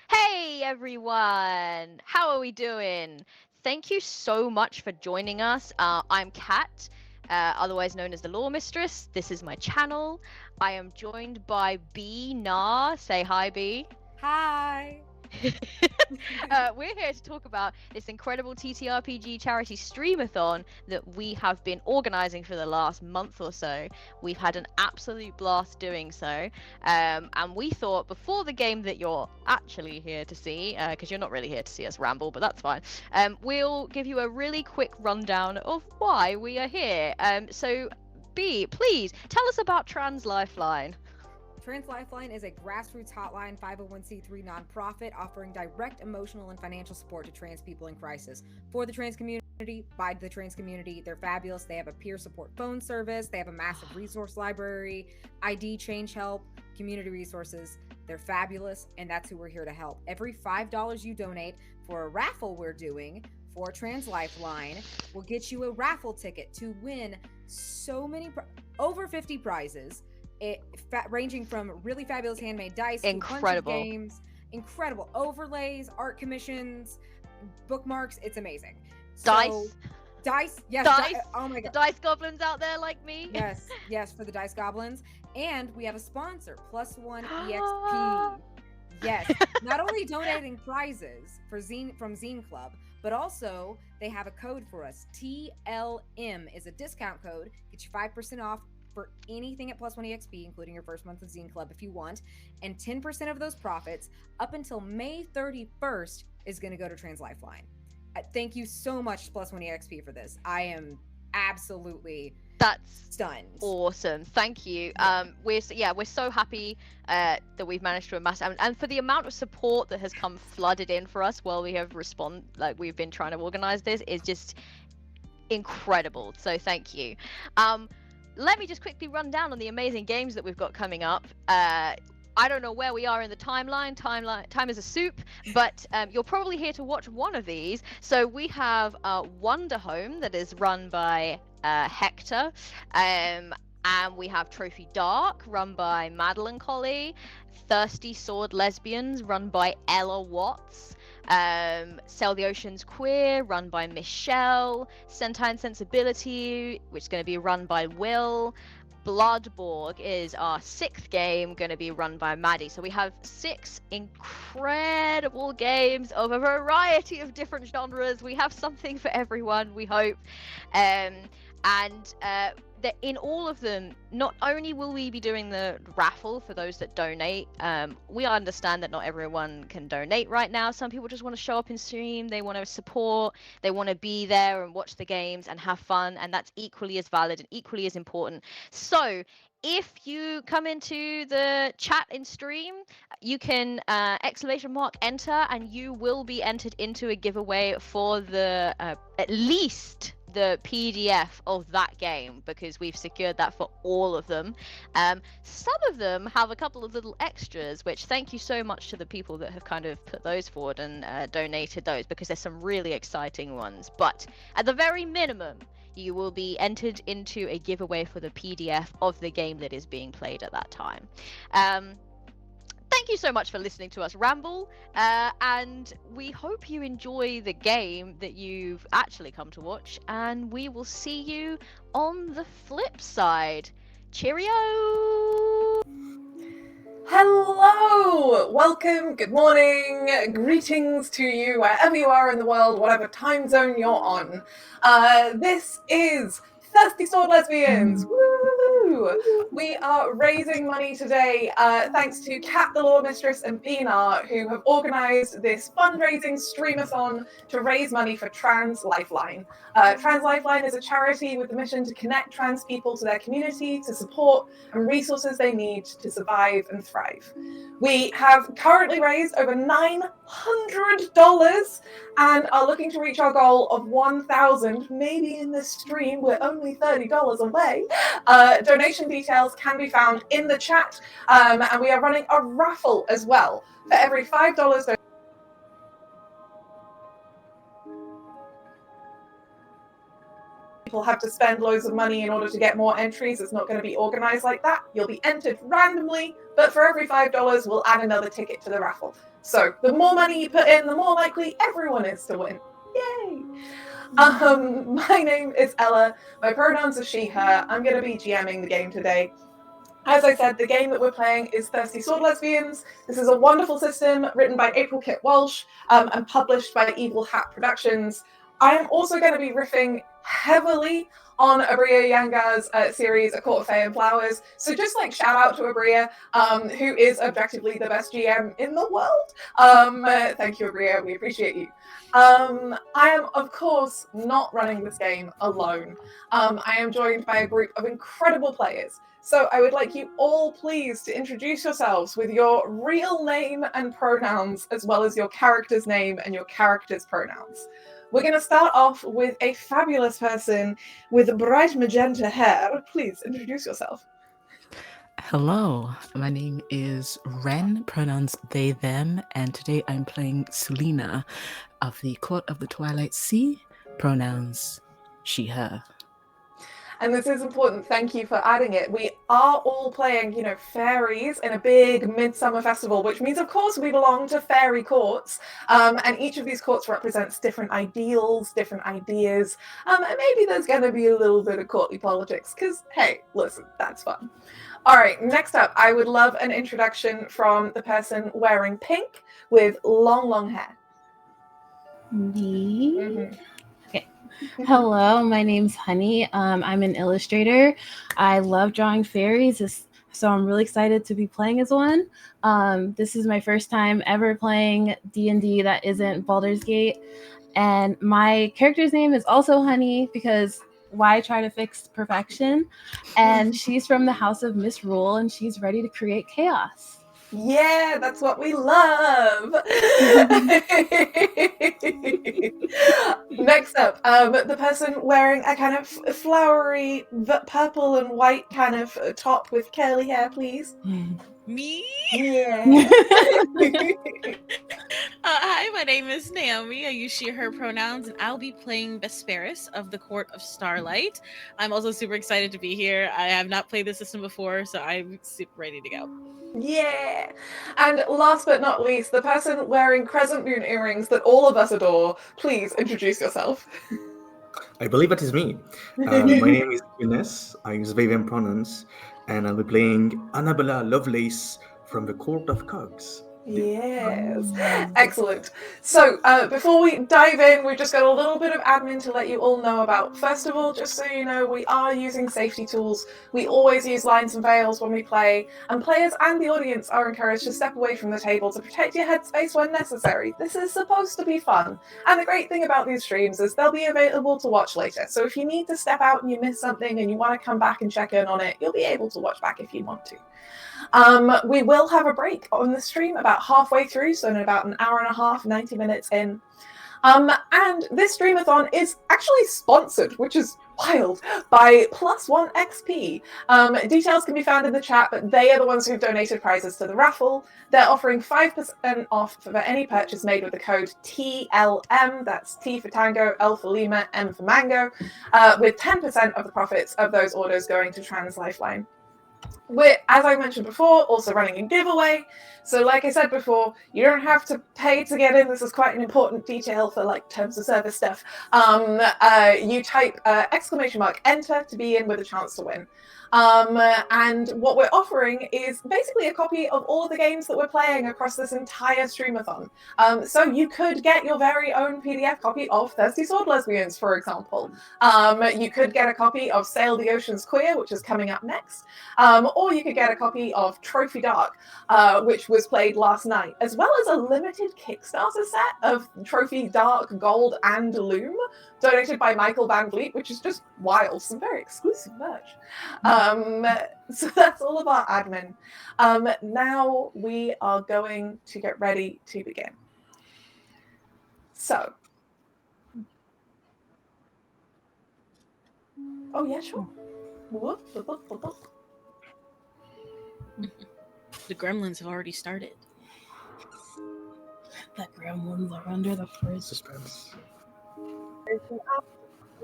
Hey everyone! How are we doing? Thank you so much for joining us. I'm Kat, otherwise known as the Law Mistress. This is my channel. I am joined by B Na. Say hi, B. Hi. We're here to talk about this incredible TTRPG charity Streamathon that we have been organizing for the last month or so. We've had an absolute blast doing so, and we thought before the game that you're actually here to see, because you're not really here to see us ramble, but that's fine, we'll give you a really quick rundown of why we are here. So, B, please tell us about Trans Lifeline. Trans Lifeline is a grassroots hotline 501c3 nonprofit offering direct emotional and financial support to trans people in crisis. For the trans community, by the trans community, they're fabulous. They have a peer support phone service, they have a massive resource library, ID change help, community resources. They're fabulous, and that's who we're here to help. Every $5 you donate for a raffle we're doing for Trans Lifeline will get you a raffle ticket to win so many, over 50 prizes. Ranging from really fabulous handmade dice to a bunch of games, incredible overlays, art commissions, bookmarks. It's amazing. Dice, yes, Dice. Oh my god, the dice goblins out there like me. yes, for the dice goblins. And we have a sponsor, +1 EXP. Yes, not only donating prizes from Zine Club, but also they have a code for us. TLM is a discount code. Get you 5% off for anything at +1 EXP, including your first month of Zine Club if you want, and 10% of those profits up until May 31st is going to go to Trans Lifeline. Thank you so much, +1 EXP, for this. I am absolutely stunned. Awesome. Thank you. We're so happy that we've managed to amass, and for the amount of support that has come flooded in for us while we have we've been trying to organize this is just incredible. So thank you. Let me just quickly run down on the amazing games that we've got coming up. I don't know where we are in the timeline. Time is a soup, but you're probably here to watch one of these. So we have Wonder Home that is run by Hector, and we have Trophy Dark run by Madeline Colley, Thirsty Sword Lesbians run by Ella Watts, Sail the Oceans Queer, run by Michelle, Sentine Sensibility, which is going to be run by Will. Bloodborg is our 6th game, going to be run by Maddie. So we have 6 incredible games of a variety of different genres. We have something for everyone, we hope. In all of them, not only will we be doing the raffle for those that donate, we understand that not everyone can donate right now. Some people just want to show up in stream, they want to support, they want to be there and watch the games and have fun, and that's equally as valid and equally as important. So if you come into the chat in stream, you can !enter, and you will be entered into a giveaway for the at least the PDF of that game, because we've secured that for all of them. Some of them have a couple of little extras, which thank you so much to the people that have kind of put those forward and donated those, because there's some really exciting ones. But at the very minimum, you will be entered into a giveaway for the PDF of the game that is being played at that time. Thank you so much for listening to us ramble, and we hope you enjoy the game that you've actually come to watch, and we will see you on the flip side. Cheerio! Hello! Welcome, good morning, greetings to you wherever you are in the world, whatever time zone you're on. This is Thirsty Sword Lesbians! Woo! We are raising money today thanks to Kat the Law Mistress and Bina, who have organised this fundraising streamathon to raise money for Trans Lifeline. Trans Lifeline is a charity with the mission to connect trans people to their community, to support and resources they need to survive and thrive. We have currently raised over $900 and are looking to reach our goal of $1,000. Maybe in this stream we're only $30 away. Donation details can be found in the chat, and we are running a raffle as well. For every $5 people have to spend loads of money in order to get more entries. It's not going to be organized like that. You'll be entered randomly, but for every $5, we'll add another ticket to the raffle. So the more money you put in, the more likely everyone is to win. Yay! My name is Ella. My pronouns are she, her. I'm going to be GMing the game today. As I said, the game that we're playing is Thirsty Sword Lesbians. This is a wonderful system written by April Kit Walsh and published by Evil Hat Productions. I am also going to be riffing heavily on Abria Yanga's series, A Court of Fae and Flowers. So just like shout out to Abria, who is objectively the best GM in the world. Thank you, Abria. We appreciate you. I am, of course, not running this game alone. I am joined by a group of incredible players. So I would like you all please to introduce yourselves with your real name and pronouns, as well as your character's name and your character's pronouns. We're going to start off with a fabulous person with bright magenta hair. Please introduce yourself. Hello, my name is Ren, pronouns they, them, and today I'm playing Selena of the Court of the Twilight Sea, pronouns she, her. And this is important, thank you for adding it. We are all playing, fairies in a big midsummer festival, which means, of course, we belong to fairy courts. And each of these courts represents different ideals, different ideas. And maybe there's going to be a little bit of courtly politics, because, hey, listen, that's fun. All right, next up, I would love an introduction from the person wearing pink with long, long hair. Me? Mm-hmm. Okay. Hello, my name's Honey. I'm an illustrator. I love drawing fairies, so I'm really excited to be playing as one. This is my first time ever playing D&D that isn't Baldur's Gate. And my character's name is also Honey because why try to fix perfection? And she's from the House of Misrule and she's ready to create chaos. Yeah, that's what we love. Next up, the person wearing a kind of flowery purple and white kind of top with curly hair, please. Me? Yeah. Hi, my name is Naomi. I use she, her pronouns, and I'll be playing Vesperis of the Court of Starlight. I'm also super excited to be here. I have not played this system before, so I'm super ready to go. Yeah. And last but not least, the person wearing crescent moon earrings that all of us adore. Please introduce yourself. I believe that is me. My name is Ines. I use they, them pronouns, and I'll be playing Annabella Lovelace from the Court of Cogs. Yes, excellent. So before we dive in, we've just got a little bit of admin to let you all know about. First of all, just so you know, we are using safety tools. We always use lines and veils when we play, and players and the audience are encouraged to step away from the table to protect your headspace when necessary. This is supposed to be fun. And the great thing about these streams is they'll be available to watch later. So if you need to step out and you miss something and you want to come back and check in on it, you'll be able to watch back if you want to. We will have a break on the stream about halfway through, so in about an hour and a half, 90 minutes in. And this Streamathon is actually sponsored, which is wild, by +1 XP. Details can be found in the chat, but they are the ones who've donated prizes to the raffle. They're offering 5% off for any purchase made with the code TLM, that's T for Tango, L for Lima, M for Mango, with 10% of the profits of those orders going to Trans Lifeline. We're, as I mentioned before, also running a giveaway. So like I said before, you don't have to pay to get in. This is quite an important detail for like terms of service stuff. You type !enter to be in with a chance to win. And what we're offering is basically a copy of all of the games that we're playing across this entire Streamathon. So you could get your very own PDF copy of Thirsty Sword Lesbians, for example. You could get a copy of Sail the Oceans Queer, which is coming up next. Or you could get a copy of Trophy Dark, which was played last night, as well as a limited Kickstarter set of Trophy Dark, Gold, and Loom, donated by Michael Van Vliet, which is just wild. Some very exclusive merch. So that's all of our admin. Now we are going to get ready to begin. So. Oh, yeah, sure. The gremlins have already started. The gremlins are under the first. Suspense.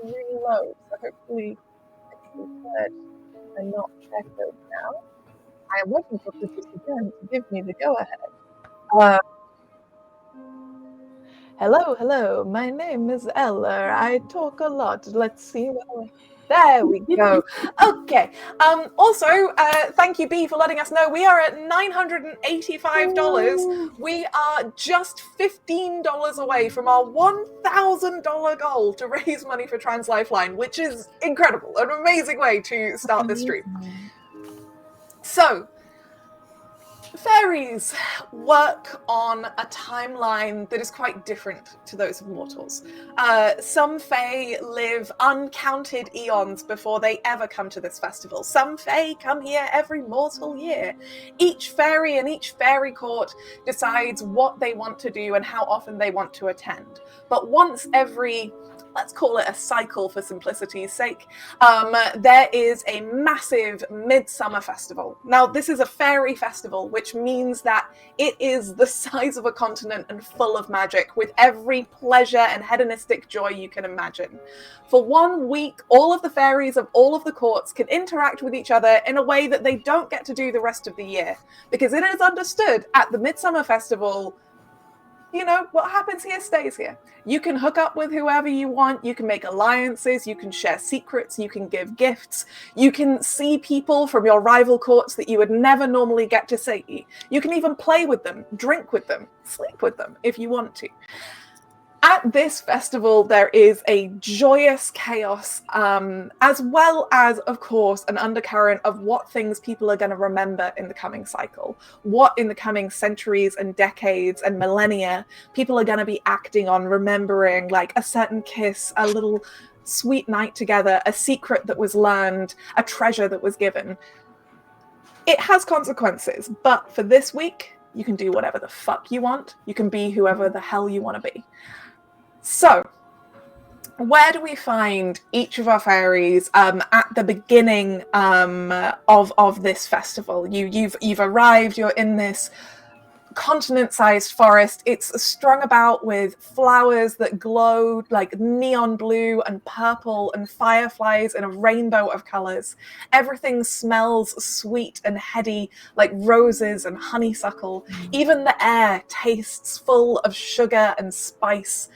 really low, so hopefully it will be heard and not echoed now. I am waiting for Princess again to give me the go-ahead. Hello, my name is Eller. I talk a lot. Let's see. There we go. Okay. Also, thank you, B, for letting us know. We are at $985. We are just $15 away from our $1,000 goal to raise money for Trans Lifeline, which is incredible. An amazing way to start this stream. So, fairies work on a timeline that is quite different to those of mortals. Some fae live uncounted eons before they ever come to this festival. Some fae come here every mortal year. Each fairy and each fairy court decides what they want to do and how often they want to attend. But once every, let's call it a cycle for simplicity's sake, there is a massive midsummer festival. Now, this is a fairy festival, which means that it is the size of a continent and full of magic, with every pleasure and hedonistic joy you can imagine. For 1 week, all of the fairies of all of the courts can interact with each other in a way that they don't get to do the rest of the year, because it is understood at the midsummer festival, you know, what happens here stays here. You can hook up with whoever you want, you can make alliances, you can share secrets, you can give gifts, you can see people from your rival courts that you would never normally get to see. You can even play with them, drink with them, sleep with them if you want to. At this festival, there is a joyous chaos, as well as, of course, an undercurrent of what things people are going to remember in the coming cycle. What in the coming centuries and decades and millennia people are going to be acting on, remembering, like a certain kiss, a little sweet night together, a secret that was learned, a treasure that was given. It has consequences, but for this week, you can do whatever the fuck you want. You can be whoever the hell you want to be. So, where do we find each of our fairies at the beginning of this festival? You've arrived. You're in this continent-sized forest. It's strung about with flowers that glow like neon blue and purple and fireflies in a rainbow of colors. Everything smells sweet and heady like roses and honeysuckle. Even the air tastes full of sugar and spice.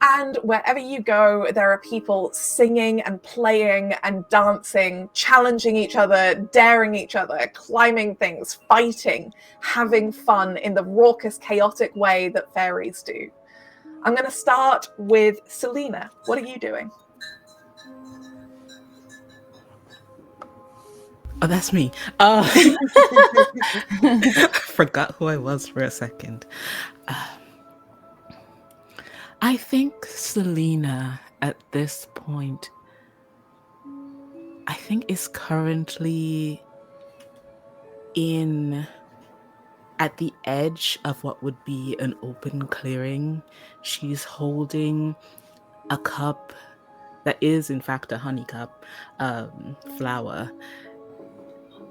And wherever you go, there are people singing and playing and dancing, challenging each other, daring each other, climbing things, fighting, having fun in the raucous, chaotic way that fairies do. I'm going to start with Selena. What are you doing? Oh, that's me. Forgot who I was for a second. I think Selena at this point, I think is currently at the edge of what would be an open clearing. She's holding a cup that is in fact a honey cup, flower.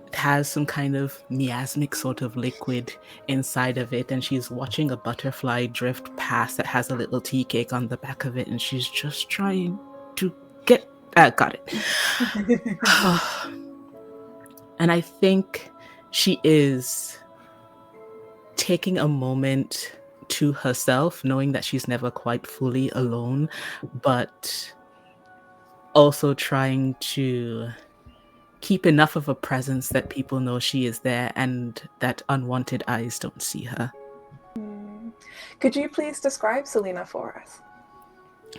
It has some kind of miasmic sort of liquid inside of it, and she's watching a butterfly drift past that has a little tea cake on the back of it, and she's just trying to get got it. And I think she is taking a moment to herself, knowing that she's never quite fully alone, but also trying to keep enough of a presence that people know she is there and that unwanted eyes don't see her. Could you please describe Selena for us?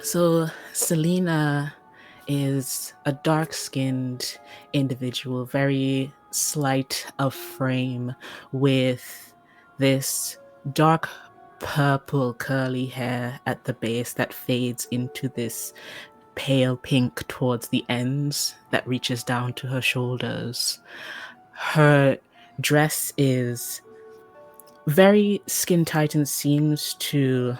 So Selena is a dark-skinned individual, very slight of frame, with this dark purple curly hair at the base that fades into this pale pink towards the ends that reaches down to her shoulders. Her dress is very skin tight and seems to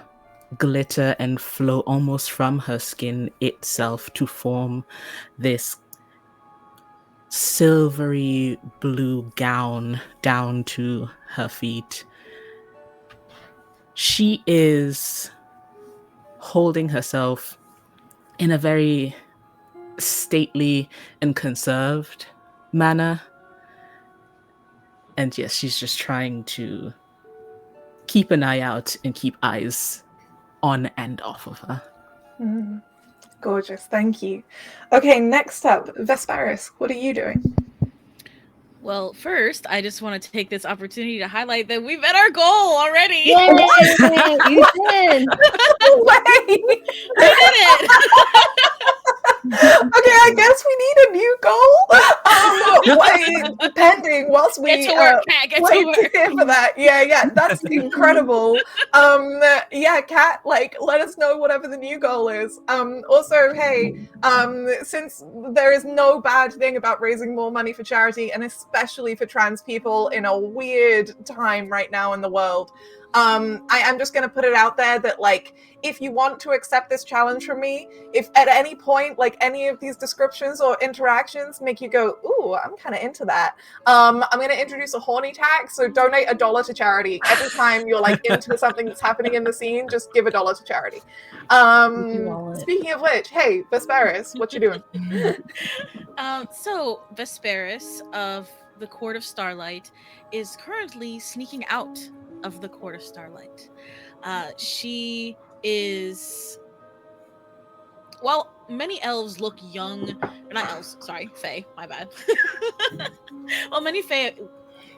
glitter and flow almost from her skin itself to form this silvery blue gown down to her feet. She is holding herself in a very stately and conserved manner. And yes, she's just trying to keep an eye out and keep eyes on and off of her. Gorgeous, thank you. Okay, next up, Vesparis, what are you doing? Well, first, I just want to take this opportunity to highlight that we met our goal already. Yay! You did. No way! We did it. Okay, I guess we need a new goal. Wait, pending whilst we Get to work, Kat. Get wait to to work. hear for that. Yeah, that's incredible. Yeah, Kat, like, let us know whatever the new goal is. Also, hey, since there is no bad thing about raising more money for charity, and especially for trans people in a weird time right now in the world, I am just going to put it out there that, like, if you want to accept this challenge from me, if at any point, like, any of these descriptions or interactions make you go, ooh, I'm kind of into that, I'm going to introduce a horny tax. So donate $1 to charity every time you're, like, into something that's happening in the scene. Just give $1 to charity. Speaking of which, hey, Vesparis, what you doing? So Vesparis of the Court of Starlight is currently sneaking out of the Court of Starlight. She is, well, many elves look young, not elves, sorry, fae, my bad. Well, many fae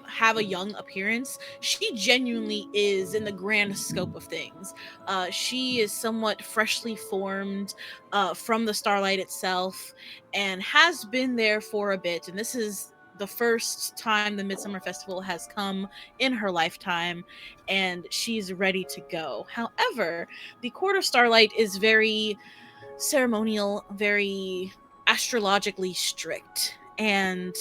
have a young appearance. She genuinely is in the grand scope of things. She is somewhat freshly formed from the Starlight itself and has been there for a bit, and this is the first time the Midsummer Festival has come in her lifetime, and she's ready to go. However, the Court of Starlight is very ceremonial, very astrologically strict, and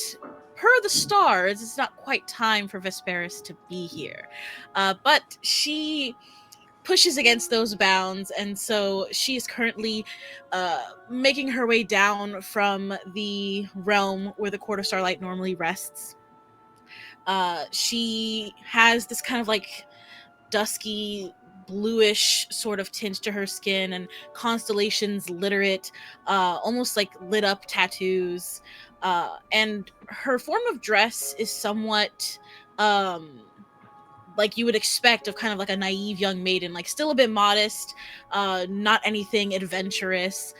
per the stars, it's not quite time for Vesparis to be here. But she pushes against those bounds, and so she is currently making her way down from the realm where the Court of Starlight normally rests. She has this kind of like dusky bluish sort of tint to her skin, and constellations litter it, almost like lit up tattoos, and her form of dress is somewhat like you would expect of kind of like a naive young maiden, like still a bit modest, not anything adventurous.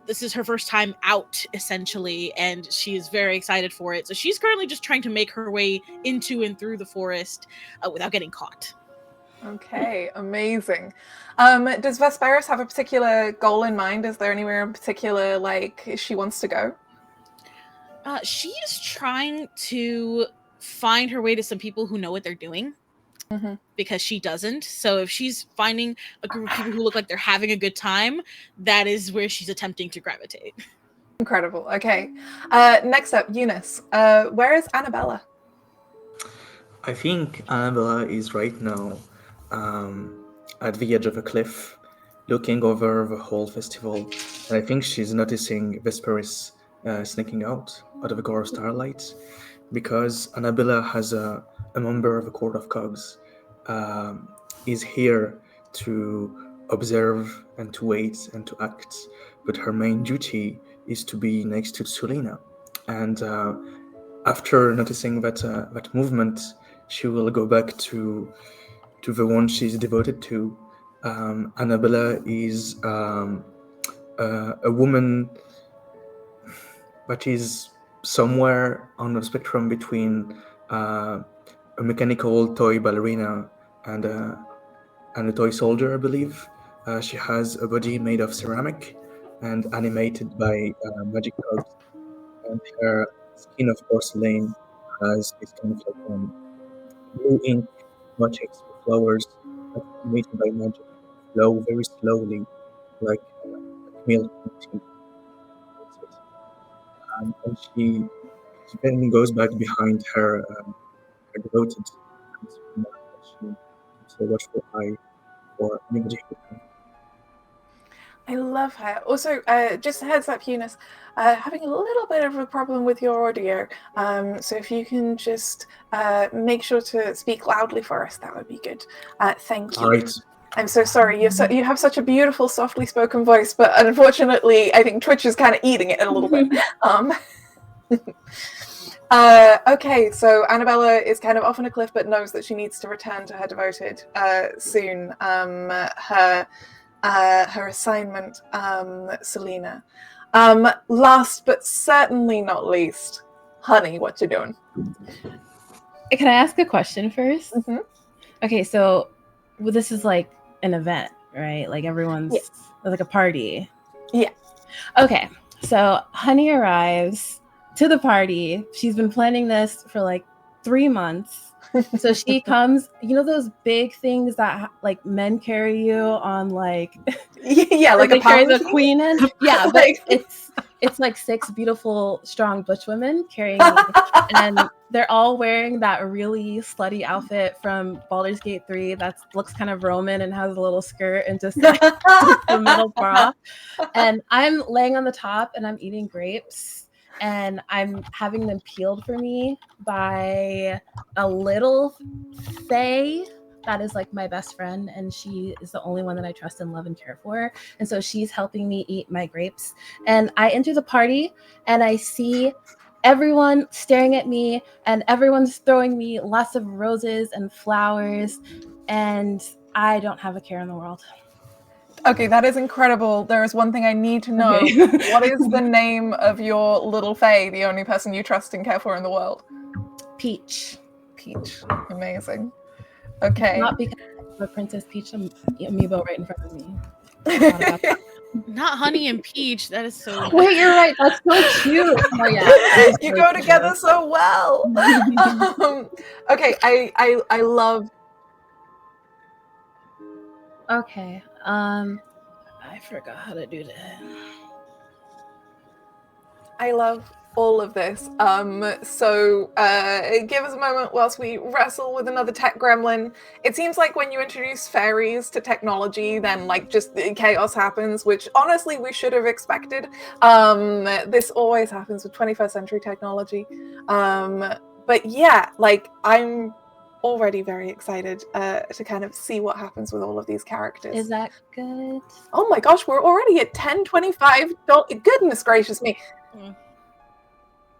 This is her first time out, essentially, and she is very excited for it. So she's currently just trying to make her way into and through the forest without getting caught. Okay, amazing. Does Vesparis have a particular goal in mind? Is there anywhere in particular, like, she wants to go? She is trying to find her way to some people who know what they're doing. Mm-hmm. Because she doesn't. So if she's finding a group of people who look like they're having a good time, that is where she's attempting to gravitate. Incredible. Okay. Next up, Eunice. Where is Annabella? I think Annabella is right now at the edge of a cliff, looking over the whole festival. And I think she's noticing Vesparis sneaking out of the Court of Starlight, because Annabella has a member of the Court of Cogs is here to observe and to wait and to act, but her main duty is to be next to Sulina. And after noticing that movement, she will go back to the one she's devoted to. Annabella is a woman that is somewhere on the spectrum between a mechanical toy ballerina and a toy soldier, I believe. She has a body made of ceramic and animated by magic cogs, and her skin of porcelain has this kind of like blue ink motifs with flowers that animated by magic flow very slowly, like milk and tea. And she then goes back behind her devoted, so watchful eye for anybody who can. I love her. Also, just a heads up, Eunice, having a little bit of a problem with your audio. So if you can just make sure to speak loudly for us, that would be good. Thank you. All right. I'm so sorry. You have such a beautiful, softly spoken voice, but unfortunately, I think Twitch is kind of eating it a little bit. Okay, so Annabella is kind of off on a cliff, but knows that she needs to return to her devoted soon. Her assignment, Selena. Last but certainly not least, Honey, what you doing? Can I ask a question first? Mm-hmm. Okay, so this is like an event, right? Like everyone's like a party. Yeah. Okay, so Honey arrives to the party. She's been planning this for like 3 months. So she comes, you know those big things that like men carry you on, like like they a carry the palanquin? queen in? Yeah, but it's like 6 beautiful, strong butch women carrying me, and they're all wearing that really slutty outfit from Baldur's Gate 3 that looks kind of Roman and has a little skirt and just like the metal bra. And I'm laying on the top and I'm eating grapes. And I'm having them peeled for me by a little fae that is like my best friend, and she is the only one that I trust and love and care for. And so she's helping me eat my grapes. And I enter the party and I see everyone staring at me, and everyone's throwing me lots of roses and flowers, and I don't have a care in the world. Okay, that is incredible. There is one thing I need to know. Okay. What is the name of your little fae, the only person you trust and care for in the world? Peach. Peach. Amazing. Okay. Not because of a Princess Peach amiibo right in front of me. Not Honey and Peach. That is so. Wait, you're right. That's so cute. Oh yeah, you go together so well. Okay, I love. Okay. I forgot how to do that. I love all of this. So give us a moment whilst we wrestle with another tech gremlin. It seems like when you introduce fairies to technology, then like just chaos happens, which honestly we should have expected. This always happens with 21st century technology. But yeah, like I'm already very excited to kind of see what happens with all of these characters. Is that good? Oh my gosh, we're already at $10.25. Goodness gracious me.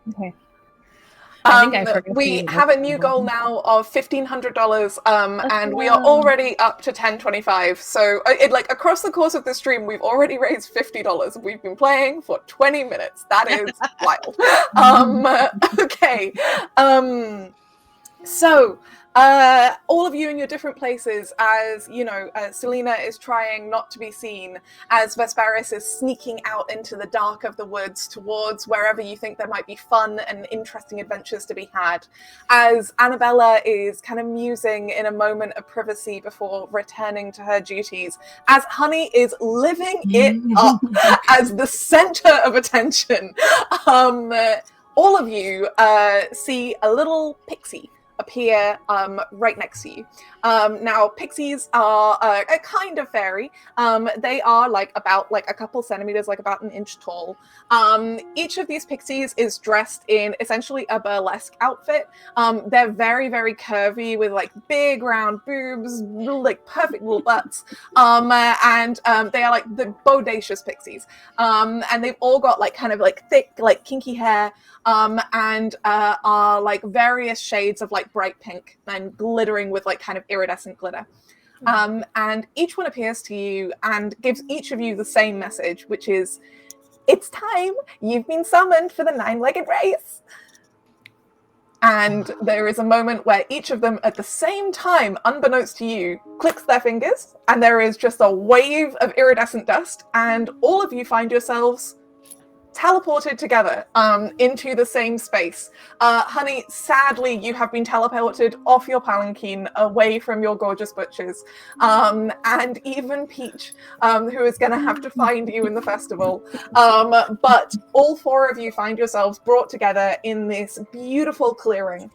Okay. I think I forgot we have a new goal now of $1,500, and we are already up to $10.25. So, like across the course of the stream, we've already raised $50. We've been playing for 20 minutes. That is wild. Okay. So, all of you in your different places, as you know, Selena is trying not to be seen, as Vesparis is sneaking out into the dark of the woods towards wherever you think there might be fun and interesting adventures to be had, as Annabella is kind of musing in a moment of privacy before returning to her duties, as Honey is living it up as the center of attention. All of you see a little pixie appear right next to you. Now, pixies are a kind of fairy. They are like about like a couple centimeters, like about an inch tall. Each of these pixies is dressed in essentially a burlesque outfit. They're very, very curvy with like big round boobs, like perfect little butts. And they are like the bodacious pixies. And they've all got like kind of like thick, like kinky hair. And are like various shades of like bright pink and glittering with like kind of iridescent glitter. And each one appears to you and gives each of you the same message, which is, it's time, you've been summoned for the 9-legged race. And there is a moment where each of them at the same time, unbeknownst to you, clicks their fingers, and there is just a wave of iridescent dust, and all of you find yourselves teleported together into the same space. Honey, sadly, you have been teleported off your palanquin, away from your gorgeous butchers, and even Peach, who is going to have to find you in the festival. But all 4 of you find yourselves brought together in this beautiful clearing.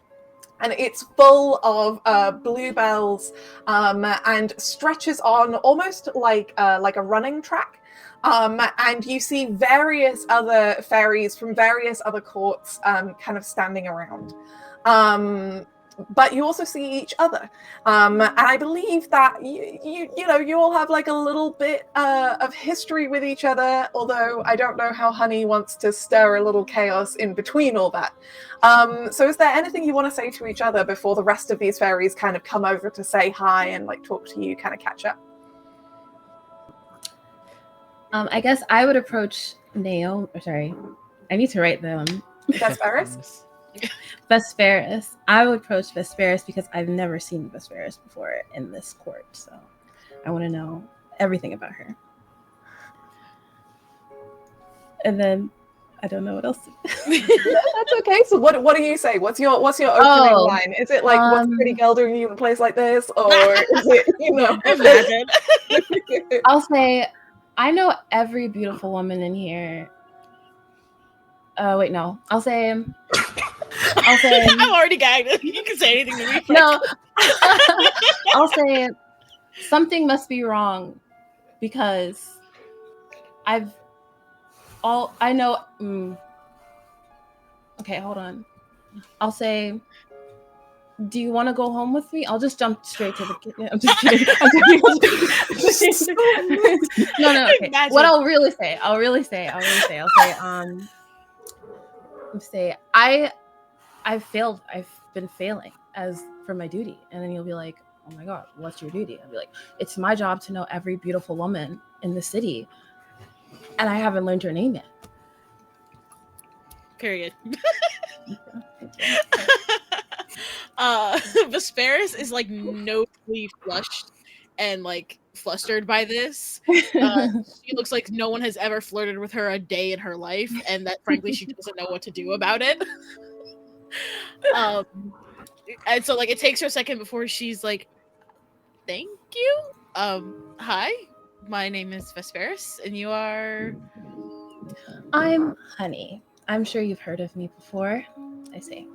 And it's full of bluebells and stretches on almost like a running track. And you see various other fairies from various other courts kind of standing around. but you also see each other, and I believe that you all have like a little bit of history with each other. Although I don't know how Honey wants to stir a little chaos in between all that. So, is there anything you want to say to each other before the rest of these fairies kind of come over to say hi and like talk to you, kind of catch up? I guess I would approach Naomi. Sorry, I need to write them. Vesperis? Vesperis. I would approach Vesperis because I've never seen Vesperis before in this court, so I want to know everything about her. And then I don't know what else. That's okay. So what do you say? What's your opening line? Is it like what's a pretty girl doing in a place like this, or is it Imagine? I'll say I know every beautiful woman in here. Wait, no. I'll say I'm already gagged. You can say anything to me. No. I'll say something must be wrong because I know. Okay, hold on. I'll say, do you want to go home with me? I'll just jump straight to the kitchen. I'm just kidding. No. Okay. Imagine. What I'll say, I've failed. I've been failing as for my duty. And then you'll be like, oh my God, what's your duty? I'll be like, it's my job to know every beautiful woman in the city. And I haven't learned your name yet. Period. Vesperis is like notably flushed and like flustered by this. She looks like no one has ever flirted with her a day in her life, and that frankly she doesn't know what to do about it. And so like it takes her a second before she's like, thank you. Hi, my name is Vesperis, and you are? I'm Honey. I'm sure you've heard of me before. I say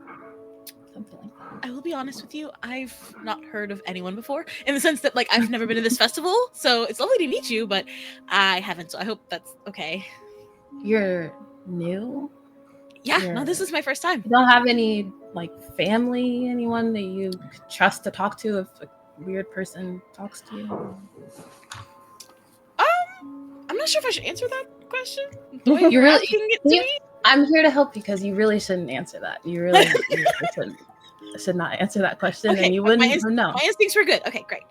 something like that. I will be honest with you, I've not heard of anyone before, in the sense that like I've never been to this festival, so it's lovely to meet you, but I haven't, so I hope that's okay. You're new? No, this is my first time. You don't have any like family, anyone that you could trust to talk to if a weird person talks to you? I'm not sure if I should answer that question. You really asking it to me? I'm here to help because you really shouldn't answer that. You really should not answer that question, Okay, and you wouldn't even know. My instincts were good. Okay, great.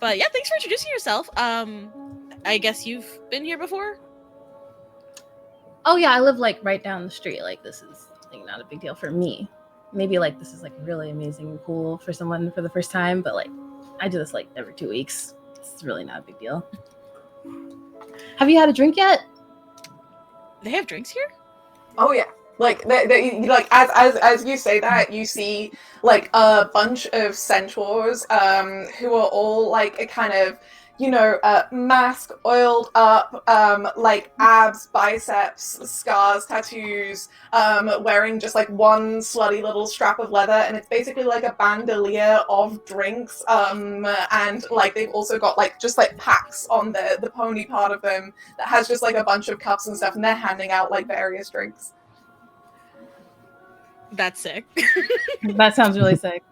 But yeah, thanks for introducing yourself. I guess you've been here before? Oh yeah, I live like right down the street. Like this is like not a big deal for me. Maybe like this is like really amazing and cool for someone for the first time, but like I do this like every 2 weeks. It's really not a big deal. Have you had a drink yet? They have drinks here? Oh yeah. Like they like as you say that, you see like a bunch of centaurs who are all like a kind of, masked, oiled up, like abs, biceps, scars, tattoos, wearing just like one slutty little strap of leather, and it's basically like a bandolier of drinks, and like they've also got like just like packs on the pony part of them that has just like a bunch of cups and stuff, and they're handing out like various drinks. That's sick. That sounds really sick.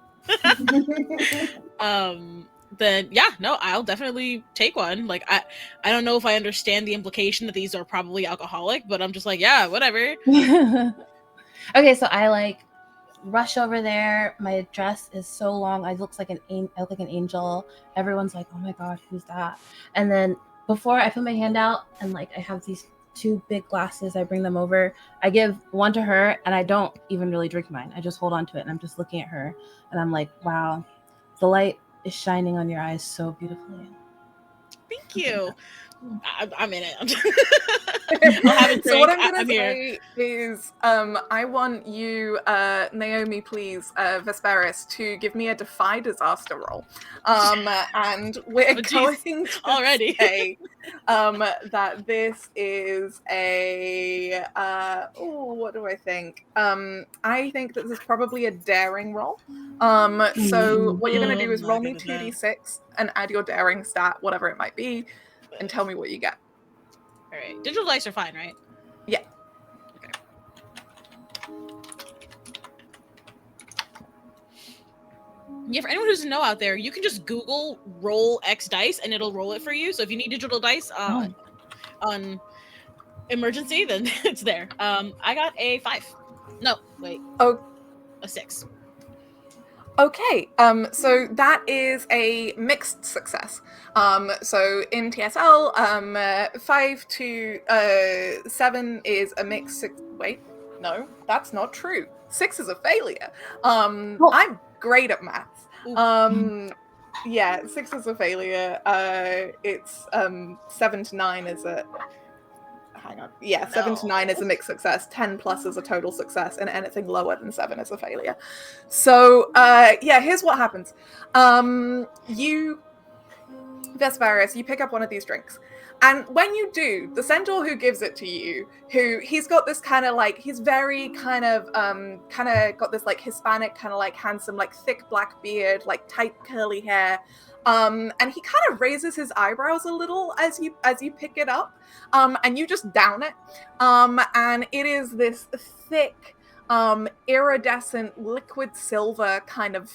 Then yeah, no, I'll definitely take one. Like I don't know if I understand the implication that these are probably alcoholic, but I'm just like, yeah, whatever. Okay, so I like rush over there. My dress is so long. I look like an angel. Everyone's like, oh my God, who's that? And then before I put my hand out and like I have these 2 big glasses, I bring them over. I give one to her and I don't even really drink mine. I just hold on to it and I'm just looking at her and I'm like, wow, the light is shining on your eyes so beautifully. Thank you. I'm in it. I'll have a drink. So what I'm gonna say is, I want you, Naomi, please, Vesperis, to give me a defy disaster roll. And we're going to already say that this is a what do I think? I think that this is probably a daring roll. So what you're gonna do is roll me 2d6 and add your daring stat, whatever it might be, and tell me what you get. All right. Digital dice are fine, right? Yeah. Okay. Yeah, for anyone who doesn't know out there, you can just Google roll X dice and it'll roll it for you. So if you need digital dice on emergency, then it's there. I got a 5. No, wait. Oh, a 6. Okay, so that is a mixed success. So in TSL, 5 to 7 is a mixed. Wait, no, that's not true. 6 is a failure. I'm great at maths. Yeah, 6 is a failure. It's 7 to 9 is a. Hang on. Yeah, 7 to 9 is a mixed success. 10 plus is a total success, and anything lower than 7 is a failure. So, yeah, here's what happens. You, Vesparis, you pick up one of these drinks. And when you do, the centaur who gives it to you, he's got this kind of like, he's very kind of got this like Hispanic, kind of like handsome, like thick black beard, like tight curly hair. And he kind of raises his eyebrows a little as you pick it up, and you just down it. And it is this thick, iridescent liquid silver kind of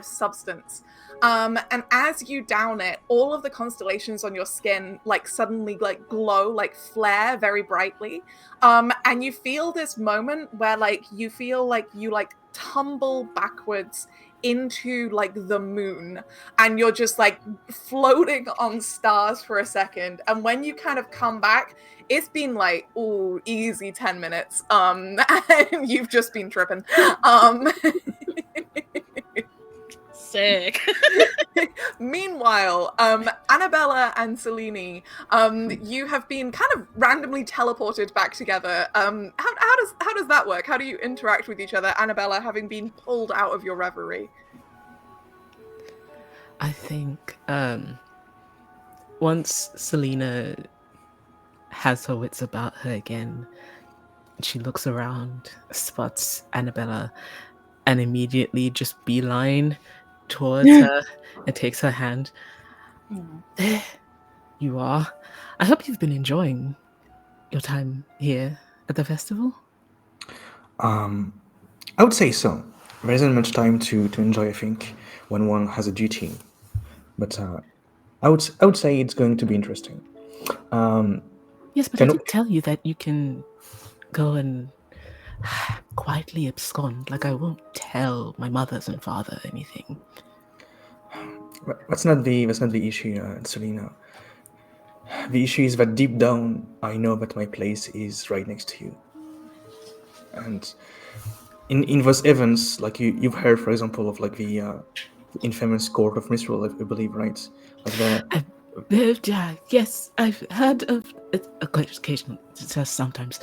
substance. And as you down it, all of the constellations on your skin like suddenly like glow, like flare very brightly. And you feel this moment where like you feel like you like tumble backwards into like the moon, and you're just like floating on stars for a second. And when you kind of come back, it's been like, ooh, easy 10 minutes. And you've just been tripping. Sick. Meanwhile, Annabella and Selene, you have been kind of randomly teleported back together. How does that work? How do you interact with each other, Annabella, having been pulled out of your reverie? I think once Selena has her wits about her again, she looks around, spots Annabella, and immediately just beeline towards her and takes her hand. There you are. I hope you've been enjoying your time here at the festival. I would say so. There isn't much time to enjoy, I think, when one has a duty. But I would say it's going to be interesting. Yes, but I did tell you that you can go and quietly abscond. Like, I won't tell my mothers and father anything. That's not the issue, Selena. The issue is that deep down, I know that my place is right next to you. And in those events, like you've heard, for example, of like the infamous Court of Misrule, I believe, right? Like yes, I've heard of it occasionally, just sometimes.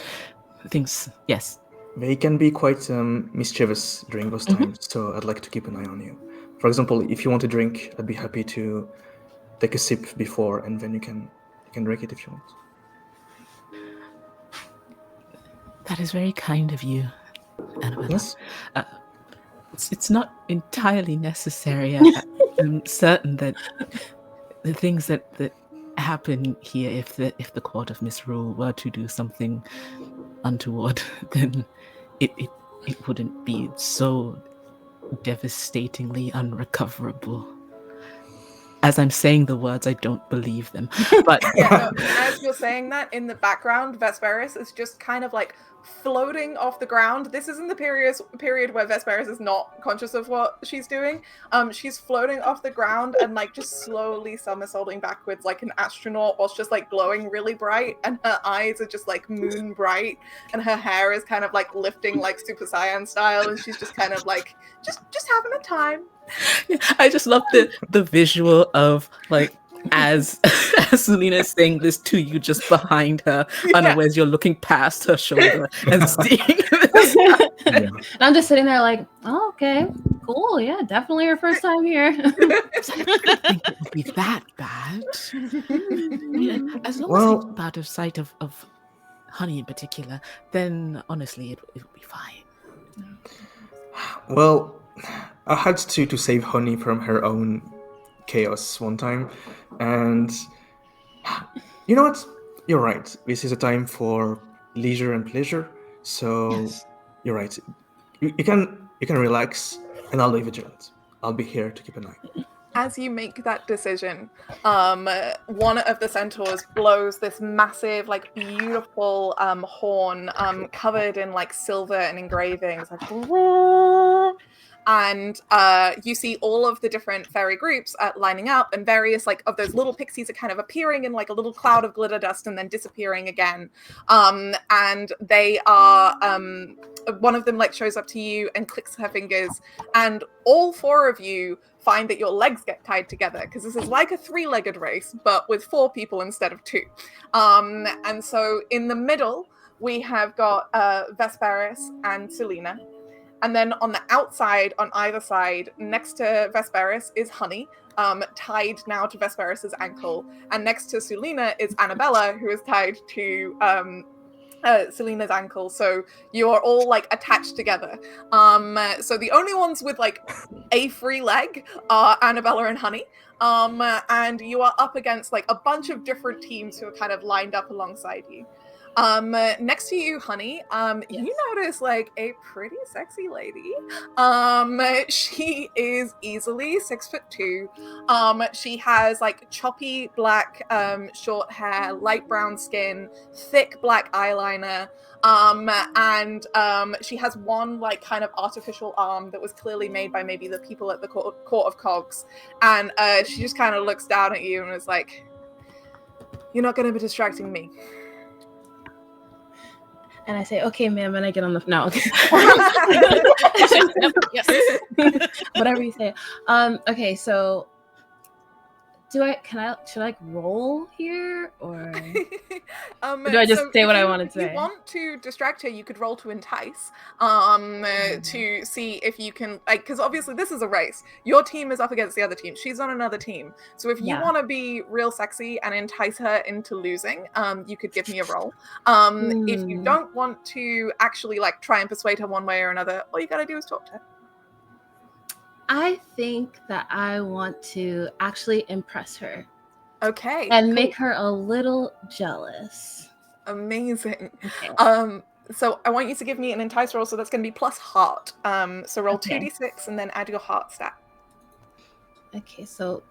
Things, yes. They can be quite mischievous during those times, so I'd like to keep an eye on you. For example, if you want a drink, I'd be happy to take a sip before, and then you can drink it if you want. That is very kind of you, Annabella. Yes. It's not entirely necessary. I'm certain that the things that happen here, if the Court of Misrule were to do something untoward, then it wouldn't be so devastatingly unrecoverable. As I'm saying the words, I don't believe them. But yeah, no, as you're saying that, in the background, Vesparis is just kind of like floating off the ground. This is in the period where Vesparis is not conscious of what she's doing. She's floating off the ground and like just slowly somersaulting backwards like an astronaut, whilst just like glowing really bright, and her eyes are just like moon bright, and her hair is kind of like lifting like Super Saiyan style, and she's just kind of like just having a time. I just love the visual of like as Selena is saying this to you just behind her, unawares you're looking past her shoulder and seeing this. And I'm just sitting there like, oh, okay, cool, yeah, definitely her first time here. I don't think it would be that bad. I mean, as long as it's out of sight of Honey in particular, then honestly it would be fine. Well, I had to save Honey from her own chaos one time, and you know what? You're right. This is a time for leisure and pleasure, so you're right. You can relax, and I'll be vigilant. I'll be here to keep an eye. As you make that decision, one of the centaurs blows this massive, like, beautiful horn covered in like silver and engravings, like, and you see all of the different fairy groups lining up, and various like of those little pixies are kind of appearing in like a little cloud of glitter dust and then disappearing again. And they are one of them like shows up to you and clicks her fingers, and all four of you find that your legs get tied together, because this is like a three-legged race, but with 4 people instead of 2. And so in the middle, we have got Vesperis and Selena. And then on the outside, on either side, next to Vesperis is Honey, tied now to Vesperis's ankle. And next to Selena is Annabella, who is tied to Selena's ankle. So you are all like attached together. So the only ones with like a free leg are Annabella and Honey. And you are up against like a bunch of different teams who are kind of lined up alongside you. Next to you, Honey, you notice like a pretty sexy lady. She is easily 6'2". She has like choppy black short hair, light brown skin, thick black eyeliner, and she has one like kind of artificial arm that was clearly made by maybe the people at the court of cogs, and she just kind of looks down at you and is like, "You're not going to be distracting me." And I say, "Okay, ma'am," and I get on the no. Yes. Whatever you say. Okay, so should I like roll here, or do I just say what I want to say? If you want to distract her, you could roll to entice, to see if you can, like, because obviously this is a race. Your team is up against the other team. She's on another team. So if you want to be real sexy and entice her into losing, you could give me a roll. If you don't want to actually like try and persuade her one way or another, all you gotta do is talk to her. I think that I want to actually impress her. Okay. And make her a little jealous. Amazing. Okay. So I want you to give me an entice roll, so that's going to be plus heart. So roll 2d6 and then add your heart stat. Okay, so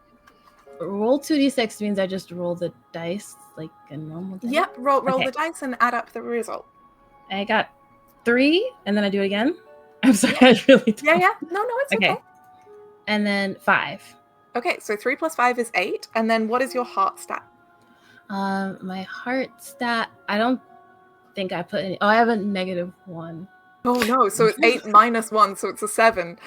roll 2d6 means I just roll the dice like a normal dice? Yep, roll the dice and add up the result. I got 3, and then I do it again. I'm sorry, I really don't. Yeah. No, it's okay. And then 5. Okay, so 3 plus 5 is 8. And then what is your heart stat? My heart stat, I don't think I put any. Oh, I have a -1. Oh no, so it's 8 minus 1, so it's a 7.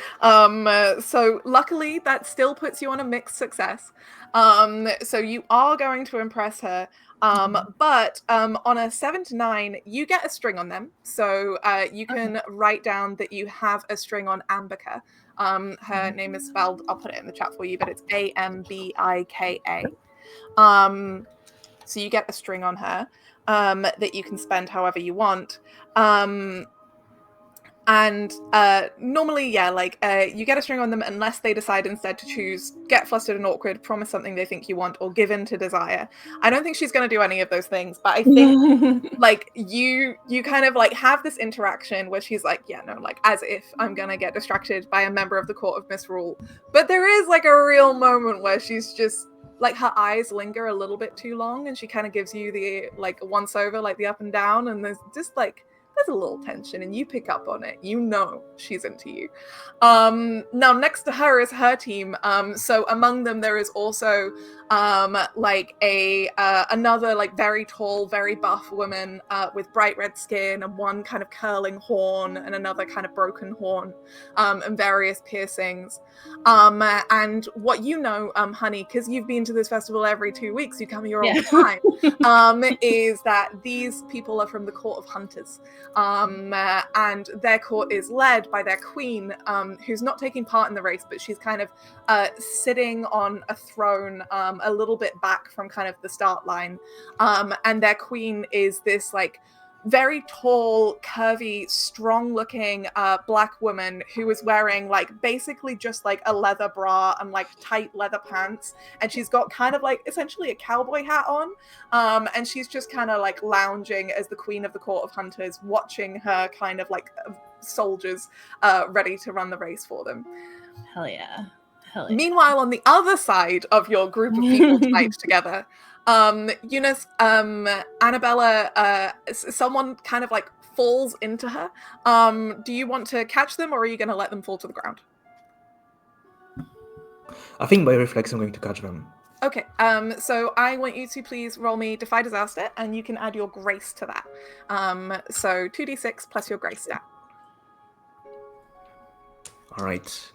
So luckily that still puts you on a mixed success. So you are going to impress her. But on a 7 to 9, you get a string on them. So you can write down that you have a string on Ambika. Her name is spelled, I'll put it in the chat for you, but it's Ambika. So you get a string on her that you can spend however you want. And normally, you get a string on them unless they decide instead to choose get flustered and awkward, promise something they think you want, or give in to desire. I don't think she's going to do any of those things, but I think like you kind of like have this interaction where she's like, yeah, no, like as if I'm going to get distracted by a member of the Court of Misrule. But there is like a real moment where she's just like her eyes linger a little bit too long, and she kind of gives you the like once over, like the up and down, and there's just like there's a little tension, and you pick up on it. You know she's into you. Now next to her is her team. So among them there is also like another like very tall, very buff woman with bright red skin and one kind of curling horn and another kind of broken horn, and various piercings. And what you know, honey, because you've been to this festival every 2 weeks, you come here all the time, is that these people are from the Court of Hunters. And their court is led by their queen, who's not taking part in the race, but she's kind of sitting on a throne a little bit back from kind of the start line. And their queen is this like very tall, curvy, strong-looking black woman who is wearing like basically just like a leather bra and like tight leather pants, and she's got kind of like essentially a cowboy hat on, and she's just kind of like lounging as the queen of the court of hunters, watching her kind of like soldiers ready to run the race for them. Hell yeah. Hell yeah. Meanwhile, on the other side of your group of people tied together, Eunice, Annabella, someone kind of like falls into her. Do you want to catch them, or are you going to let them fall to the ground? I think by reflex I'm going to catch them. Okay, so I want you to please roll me Defy Disaster, and you can add your grace to that. So 2d6 plus your grace stat. All right.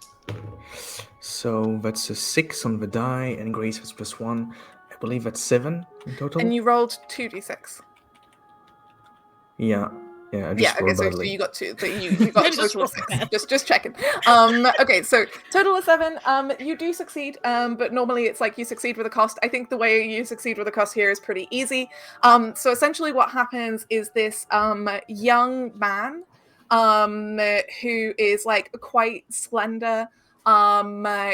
So that's a 6 on the die, and grace was +1. I believe that's 7 in total. And you rolled 2d6. Yeah, I just rolled so badly. you got 2. So you got total 6. Just checking. Okay, so total of 7. You do succeed, but normally it's like you succeed with a cost. I think the way you succeed with a cost here is pretty easy. So essentially what happens is this young man who is like quite slender.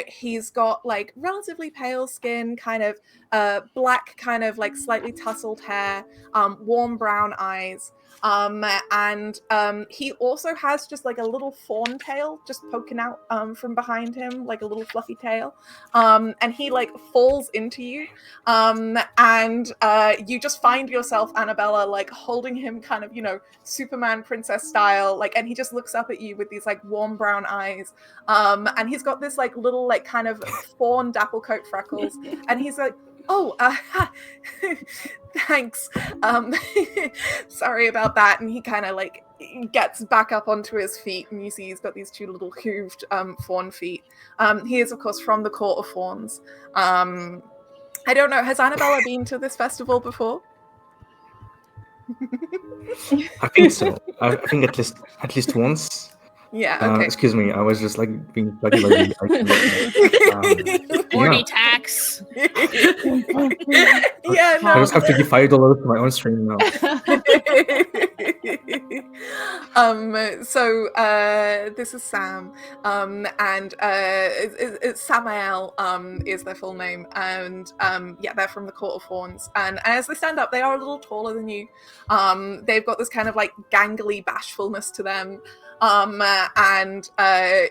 He's got like relatively pale skin, kind of black, kind of like slightly tousled hair, warm brown eyes. And he also has just like a little fawn tail just poking out from behind him, like a little fluffy tail. And he like falls into you. And you just find yourself, Annabella, like holding him kind of, Superman princess style, like, and he just looks up at you with these like warm brown eyes. And he's got this like little like kind of fawn dapple coat freckles. And he's like, oh, thanks. Sorry about that. And he kind of like gets back up onto his feet, and you see he's got these 2 little hooved fawn feet. He is, of course, from the Court of Fawns. I don't know, has Annabella been to this festival before? I think so. I think at least once. Yeah, okay. Excuse me, I was just like being plugged by the Horny tax. Yeah, no. I just have to give $5 to my own stream now. So this is Sam, and it's Samael is their full name, and yeah, they're from the Court of Fawns, and as they stand up, they are a little taller than you. They've got this kind of like gangly bashfulness to them. And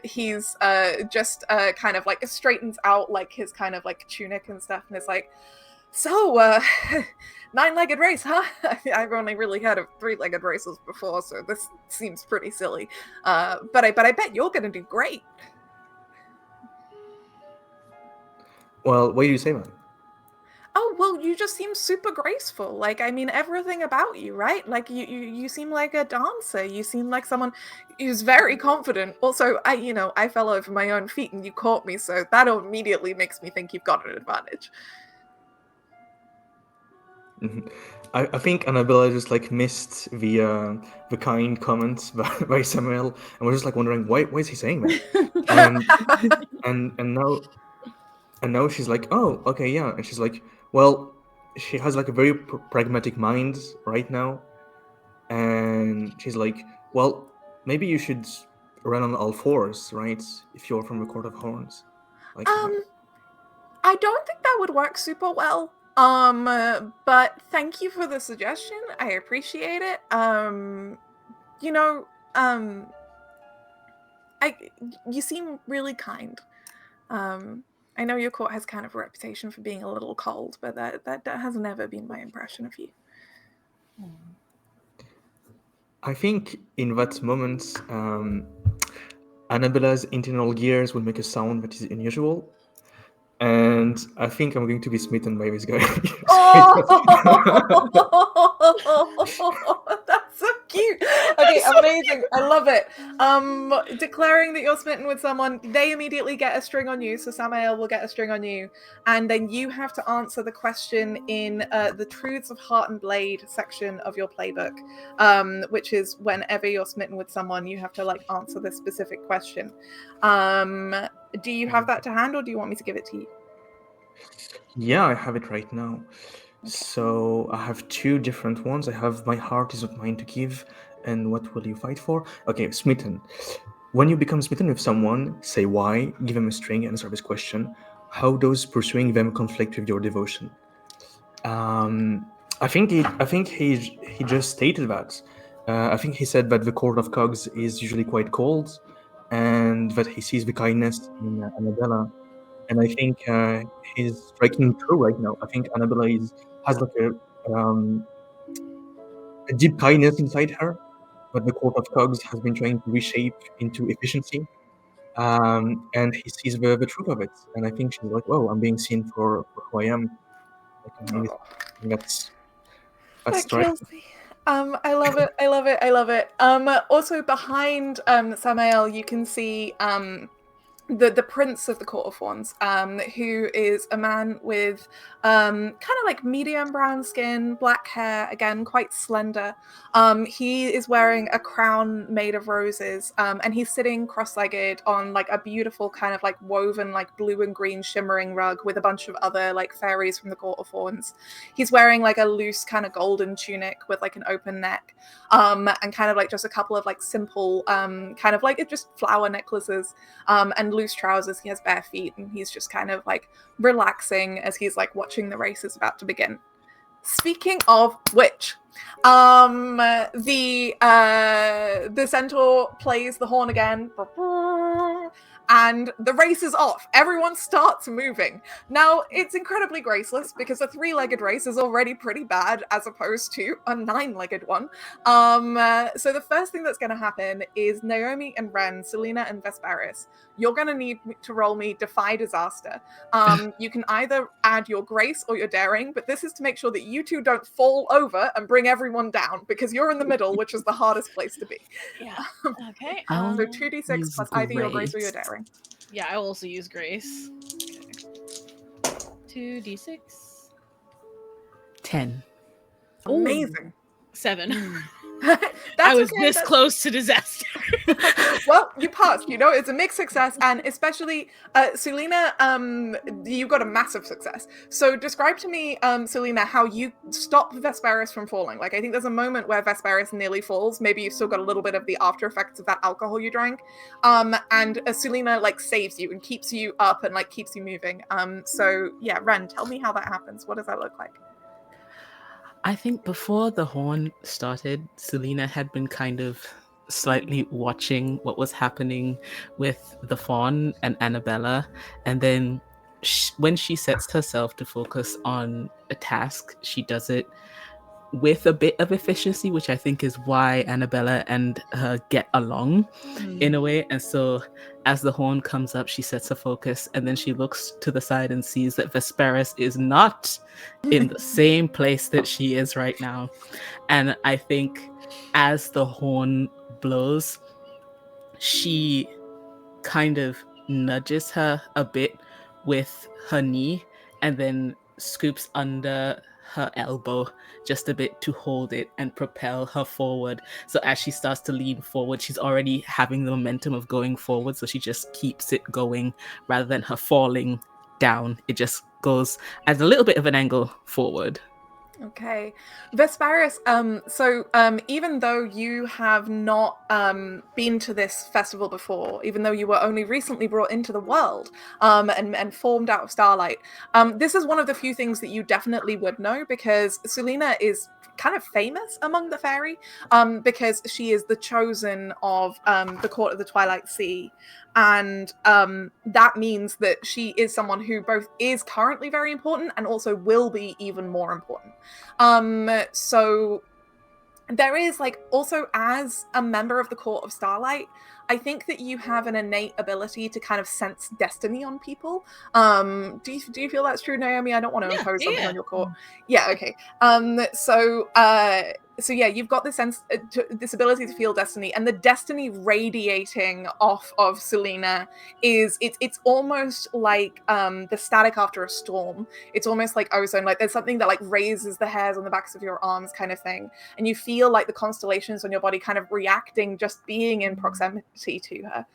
he's just kind of like straightens out like his kind of like tunic and stuff, and it's like, so 9-legged race, huh? I've only really heard of 3-legged races before, so this seems pretty silly. But I bet you're gonna do great. Well, what do you say, man? Oh, well, you just seem super graceful. Like, I mean, everything about you, right? Like, you seem like a dancer. You seem like someone who's very confident. Also, I fell over my own feet and you caught me, so that immediately makes me think you've got an advantage. Mm-hmm. I think Annabella just like missed the kind comments by Samuel, and we're just like wondering why is he saying that? and now she's like, oh, okay, yeah, and she's like, well, she has like a very pragmatic mind right now, and she's like, well, maybe you should run on all 4s, right? If you're from the Court of Horns. Like, I don't think that would work super well. But thank you for the suggestion. I appreciate it. You seem really kind. I know your court has kind of a reputation for being a little cold, but that has never been my impression of you. I think in that moment, Annabella's internal gears will make a sound that is unusual, and I think I'm going to be smitten by this guy. That's so cute. Okay, amazing. I love it. Declaring that you're smitten with someone, they immediately get a string on you, so Samael will get a string on you, and then you have to answer the question in the Truths of Heart and Blade section of your playbook, which is whenever you're smitten with someone, you have to like answer this specific question. Do you have that to hand, or do you want me to give it to you? Yeah, I have it right now. So I have two different ones. I have my heart is not mine to give, and what will you fight for? Okay, smitten. When you become smitten with someone, say why, give them a string, answer this question. How does pursuing them conflict with your devotion? I think he just stated that. I think he said that the court of cogs is usually quite cold, and that he sees the kindness in Annabella. And I think he's striking true right now. I think Annabella has like a deep kindness inside her, but the court of cogs has been trying to reshape into efficiency. And he sees the truth of it, and I think she's like, "Whoa, I'm being seen for who I am." Like, that's That striking. kills me. I love it. I love it. I love it. Also behind Samael, you can see the prince of the court of thorns, who is a man with kind of like medium brown skin, black hair, again quite slender. He is wearing a crown made of roses, and he's sitting cross-legged on like a beautiful kind of like woven like blue and green shimmering rug with a bunch of other like fairies from the court of thorns. He's wearing like a loose kind of golden tunic with like an open neck, and kind of like just a couple of like simple kind of like just flower necklaces, and loose trousers. He has bare feet, and he's just kind of like relaxing as he's like watching the race is about to begin. Speaking of which, the centaur plays the horn again, and the race is off. Everyone starts moving. Now, it's incredibly graceless because a 3-legged race is already pretty bad as opposed to a 9-legged one. So the first thing that's going to happen is Naomi and Ren, Selena and Vesparis, you're going to need to roll me Defy Disaster. You can either add your grace or your daring, but this is to make sure that you two don't fall over and bring everyone down, because you're in the middle, which is the hardest place to be. Yeah. Okay. So I'll 2d6 use plus either your grace or your grace. daring. Yeah, I will also use grace. Okay. 2d6. 10. Amazing. 7. That's I was okay, this that's- close to disaster. Well, you passed. You know, it's a mixed success, and especially Selena, you got a massive success. So describe to me, Selena, how you stop Vesparis from falling. Like, I think there's a moment where Vesparis nearly falls. Maybe you've still got a little bit of the after effects of that alcohol you drank. And Selena like saves you and keeps you up and like keeps you moving. So yeah, Ren, tell me how that happens. What does that look like? I think before the horn started, Selena had been kind of slightly watching what was happening with the fawn and Annabella. And then when she sets herself to focus on a task, she does it with a bit of efficiency, which I think is why Annabella and her get along in a way. And so as the horn comes up, she sets a focus, and then she looks to the side and sees that Vesparis is not in the same place that she is right now. And I think as the horn blows, she kind of nudges her a bit with her knee and then scoops under her elbow just a bit to hold it and propel her forward. So as she starts to lean forward, she's already having the momentum of going forward, so she just keeps it going rather than her falling down. It just goes at a little bit of an angle forward. Okay. Vesparis, even though you have not been to this festival before, even though you were only recently brought into the world and formed out of Starlight, this is one of the few things that you definitely would know, because Selena is kind of famous among the fairy, because she is the chosen of the court of the Twilight Sea. And that means that she is someone who both is currently very important and also will be even more important. So there is like also, as a member of the court of Starlight, I think that you have an innate ability to kind of sense destiny on people. Do you feel that's true, Naomi? I don't want to impose something on your court. Yeah, okay. So yeah, you've got this sense, this ability to feel destiny, and the destiny radiating off of Selena is it's almost like the static after a storm. It's almost like ozone. Like there's something that like raises the hairs on the backs of your arms, kind of thing, and you feel like the constellations on your body kind of reacting just being in proximity to her.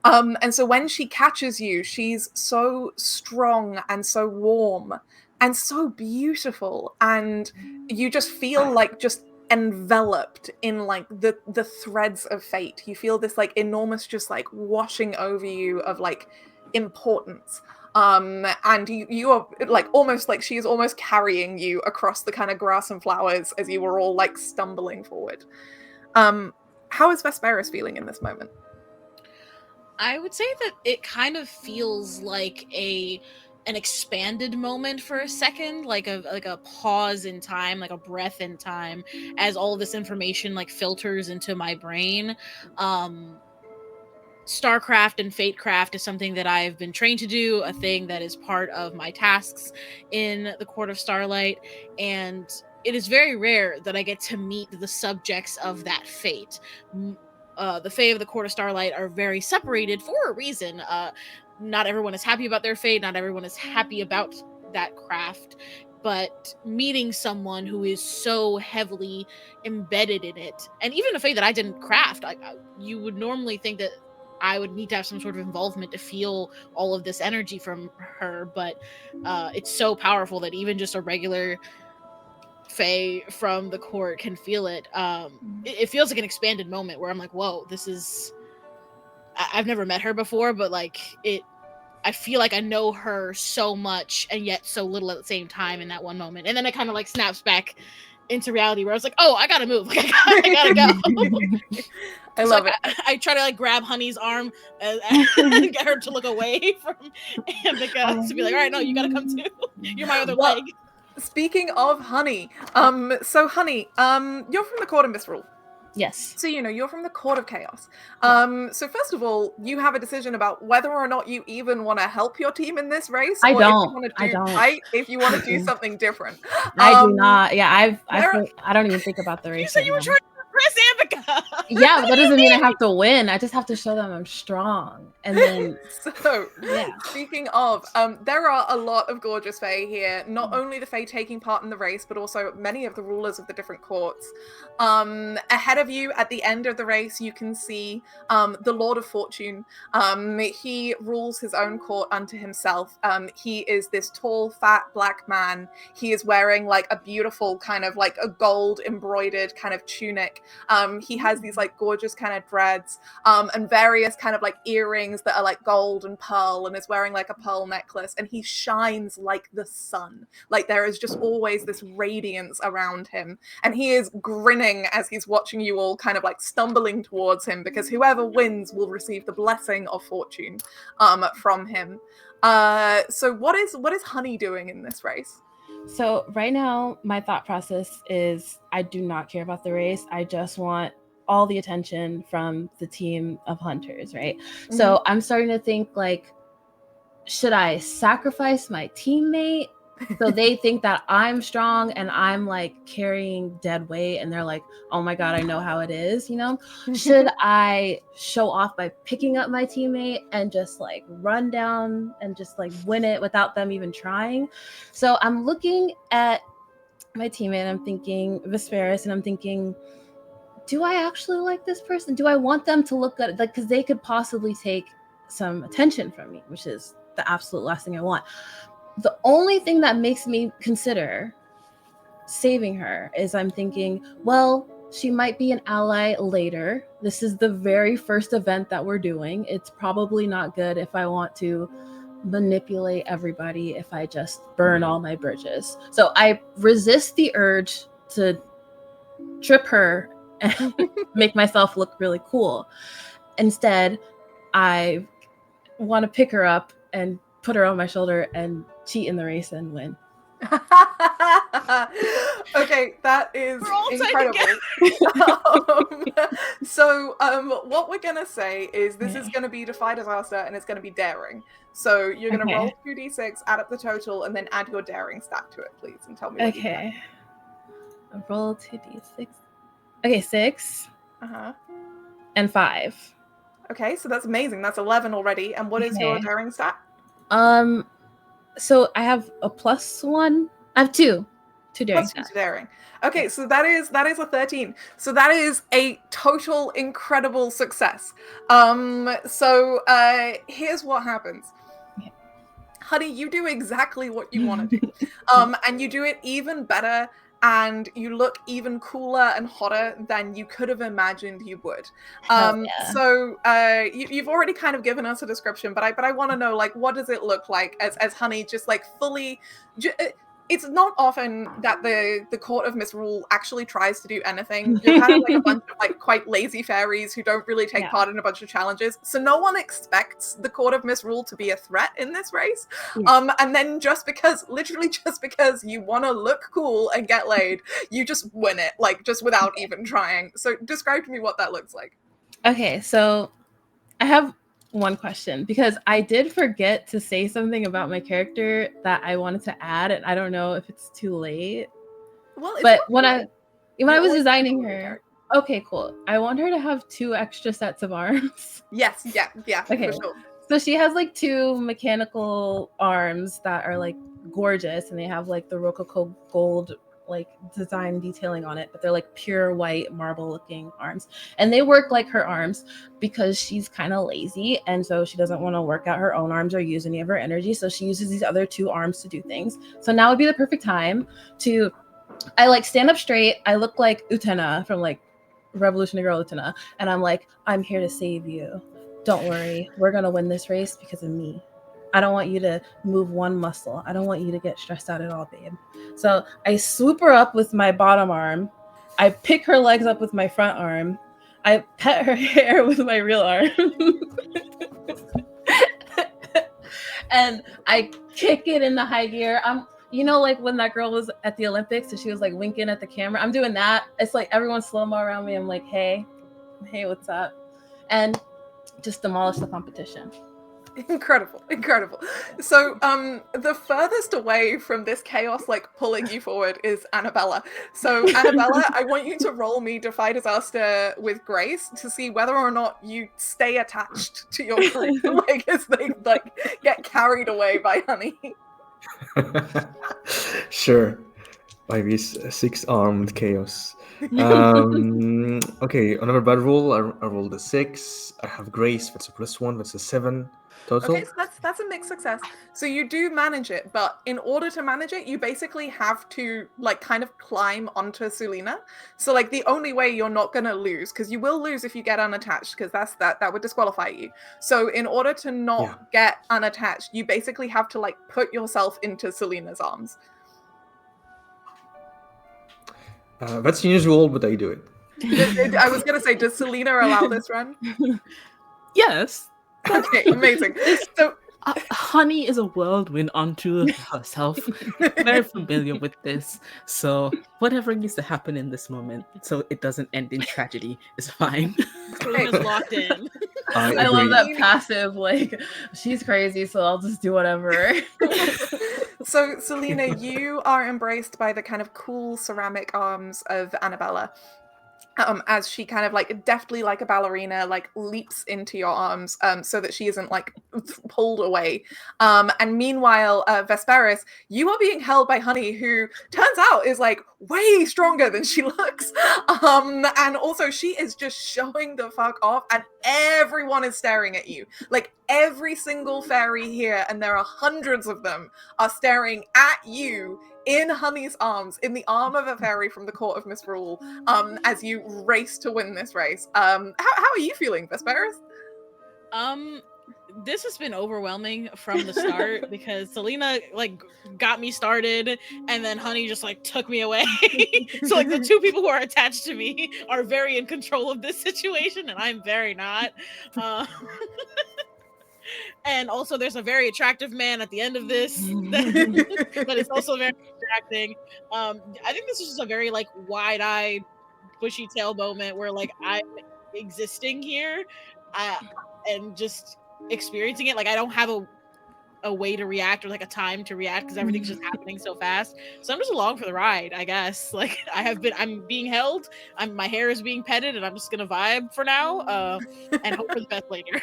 And so when she catches you, she's so strong and so warm and so beautiful, and you just feel like just enveloped in like the threads of fate. You feel this like enormous just like washing over you of like importance. And you are like almost like she's almost carrying you across the kind of grass and flowers as you were all like stumbling forward. How is Vesperis feeling in this moment? I would say that it kind of feels like an expanded moment for a second, like a pause in time, like a breath in time, as all of this information like filters into my brain. Starcraft and Fatecraft is something that I've been trained to do, a thing that is part of my tasks in the Court of Starlight, and it is very rare that I get to meet the subjects of that fate. The Fae of the Court of Starlight are very separated for a reason. Not everyone is happy about their fate, not everyone is happy about that craft, but meeting someone who is so heavily embedded in it, and even a Fae that I didn't craft, you would normally think that I would need to have some sort of involvement to feel all of this energy from her, but it's so powerful that even just a regular Fae from the court can feel it. It feels like an expanded moment where I'm like, whoa, this is... I've never met her before, but like I feel like I know her so much and yet so little at the same time in that one moment. And then it kind of like snaps back into reality where I was like, oh, I gotta move. Like, I gotta go. I love it. I try to like grab Honey's arm and get her to look away from Amika to be like, all right, no, you gotta come too. You're my other leg. Speaking of Honey, so Honey, you're from the Court of Misrule. Yes. So, you're from the Court of Chaos. So first of all, you have a decision about whether or not you even want to help your team in this race. I or don't. If you want to do something different. I do not. Yeah, I don't even think about the race. You said you were trying to impress Amika. Yeah, but that doesn't mean I have to win. I just have to show them I'm strong. And then so speaking of, there are a lot of gorgeous Fae here. Not only the Fae taking part in the race, but also many of the rulers of the different courts. Ahead of you at the end of the race, you can see the Lord of Fortune. He rules his own court unto himself. He is this tall, fat, black man. He is wearing like a beautiful kind of like a gold embroidered kind of tunic. He has these like gorgeous kind of dreads and various kind of like earrings that are like gold and pearl, and is wearing like a pearl necklace, and he shines like the sun. Like there is just always this radiance around him, and he is grinning as he's watching you all kind of like stumbling towards him, because whoever wins will receive the blessing of fortune from him. So what is Honey doing in this race? So right now, my thought process is I do not care about the race. I just want all the attention from the team of hunters, right? Mm-hmm. So I'm starting to think like, should I sacrifice my teammate so they think that I'm strong and I'm like carrying dead weight and they're like, oh my God, I know how it is, Should I show off by picking up my teammate and just like run down and just like win it without them even trying? So I'm looking at my teammate and I'm thinking Vesperis, and I'm thinking, do I actually like this person? Do I want them to look good? Like, because they could possibly take some attention from me, which is the absolute last thing I want. The only thing that makes me consider saving her is I'm thinking, well, she might be an ally later. This is the very first event that we're doing. It's probably not good if I want to manipulate everybody if I just burn all my bridges. So I resist the urge to trip her and make myself look really cool. Instead, I want to pick her up and put her on my shoulder and cheat in the race and win. Okay, that is incredible. So what we're gonna say is this is gonna be Defy Disaster, and it's gonna be daring. So you're gonna roll 2d6, add up the total, and then add your daring stat to it, please, and tell me what you get. I'll roll 2d6. Okay, 6. And 5. Okay, so that's amazing. That's 11 already. And what is your daring stat? So I have a +1. I have 2 daring. +2 to daring. Okay, so that is a 13. So that is a total incredible success. So here's what happens. Honey, you do exactly what you want to do. And you do it even better, and you look even cooler and hotter than you could have imagined you would. So you've already kind of given us a description, but I want to know, like, what does it look like as Honey just like fully... It's not often that the Court of Misrule actually tries to do anything. You're kind of like a bunch of like quite lazy fairies who don't really take part in a bunch of challenges. So no one expects the Court of Misrule to be a threat in this race. And then literally just because you want to look cool and get laid, you just win it, like just without even trying. So describe to me what that looks like. Okay, so I have one question, because I did forget to say something about my character that I wanted to add, and I don't know if it's too late. Well, but when I was designing her, okay, cool. I want her to have 2 extra sets of arms. Yes, yeah, okay. For sure. So she has like 2 mechanical arms that are like gorgeous, and they have like the Rococo gold like design detailing on it, but they're like pure white marble looking arms, and they work like her arms because she's kind of lazy, and so she doesn't want to work out her own arms or use any of her energy, so she uses these other 2 arms to do things. So now would be the perfect time to like stand up straight. I look like Utena from like Revolutionary Girl Utena, and I'm like, I'm here to save you, don't worry, we're gonna win this race because of me. I don't want you to move one muscle. I don't want you to get stressed out at all, babe. So I swoop her up with my bottom arm. I pick her legs up with my front arm. I pet her hair with my real arm. And I kick it into high gear. Like when that girl was at the Olympics and she was like winking at the camera. I'm doing that. It's like everyone's slow-mo around me. I'm like, hey, what's up? And just demolish the competition. Incredible. So the furthest away from this chaos like pulling you forward is Annabella. So Annabella, I want you to roll me Defy Disaster with Grace to see whether or not you stay attached to your crew, like as they like get carried away by Honey. Sure. By this 6-armed chaos. Okay, another bad roll. I rolled a 6. I have Grace, that's a +1, that's a 7 total. Okay, so that's a mixed success. So you do manage it, but in order to manage it, you basically have to like kind of climb onto Sulina. So like the only way you're not gonna lose, because you will lose if you get unattached, because that would disqualify you. So in order to not get unattached, you basically have to like put yourself into Sulina's arms. That's unusual, but I do it. I was gonna say, does Selena allow this run? Yes. Okay, amazing. So Honey is a whirlwind unto herself. Very familiar with this. So whatever needs to happen in this moment, so it doesn't end in tragedy, is fine. Selena's locked in. I love that passive, like, she's crazy, so I'll just do whatever. So, Selena, you are embraced by the kind of cool ceramic arms of Annabella. As she kind of like deftly like a ballerina like leaps into your arms so that she isn't like pulled away. And meanwhile, Vesperis, you are being held by Honey, who turns out is like way stronger than she looks. And also she is just showing the fuck off, and everyone is staring at you. Like every single fairy here, and there are hundreds of them, are staring at you in Honey's arms, in the arm of a fairy from the Court of Misrule, as you race to win this race. How are you feeling, Vesperis? This has been overwhelming from the start because Selena like got me started, and then Honey just like took me away. So like the 2 people who are attached to me are very in control of this situation, and I'm very not. And also there's a very attractive man at the end of this that is also very distracting. I think this is just a very like wide-eyed, bushy tail moment where like I'm existing here and just experiencing it. Like I don't have a way to react or like a time to react because everything's just happening so fast. So I'm just along for the ride, I guess. Like I'm being held, my hair is being petted, and I'm just gonna vibe for now and hope for the best later.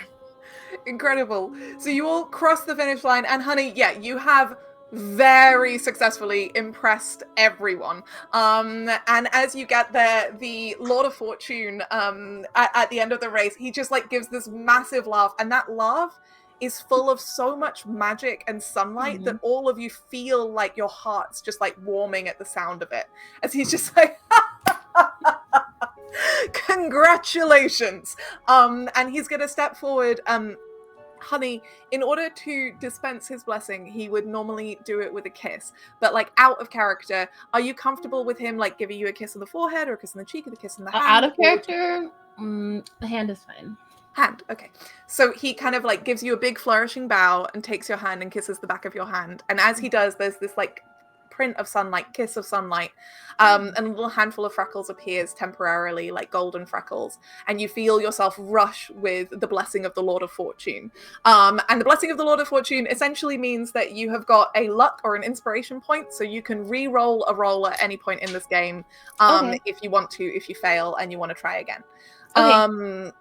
Incredible. So you all cross the finish line, and Honey, yeah, you have very successfully impressed everyone. And as you get there, the Lord of Fortune at the end of the race, he just like gives this massive laugh, and that laugh is full of so much magic and sunlight that all of you feel like your hearts just like warming at the sound of it. As he's just like, congratulations. And he's gonna step forward. Honey, in order to dispense his blessing, he would normally do it with a kiss, but like out of character, are you comfortable with him like giving you a kiss on the forehead or a kiss on the cheek or a kiss on the hand? Out of character, the hand is fine. Hand, okay. So he kind of like gives you a big flourishing bow and takes your hand and kisses the back of your hand. And as he does, there's this like print of sunlight, kiss of sunlight, and a little handful of freckles appears temporarily, like golden freckles, and you feel yourself rush with the blessing of the Lord of Fortune. And the blessing of the Lord of Fortune essentially means that you have got a luck or an inspiration point, so you can re-roll a roll at any point in this game, if you want to, if you fail and you want to try again. Okay.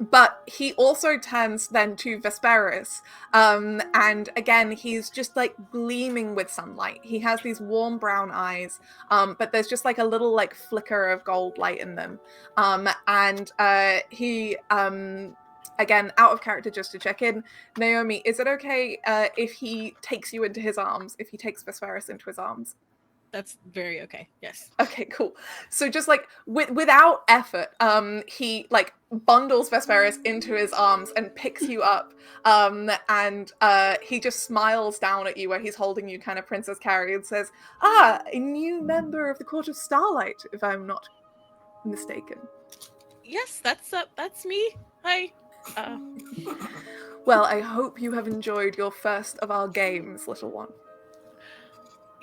But he also turns then to Vesperis, and again, he's just like gleaming with sunlight. He has these warm brown eyes, but there's just like a little like flicker of gold light in them. And he, again, out of character just to check in, Naomi, is it okay if he takes you into his arms, if he takes Vesperis into his arms? That's very okay. Yes. Okay, cool. So just like without effort, he like bundles Vesperis into his arms and picks you up. And he just smiles down at you where he's holding you kind of Princess Carrie and says, "Ah, a new member of the Court of Starlight, if I'm not mistaken." Yes, that's me. Hi. Well, I hope you have enjoyed your first of our games, little one.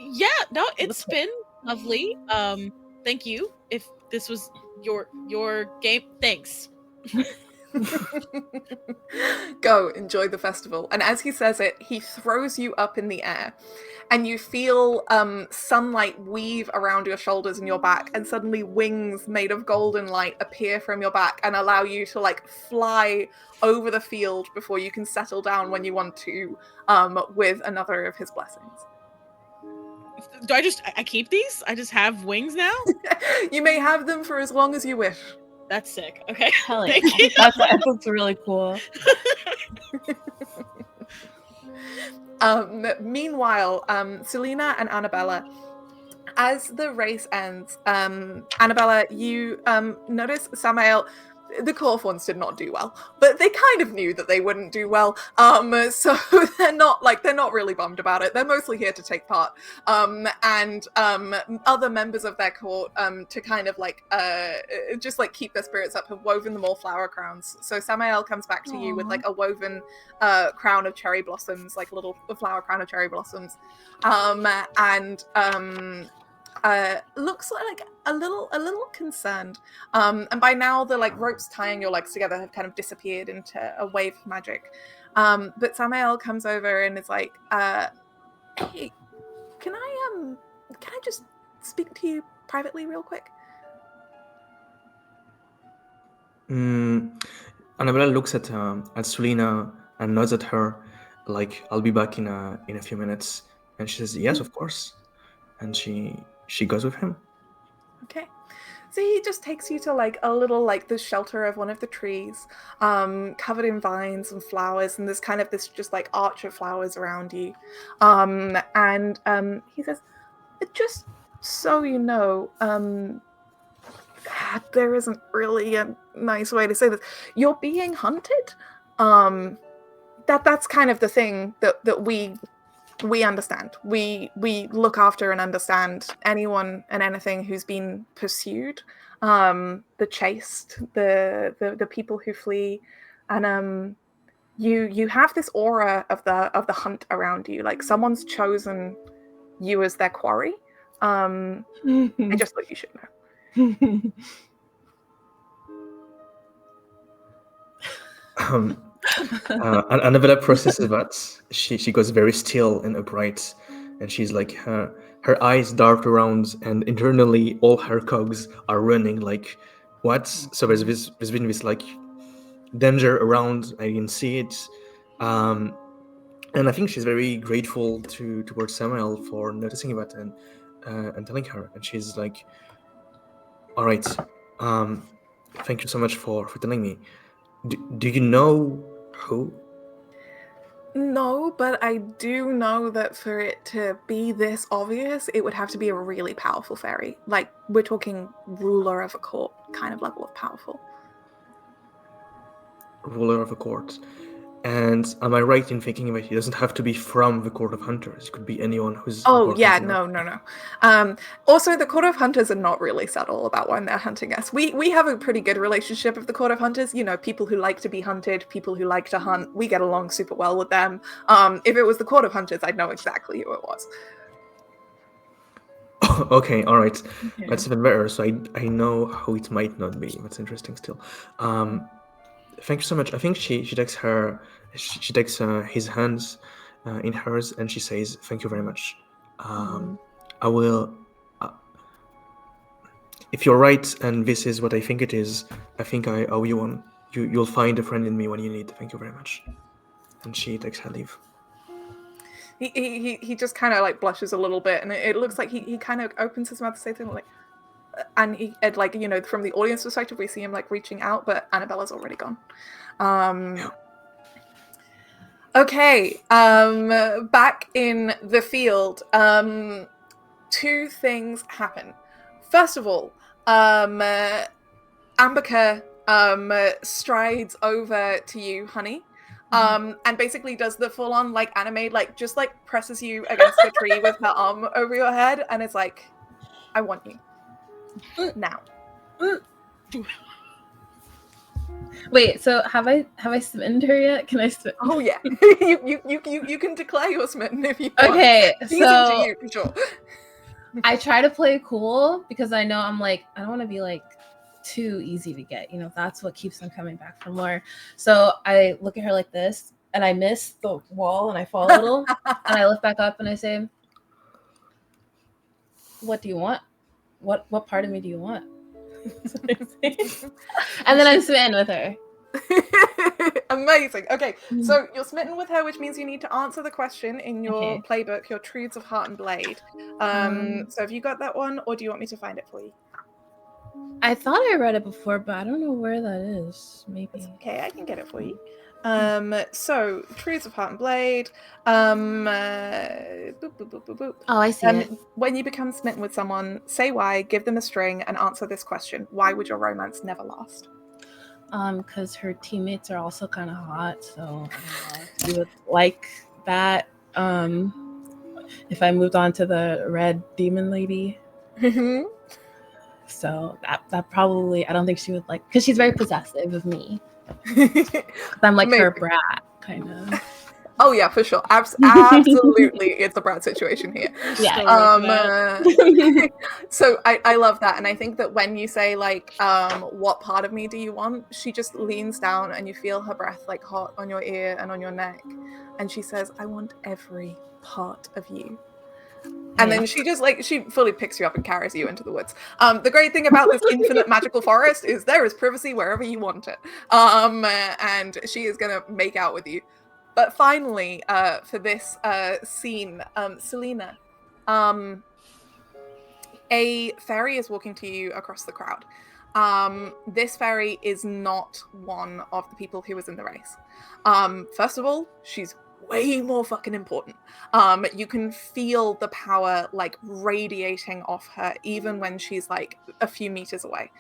Yeah, no, it's been lovely. Thank you. If this was your game, thanks. Go, enjoy the festival. And as he says it, he throws you up in the air, and you feel sunlight weave around your shoulders and your back, and suddenly wings made of golden light appear from your back and allow you to like fly over the field before you can settle down when you want to, with another of his blessings. Do I keep these? I just have wings now? You may have them for as long as you wish. That's sick. Okay. Hell yeah. Thank you. That's really cool. Meanwhile, Selena and Annabella, as the race ends, Annabella, you notice Samael. The Corfons did not do well, but they kind of knew that they wouldn't do well. So they're not really bummed about it. They're mostly here to take part. And other members of their court, to kind of like just like keep their spirits up, have woven them all flower crowns. So Samael comes back to you with like a woven crown of cherry blossoms, like a little flower crown of cherry blossoms, and looks like a little concerned, and by now the like ropes tying your legs together have kind of disappeared into a wave of magic, but Samael comes over and is like, hey, can I just speak to you privately real quick? Annabella looks at Selena and nods at her, like, I'll be back in a few minutes, and she says, yes, of course, and she goes with him. Okay. So he just takes you to like a little like the shelter of one of the trees, covered in vines and flowers, and there's kind of this just like arch of flowers around you. And he says, just so you know, there isn't really a nice way to say this. You're being hunted. That's kind of the thing that we understand. We look after and understand anyone and anything who's been pursued, the chased, the people who flee, and you have this aura of the hunt around you, like someone's chosen you as their quarry. I just thought you should know. Annabella processes that. She goes very still and upright, and she's like, her eyes dart around, and internally all her cogs are running like, what? So there's been this like danger around. I didn't see it, and I think she's very grateful towards Samuel for noticing that and telling her. And she's like, all right, thank you so much for telling me. Do you know who? No, but I do know that for it to be this obvious, it would have to be a really powerful fairy. Like, we're talking ruler of a court kind of level of powerful. Ruler of a court. And am I right in thinking that he doesn't have to be from the Court of Hunters? It could be anyone who's Oh, important yeah, enough. no. Also, the Court of Hunters are not really subtle about when they're hunting us. We have a pretty good relationship with the Court of Hunters. You know, people who like to be hunted, people who like to hunt. We get along super well with them. If it was the Court of Hunters, I'd know exactly who it was. Okay, all right. Okay. That's even better. So I know how it might not be. That's interesting still. Thank you so much. I think she takes his hands in hers and she says, "Thank you very much. I will. If you're right and this is what I think it is, I think I owe you one. You'll find a friend in me when you need. Thank you very much." And she takes her leave. He just kind of like blushes a little bit, and it looks like he kind of opens his mouth to say something like, and he like, you know, from the audience perspective, we see him like reaching out, but Annabella's already gone. Okay, back in the field, two things happen. First of all, Amberka strides over to you, honey, and basically does the full-on like anime, like just like presses you against a tree with her arm over your head, and it's like, I want you now. Wait, so have I smitten her yet? Can I smitten? Oh yeah, you can declare you're smitten if you want. Okay, She's so into you for sure. I try to play cool because I know I'm like, I don't want to be like too easy to get, you know, that's what keeps them coming back for more. So I look at her like this and I miss the wall and I fall a little and I lift back up and I say, what do you want? What part of me do you want? And then I'm smitten with her. Amazing. Okay, so you're smitten with her, which means you need to answer the question in your playbook, your Truths of Heart and Blade. So have you got that one, or do you want me to find it for you? I thought I read it before, but I don't know where that is. Maybe. It's okay, I can get it for you. So Truths of Heart and Blade. Boop, boop, boop, boop, boop. Oh, I see it. When you become smitten with someone, say why, give them a string, and answer this question: why would your romance never last? Because her teammates are also kind of hot, so you would like that. If I moved on to the red demon lady, so that probably, I don't think she would like, because she's very possessive of me. I'm like her brat, kind of. Oh yeah, for sure. Absolutely, it's a brat situation here. Yeah. So I love that, and I think that when you say like, what part of me do you want? She just leans down, and you feel her breath like hot on your ear and on your neck, and she says, "I want every part of you." And then she just like, she fully picks you up and carries you into the woods. The great thing about this infinite magical forest is there is privacy wherever you want it. And she is gonna make out with you. But finally, for this scene, Selena, a fairy is walking to you across the crowd. This fairy is not one of the people who was in the race. First of all, she's way more fucking important. You can feel the power like radiating off her even when she's like a few meters away.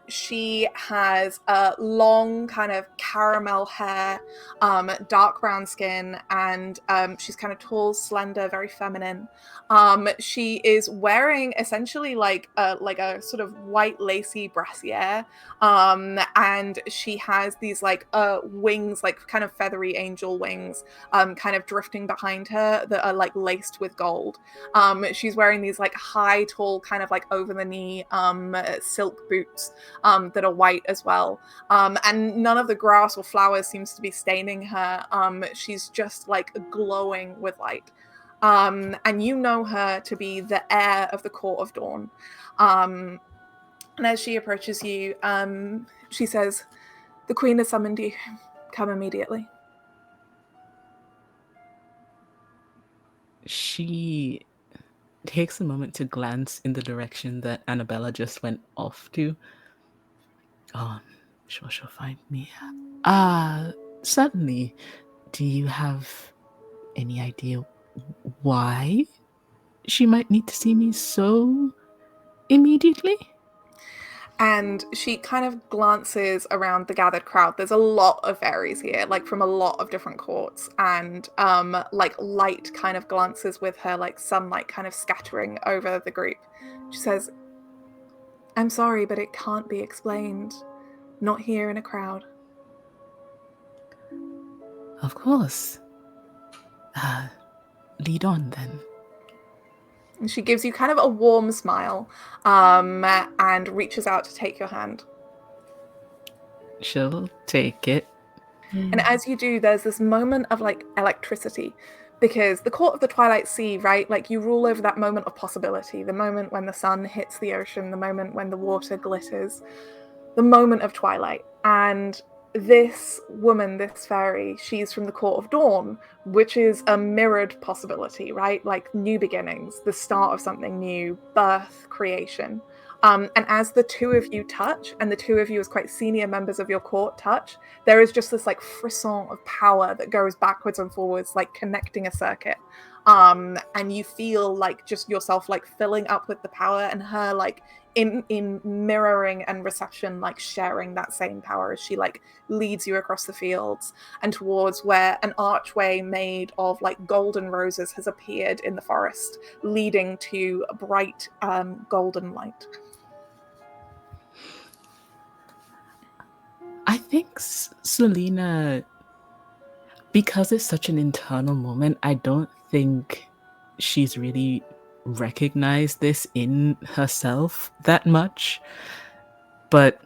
She has long kind of caramel hair, dark brown skin, and she's kind of tall, slender, very feminine. She is wearing essentially like a sort of white lacy brassiere, and she has these like wings, like kind of feathery angel wings, kind of drifting behind her that are like laced with gold. She's wearing these like high, tall, kind of like over the knee silk boots that are white as well, and none of the grass or flowers seems to be staining her. She's just like glowing with light, and you know her to be the heir of the Court of Dawn. And as she approaches you, she says, "The Queen has summoned you. Come immediately." She takes a moment to glance in the direction that Annabella just went off to. Sure she'll find me. Certainly. Do you have any idea why she might need to see me so immediately? And she kind of glances around the gathered crowd. There's a lot of fairies here, like from a lot of different courts, and like light kind of glances with her, like sunlight kind of scattering over the group. She says, "I'm sorry, but it can't be explained. Not here in a crowd." Of course. Lead on then. And she gives you kind of a warm smile, and reaches out to take your hand. She'll take it. And as you do, there's this moment of like electricity, because the court of the Twilight Sea, right? Like you rule over that moment of possibility, the moment when the sun hits the ocean, the moment when the water glitters, the moment of twilight. And this woman, this fairy, she's from the Court of Dawn, which is a mirrored possibility, right? Like new beginnings, the start of something new, birth, creation. And as the two of you touch, and the two of you as quite senior members of your court touch, there is just this like frisson of power that goes backwards and forwards, like connecting a circuit. And you feel like just yourself like filling up with the power, and her like in mirroring and reception, like sharing that same power as she like leads you across the fields and towards where an archway made of like golden roses has appeared in the forest, leading to a bright golden light. I think Selena, because it's such an internal moment, I don't think she's really recognized this in herself that much. But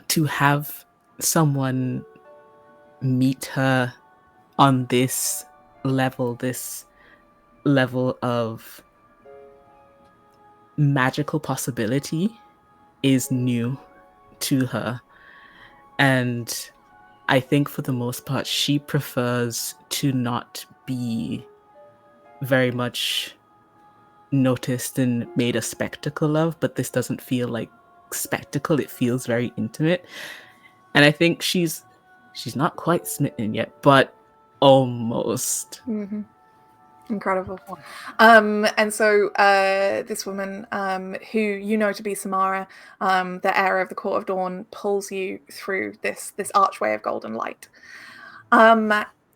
to have someone meet her on this level of magical possibility is new to her. And I think for the most part, she prefers to not be very much noticed and made a spectacle of, but this doesn't feel like spectacle. It feels very intimate. And I think she's not quite smitten yet, but almost. Mm-hmm. Incredible. And so this woman, who you know to be Samara, the heir of the Court of Dawn, pulls you through this archway of golden light.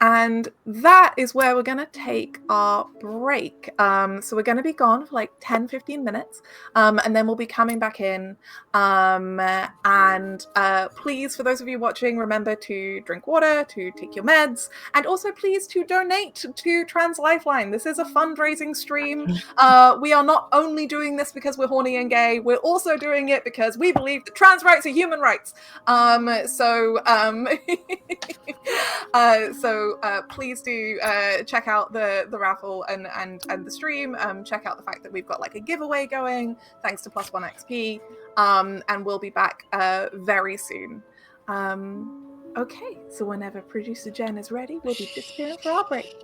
And that is where we're going to take our break. So we're going to be gone for like 10-15 minutes, and then we'll be coming back in. And please, for those of you watching, remember to drink water, to take your meds, and also please to donate to Trans Lifeline. This is a fundraising stream. We are not only doing this because we're horny and gay, we're also doing it because we believe that trans rights are human rights. So please do check out the raffle and the stream. Check out the fact that we've got like a giveaway going, thanks to +1 XP. And we'll be back very soon. Okay, so whenever producer Jen is ready, we'll be disappearing for our break.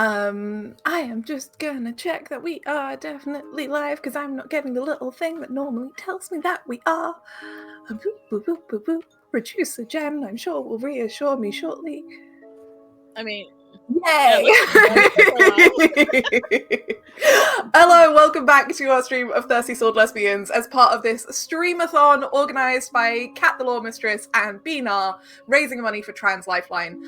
I am just gonna check that we are definitely live because I'm not getting the little thing that normally tells me that we are. Boop, boop, boop, boop, boop. Producer Jen, I'm sure will reassure me shortly. I mean, Yay! Hello, welcome back to our stream of Thirsty Sword Lesbians as part of this Streamathon organised by Kat the Law Mistress and Binar, raising money for Trans Lifeline.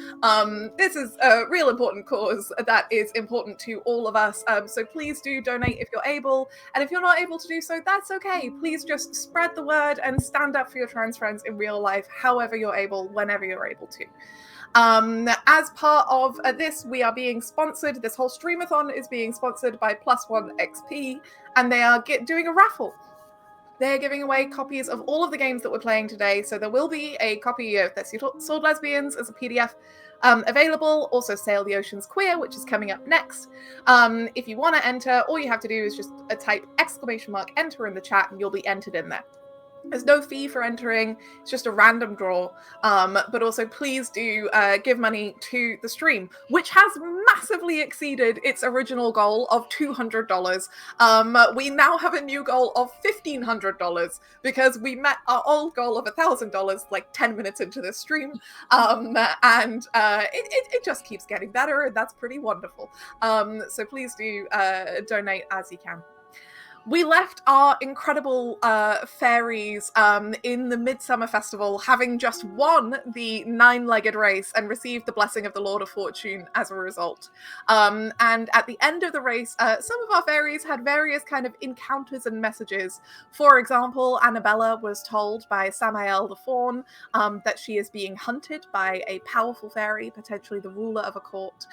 This is a real important cause that is important to all of us, so please do donate if you're able, and if you're not able to do so, that's okay. Please just spread the word and stand up for your trans friends in real life, however you're able, whenever you're able to. As part of this, we are being sponsored. This whole Streamathon is being sponsored by Plus One XP, and they are doing a raffle. They're giving away copies of all of the games that we're playing today. So there will be a copy of Thirsty Sword Lesbians as a PDF available. Also, Sail the Oceans Queer, which is coming up next. If you want to enter, all you have to do is just type !enter in the chat, and you'll be entered in there. There's no fee for entering, it's just a random draw, but also please do give money to the stream, which has massively exceeded its original goal of $200. We now have a new goal of $1,500 because we met our old goal of $1,000 like 10 minutes into this stream, and it just keeps getting better, and that's pretty wonderful. So please do donate as you can. We left our incredible fairies in the Midsummer Festival, having just won the 9-legged race and received the blessing of the Lord of Fortune as a result. And at the end of the race, some of our fairies had various kind of encounters and messages. For example, Annabella was told by Samael the Faun that she is being hunted by a powerful fairy, potentially the ruler of a court.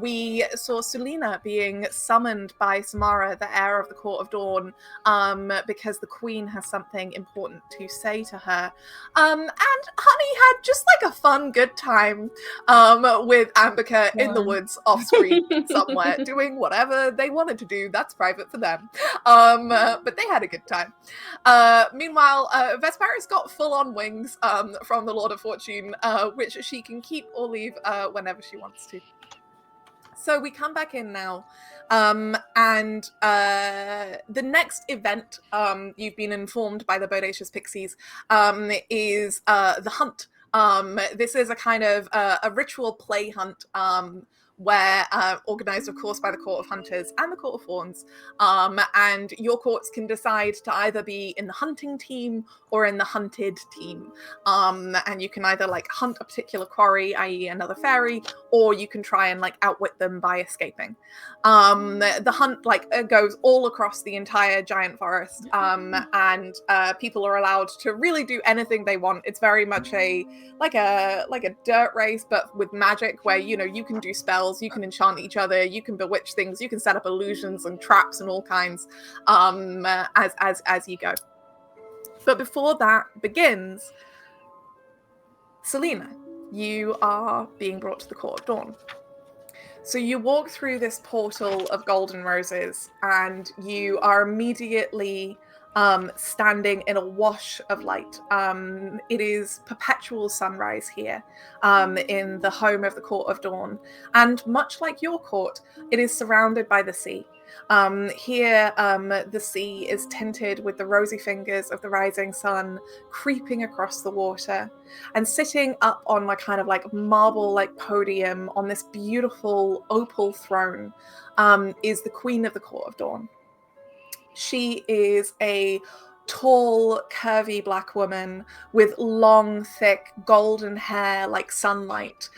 We saw Sulina being summoned by Samara, the heir of the Court of Dawn, because the queen has something important to say to her. And Honey had just like a fun, good time with Ambika in the woods off screen somewhere, doing whatever they wanted to do. That's private for them. But they had a good time. Meanwhile, Vesperis got full-on wings from the Lord of Fortune, which she can keep or leave whenever she wants to. So we come back in now, and the next event, you've been informed by the Bodacious Pixies, is the hunt. This is a kind of a ritual play hunt, where organized, of course, by the Court of Hunters and the Court of Fawns, and your courts can decide to either be in the hunting team or in the hunted team, and you can either like hunt a particular quarry, i.e. another fairy, or you can try and like outwit them by escaping. The hunt like goes all across the entire giant forest, and people are allowed to really do anything they want. It's very much a dirt race, but with magic, where you can do spells, you can enchant each other, you can bewitch things, you can set up illusions and traps and all kinds as you go. But before that begins, Selena, you are being brought to the Court of Dawn. So you walk through this portal of golden roses, and you are immediately standing in a wash of light. It is perpetual sunrise here, in the home of the Court of Dawn. And much like your court, it is surrounded by the sea. Here, the sea is tinted with the rosy fingers of the rising sun creeping across the water. And sitting up on a kind of like marble like podium on this beautiful opal throne is the Queen of the Court of Dawn. She is a tall, curvy black woman with long, thick, golden hair like sunlight.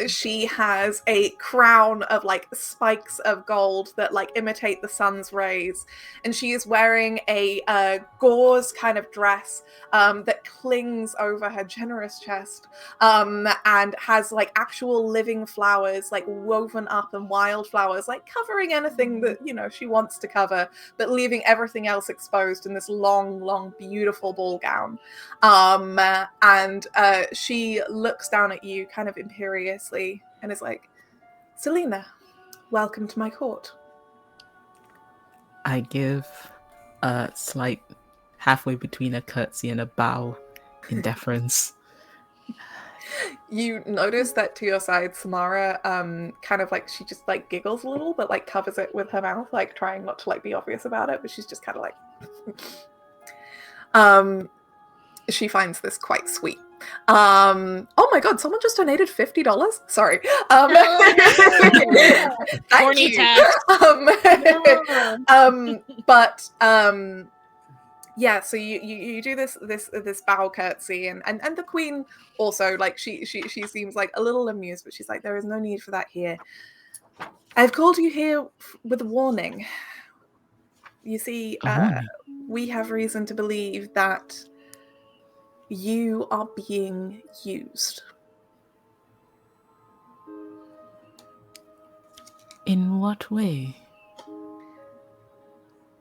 She has a crown of like spikes of gold that like imitate the sun's rays, and she is wearing a gauze kind of dress that clings over her generous chest, and has like actual living flowers like woven up, and wildflowers like covering anything that she wants to cover, but leaving everything else exposed in this long, beautiful ball gown. And she looks down at you kind of imperiously and is like, Selena, welcome to my court. I give a slight halfway between a curtsy and a bow in deference. You notice that to your side, Samara, kind of like she just like giggles a little, but like covers it with her mouth, like trying not to like be obvious about it, but she's just kind of like. She finds this quite sweet. Oh my god, someone just donated $50. Sorry. Thank you. tax. Yeah, so you do this bow curtsy, and the queen also, like, she seems like a little amused, but she's like, there is no need for that here. I've called you here with a warning. You see, we have reason to believe that you are being used. In what way?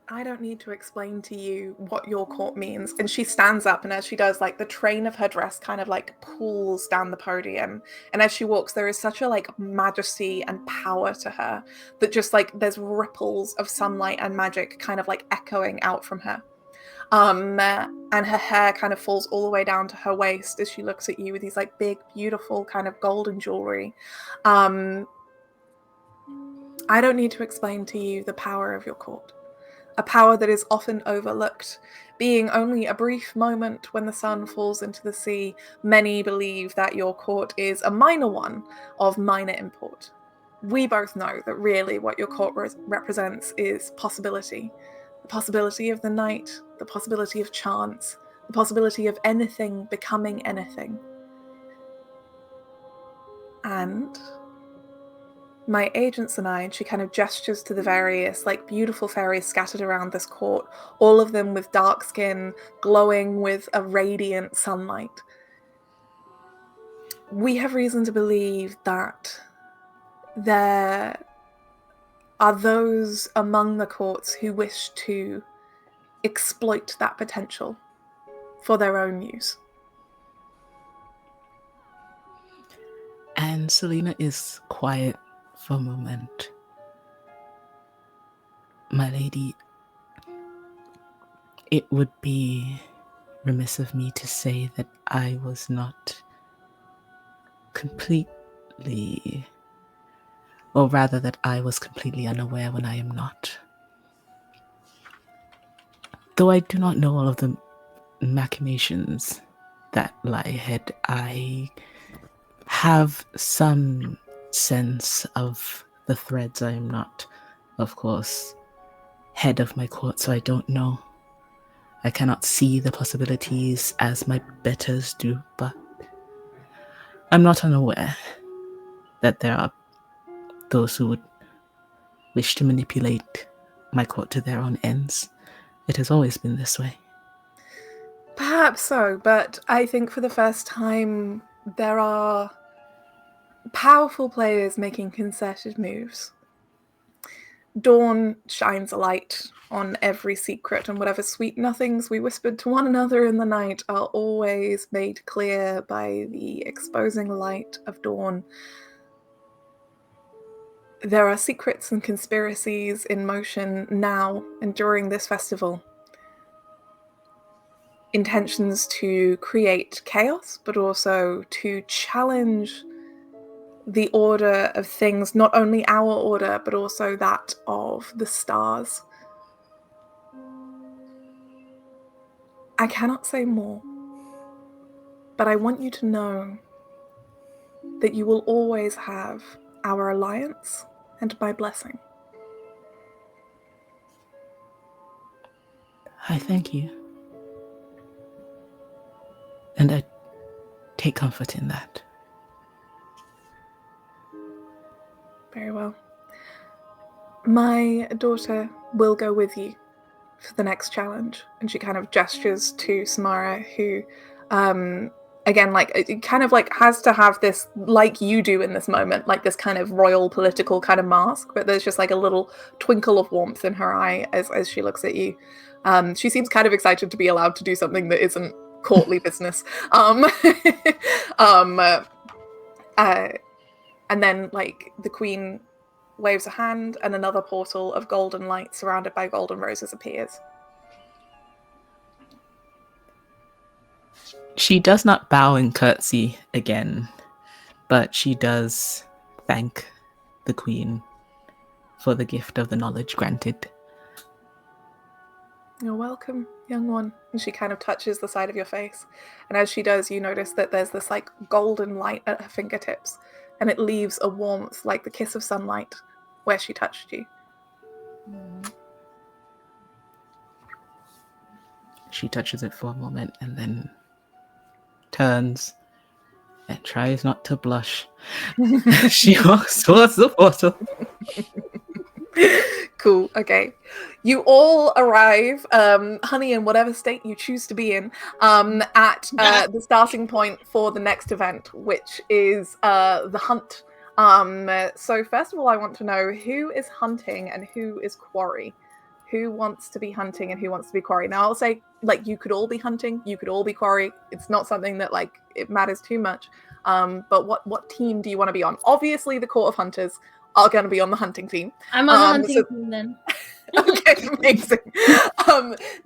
I don't need to explain to you what your court means. And she stands up, and as she does, like, the train of her dress kind of like pulls down the podium. And as she walks, there is such a like majesty and power to her that just like there's ripples of sunlight and magic kind of like echoing out from her. And her hair kind of falls all the way down to her waist as she looks at you with these like big, beautiful kind of golden jewelry. I don't need to explain to you the power of your court. A power that is often overlooked, being only a brief moment when the sun falls into the sea. Many believe that your court is a minor one of minor import. We both know that really what your court represents is possibility. The possibility of the night, the possibility of chance, the possibility of anything becoming anything. And my agents and I, and she kind of gestures to the various like beautiful fairies scattered around this court, all of them with dark skin, glowing with a radiant sunlight. We have reason to believe that there are those among the courts who wish to exploit that potential for their own use. And Selena is quiet for a moment. My lady, it would be remiss of me to say that I was not completely, or rather that I was completely unaware when I am not. Though I do not know all of the machinations that lie ahead, I have some sense of the threads. I am not, of course, head of my court, so I don't know. I cannot see the possibilities as my betters do, but I'm not unaware that there are those who would wish to manipulate my court to their own ends. It has always been this way. Perhaps so, but I think for the first time there are powerful players making concerted moves. Dawn shines a light on every secret, and whatever sweet nothings we whispered to one another in the night are always made clear by the exposing light of dawn. There are secrets and conspiracies in motion now and during this festival. Intentions to create chaos, but also to challenge the order of things, not only our order, but also that of the stars. I cannot say more, but I want you to know that you will always have our alliance and my blessing. I thank you. And I take comfort in that. Very well. My daughter will go with you for the next challenge. And she kind of gestures to Samara, who, again, like, it kind of like has to have this, like you do in this moment, like this kind of royal political kind of mask, but there's just like a little twinkle of warmth in her eye as she looks at you. She seems kind of excited to be allowed to do something that isn't courtly business. And then, like, the queen waves a hand, and another portal of golden light surrounded by golden roses appears. She does not bow and curtsy again, but she does thank the queen for the gift of the knowledge granted. You're welcome, young one. And she kind of touches the side of your face. And as she does, you notice that there's this like golden light at her fingertips, and it leaves a warmth like the kiss of sunlight where she touched you. She touches it for a moment and then turns and tries not to blush. She walks towards the portal. Cool. Okay. You all arrive, honey, in whatever state you choose to be in, at the starting point for the next event, which is the hunt. So first of all, I want to know who is hunting and who is quarry. Who wants to be hunting and who wants to be quarry? Now, I'll say, like, you could all be hunting, you could all be quarry. It's not something that, like, it matters too much. But what team do you want to be on? Obviously, the Court of Hunters are going to be on the hunting team. I'm on the hunting team then. Okay, amazing.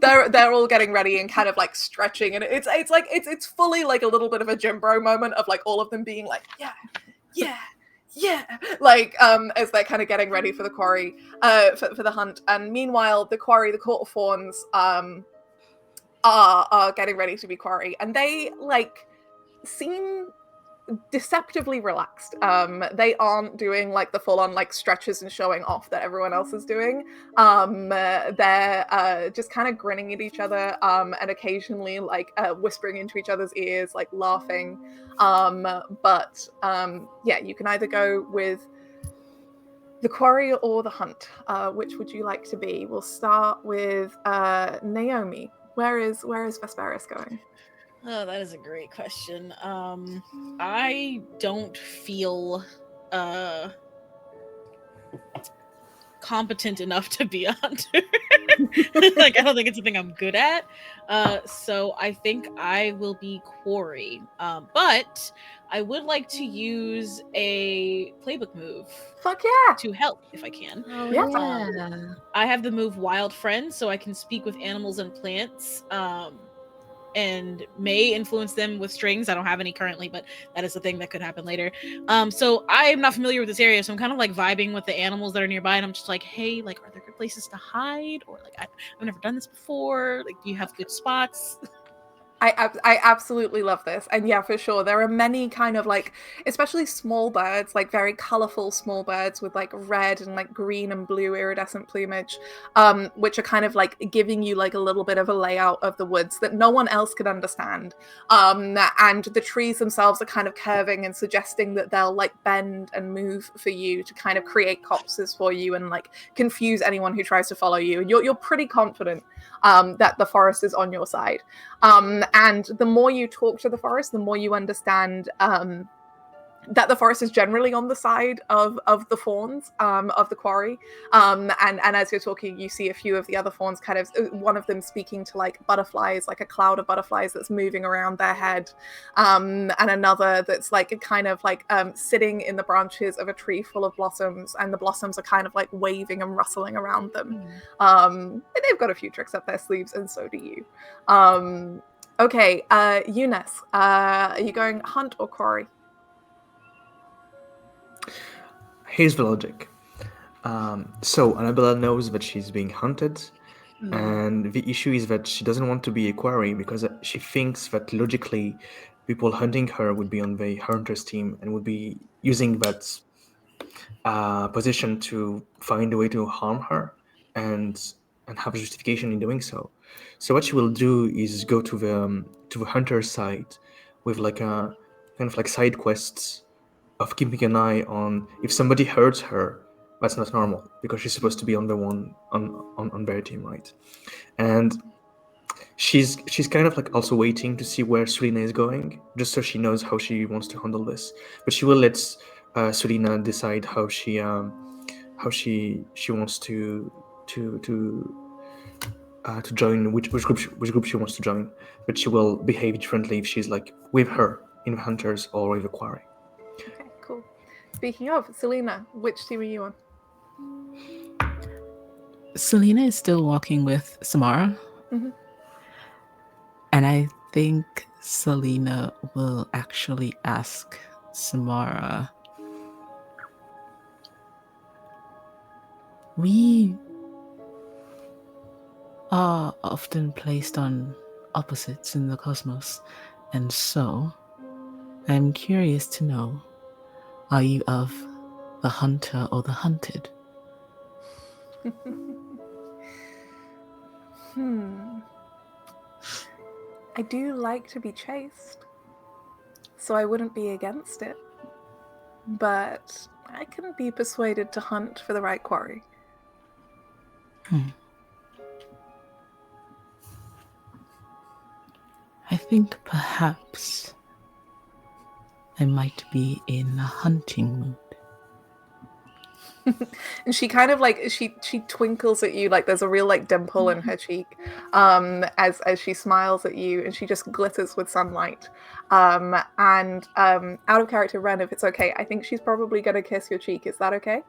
They're all getting ready and kind of like stretching, and it's fully like a little bit of a gym bro moment of like all of them being like, yeah, like as they're kind of getting ready for the quarry, for the hunt. And meanwhile, the quarry, the Court of Fawns, are getting ready to be quarry, and they like seem deceptively relaxed. They aren't doing like the full-on like stretches and showing off that everyone else is doing. They're just kind of grinning at each other, and occasionally like whispering into each other's ears, like laughing. But yeah, you can either go with the quarry or the hunt. Which would you like to be? We'll start with Naomi. Where is Vesperis going? Oh, that is a great question. I don't feel competent enough to be a hunter. Like, I don't think it's a thing I'm good at. So I think I will be quarry. But I would like to use a playbook move. Fuck yeah! To help if I can. Oh, Yeah. I have the move Wild Friend, so I can speak with animals and plants. And may influence them with strings. I don't have any currently, but that is a thing that could happen later. So I am not familiar with this area, so I'm kind of like vibing with the animals that are nearby, and I'm just like, hey, like, are there good places to hide? Or like, I've never done this before. Like, do you have good spots? I absolutely love this, and yeah, for sure, there are many kind of like, especially small birds, like very colorful small birds with like red and like green and blue iridescent plumage, which are kind of like giving you like a little bit of a layout of the woods that no one else could understand. And the trees themselves are kind of curving and suggesting that they'll like bend and move for you to kind of create copses for you and like confuse anyone who tries to follow you. And you're pretty confident that the forest is on your side. And the more you talk to the forest, the more you understand that the forest is generally on the side of the fawns, of the quarry. And as you're talking, you see a few of the other fawns kind of, one of them speaking to like butterflies, like a cloud of butterflies that's moving around their head. And another that's like kind of like sitting in the branches of a tree full of blossoms, and the blossoms are kind of like waving and rustling around them. They've got a few tricks up their sleeves, and so do you. Okay, Eunice, are you going hunt or quarry? Here's the logic. So Annabella knows that she's being hunted, and the issue is that she doesn't want to be a quarry because she thinks that logically people hunting her would be on the hunter's team and would be using that position to find a way to harm her and have a justification in doing so. So what she will do is go to the hunter's side with like a kind of like side quests of keeping an eye on if somebody hurts her. That's not normal because she's supposed to be on the one on their team, right? And she's kind of like also waiting to see where Sulina is going, just so she knows how she wants to handle this. But she will let Sulina decide how she wants to join, which group she wants to join. But she will behave differently if she's like with her in the hunters or with the quarry. Okay, cool. Speaking of, Selena, which team are you on? Selena is still walking with Samara. Mm-hmm. And I think Selena will actually ask Samara, we are often placed on opposites in the cosmos, and so I'm curious to know, are you of the hunter or the hunted? I do like to be chased, so I wouldn't be against it. But I can be persuaded to hunt for the right quarry. I think perhaps I might be in a hunting mood. And she kind of like she twinkles at you, like there's a real like dimple in her cheek as she smiles at you, and she just glitters with sunlight. Out of character, Ren, if it's okay, I think she's probably gonna kiss your cheek. Is that okay?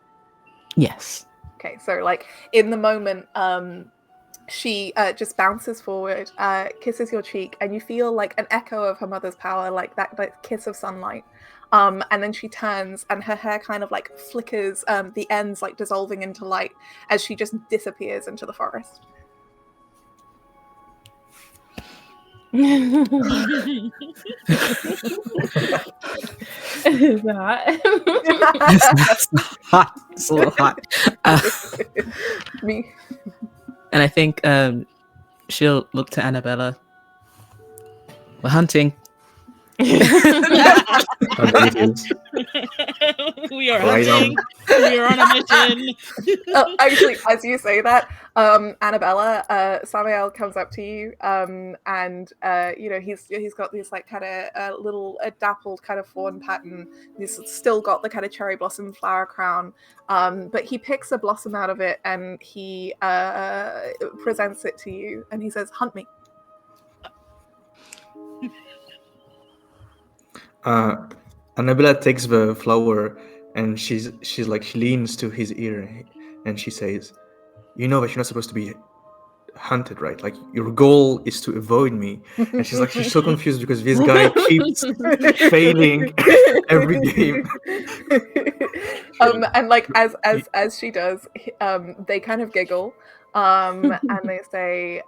Yes. Okay, so like in the moment, she just bounces forward, kisses your cheek, and you feel like an echo of her mother's power, like that kiss of sunlight. And then she turns, and her hair kind of like flickers, the ends like dissolving into light as she just disappears into the forest. Is that It's hot. It's a little hot. Me. And I think she'll look to Annabella. We're hunting. We are Right hunting. We are on a mission. Actually, as you say that, Annabella, Samael comes up to you, and you know he's got this like kind of little dappled kind of fawn pattern. He's still got the kind of cherry blossom flower crown, but he picks a blossom out of it and he presents it to you, and he says, "Hunt me." Annabella takes the flower and she leans to his ear and she says, "You know that you're not supposed to be hunted, right? Like your goal is to avoid me." And she's so confused because this guy keeps failing every game. And like as she does, they kind of giggle, and they say,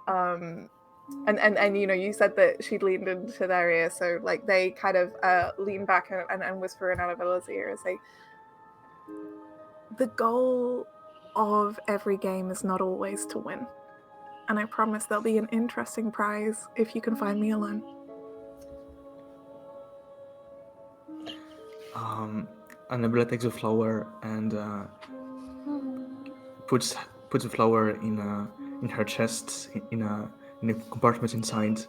and you know, you said that she'd leaned into their ear, so like they kind of lean back and whisper in Annabella's ear and say, "The goal of every game is not always to win, and I promise there'll be an interesting prize if you can find me alone." Annabella takes a flower and puts the flower in her chest in a compartment inside,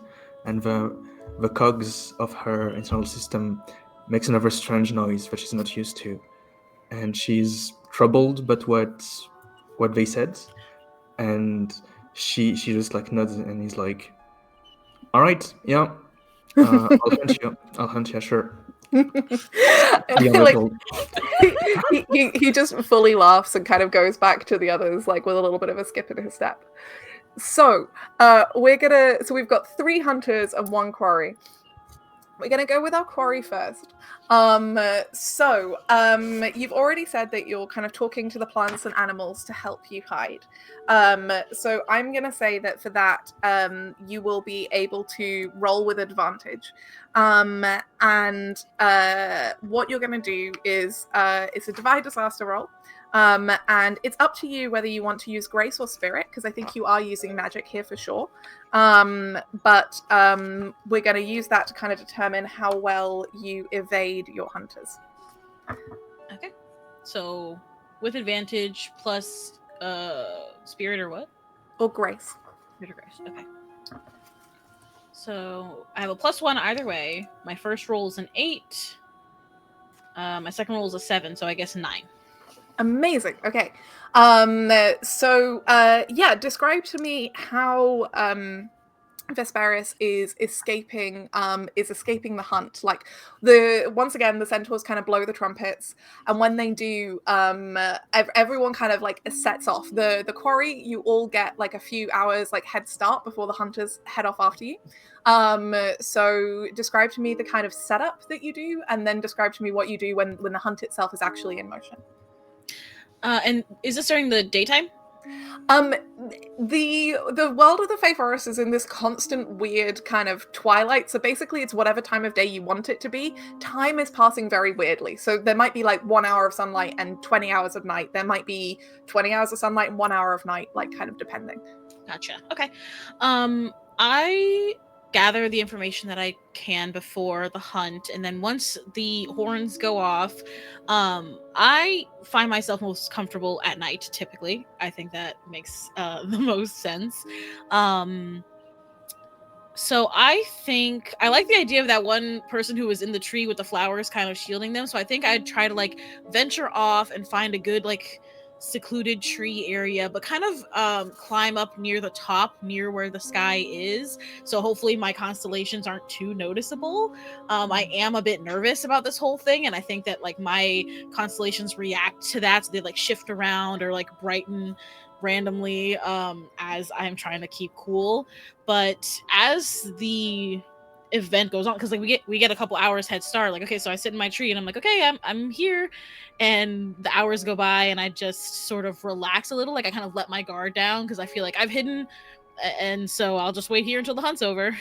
and the cogs of her internal system makes another strange noise that she's not used to, and she's troubled but what they said, and she just like nods, and he's like, "All right, yeah, I'll hunt you, sure." Like, he just fully laughs and kind of goes back to the others, like with a little bit of a skip in his step. So we've got 3 hunters and 1 quarry. We're gonna go with our quarry first. You've already said that you're kind of talking to the plants and animals to help you hide. So I'm gonna say that for that, you will be able to roll with advantage. What you're gonna do is it's a divide disaster roll. And it's up to you whether you want to use grace or spirit, because I think you are using magic here for sure. But we're going to use that to kind of determine how well you evade your hunters. Okay. So with advantage plus spirit or what? Or grace. Spirit or grace. Okay. So I have a +1 either way. My first roll is an 8. My second roll is a 7, so I guess 9. Amazing. Okay. Describe to me how Vesperis is escaping the hunt. Like once again the centaurs kind of blow the trumpets, and when they do, everyone kind of like sets off. The quarry, you all get like a few hours like head start before the hunters head off after you. So describe to me the kind of setup that you do, and then describe to me what you do when the hunt itself is actually in motion. And is this during the daytime? The world of the Fae Forest is in this constant weird kind of twilight, so basically it's whatever time of day you want it to be. Time is passing very weirdly, so there might be like 1 hour of sunlight and 20 hours of night. There might be 20 hours of sunlight and 1 hour of night, like kind of depending. Gotcha. Okay. I gather the information that I can before the hunt, and then once the horns go off, I find myself most comfortable at night typically. I think that makes the most sense. So I think I like the idea of that one person who was in the tree with the flowers kind of shielding them, so I think I'd try to like venture off and find a good like secluded tree area, but kind of climb up near the top, near where the sky is, so hopefully my constellations aren't too noticeable. I am a bit nervous about this whole thing, and I think that like my constellations react to that, so they like shift around or like brighten randomly as I'm trying to keep cool. But as the event goes on, because like we get a couple hours head start, like okay, so I sit in my tree and I'm like, okay, I'm here, and the hours go by and I just sort of relax a little, like I kind of let my guard down because I feel like I've hidden, and so I'll just wait here until the hunt's over.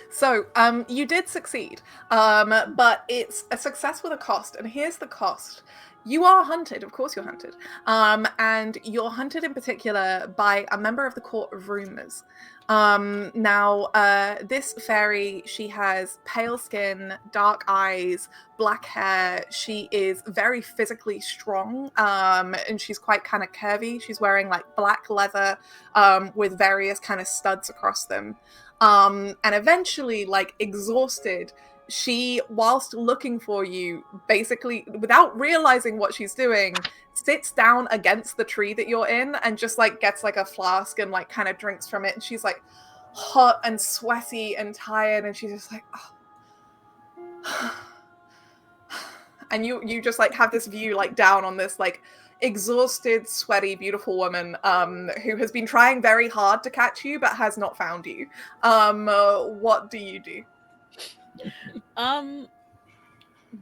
So you did succeed, but it's a success with a cost, and here's the cost. You are hunted, of course you're hunted, and you're hunted in particular by a member of the Court of Rumors. Now, this fairy, she has pale skin, dark eyes, black hair. She is very physically strong, and she's quite kind of curvy. She's wearing like black leather with various kind of studs across them. And eventually, like exhausted, she, whilst looking for you, basically, without realizing what she's doing, sits down against the tree that you're in and just like gets like a flask and like kind of drinks from it. And she's like hot and sweaty and tired, and she's just like, oh. And you just like have this view like down on this like exhausted, sweaty, beautiful woman who has been trying very hard to catch you but has not found you. What do you do?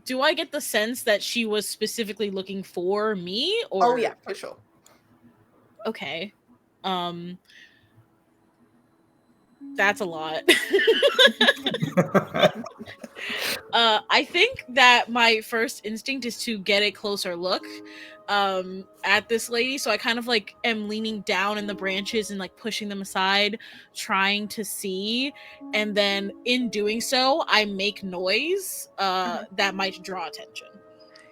Do I get the sense that she was specifically looking for me, or? Oh yeah, for sure. Okay. That's a lot. I think that my first instinct is to get a closer look at this lady, so I kind of like am leaning down in the branches and like pushing them aside, trying to see, and then in doing so I make noise that might draw attention.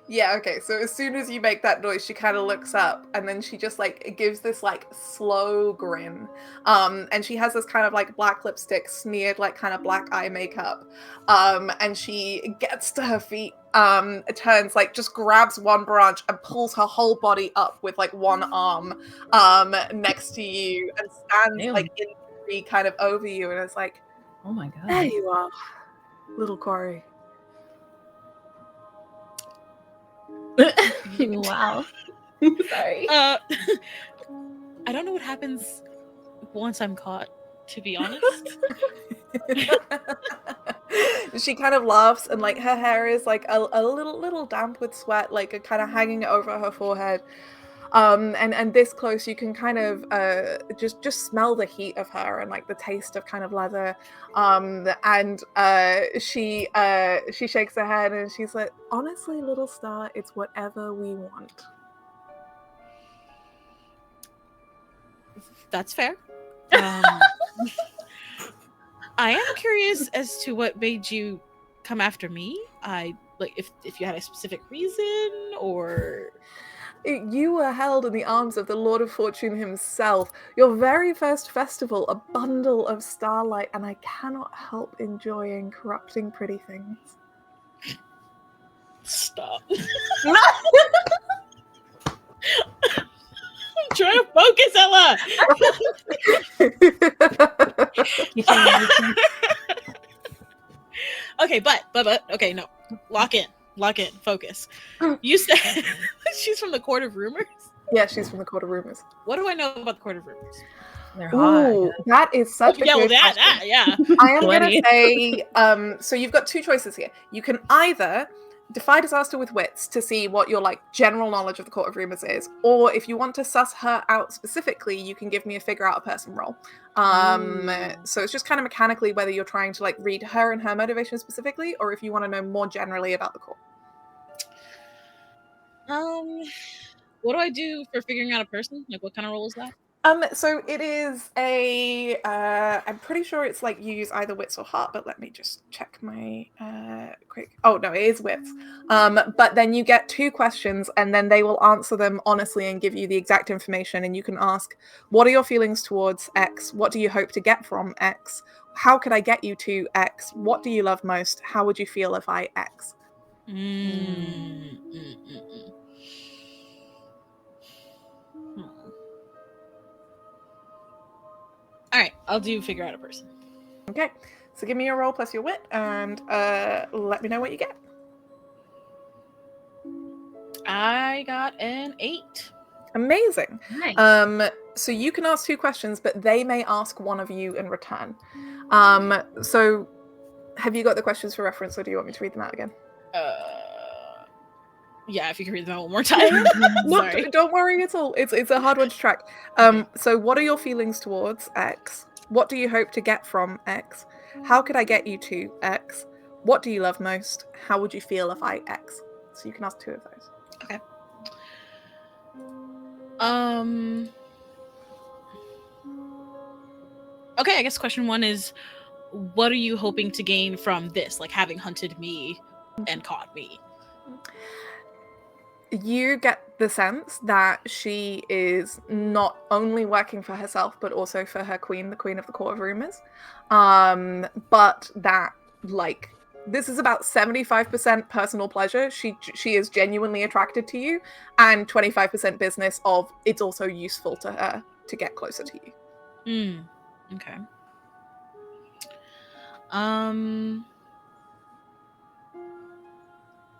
Yeah, okay, so as soon as you make that noise, she kind of looks up, and then she just like gives this like slow grin, and she has this kind of like black lipstick smeared like kind of black eye makeup, and she gets to her feet, turns, like just grabs one branch and pulls her whole body up with like one arm next to you, and stands like in the tree kind of over you, and it's like, oh my god, there you are, little quarry. Wow. Sorry. I don't know what happens once I'm caught, to be honest. She kind of laughs, and like her hair is like a little damp with sweat, like kind of hanging over her forehead. And this close, you can kind of just smell the heat of her and like the taste of kind of leather. And she shakes her head and she's like, honestly, little star, it's whatever we want. That's fair. I am curious as to what made you come after me. If you had a specific reason, or... You were held in the arms of the Lord of Fortune himself. Your very first festival, a bundle of starlight, and I cannot help enjoying corrupting pretty things. Stop. I'm trying to focus, Ella! You can- Okay, but okay, no. Lock in, focus. You said she's from the Court of Rumors? Yeah, she's from the Court of Rumors. What do I know about the Court of Rumors? They're hot. Ooh, that is such a good question. Yeah. I am going Sweaty. to say, so you've got two choices here. You can either defy disaster with wits to see what your like general knowledge of the Court of Rumors is, or if you want to suss her out specifically, you can give me a figure out a person roll. So it's just kind of mechanically whether you're trying to like read her and her motivation specifically, or if you want to know more generally about the court. What do I do for figuring out a person? Like, what kind of role is that? So it is a, I'm pretty sure it's like you use either wits or heart, but let me just check my, quick. Oh no, it is wits. But then you get 2 questions and then they will answer them honestly and give you the exact information. And you can ask, what are your feelings towards X? What do you hope to get from X? How could I get you to X? What do you love most? How would you feel if I X? All right, I'll do figure out a person. Okay, so give me your roll plus your wit and let me know what you get. I got an 8. Amazing. Nice. So you can ask 2 questions, but they may ask one of you in return. So have you got the questions for reference, or do you want me to read them out again? Yeah, if you can read them out one more time. Sorry. Don't worry at all. It's a hard one to track. So what are your feelings towards X? What do you hope to get from X? How could I get you to X? What do you love most? How would you feel if I X? So you can ask 2 of those. Okay. Okay, I guess question 1 is, what are you hoping to gain from this? Like, having hunted me and caught me. You get the sense that she is not only working for herself, but also for her queen, the Queen of the Court of Rumors. But that, like, this is about 75% personal pleasure. She is genuinely attracted to you, and 25% business of it's also useful to her to get closer to you. Okay.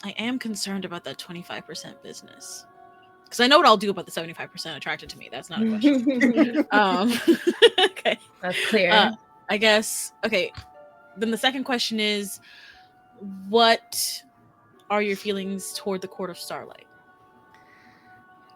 I am concerned about that 25% business. Because I know what I'll do about the 75% attracted to me. That's not a question. Okay. That's clear. I guess, okay. Then the second question is, what are your feelings toward the Court of Starlight?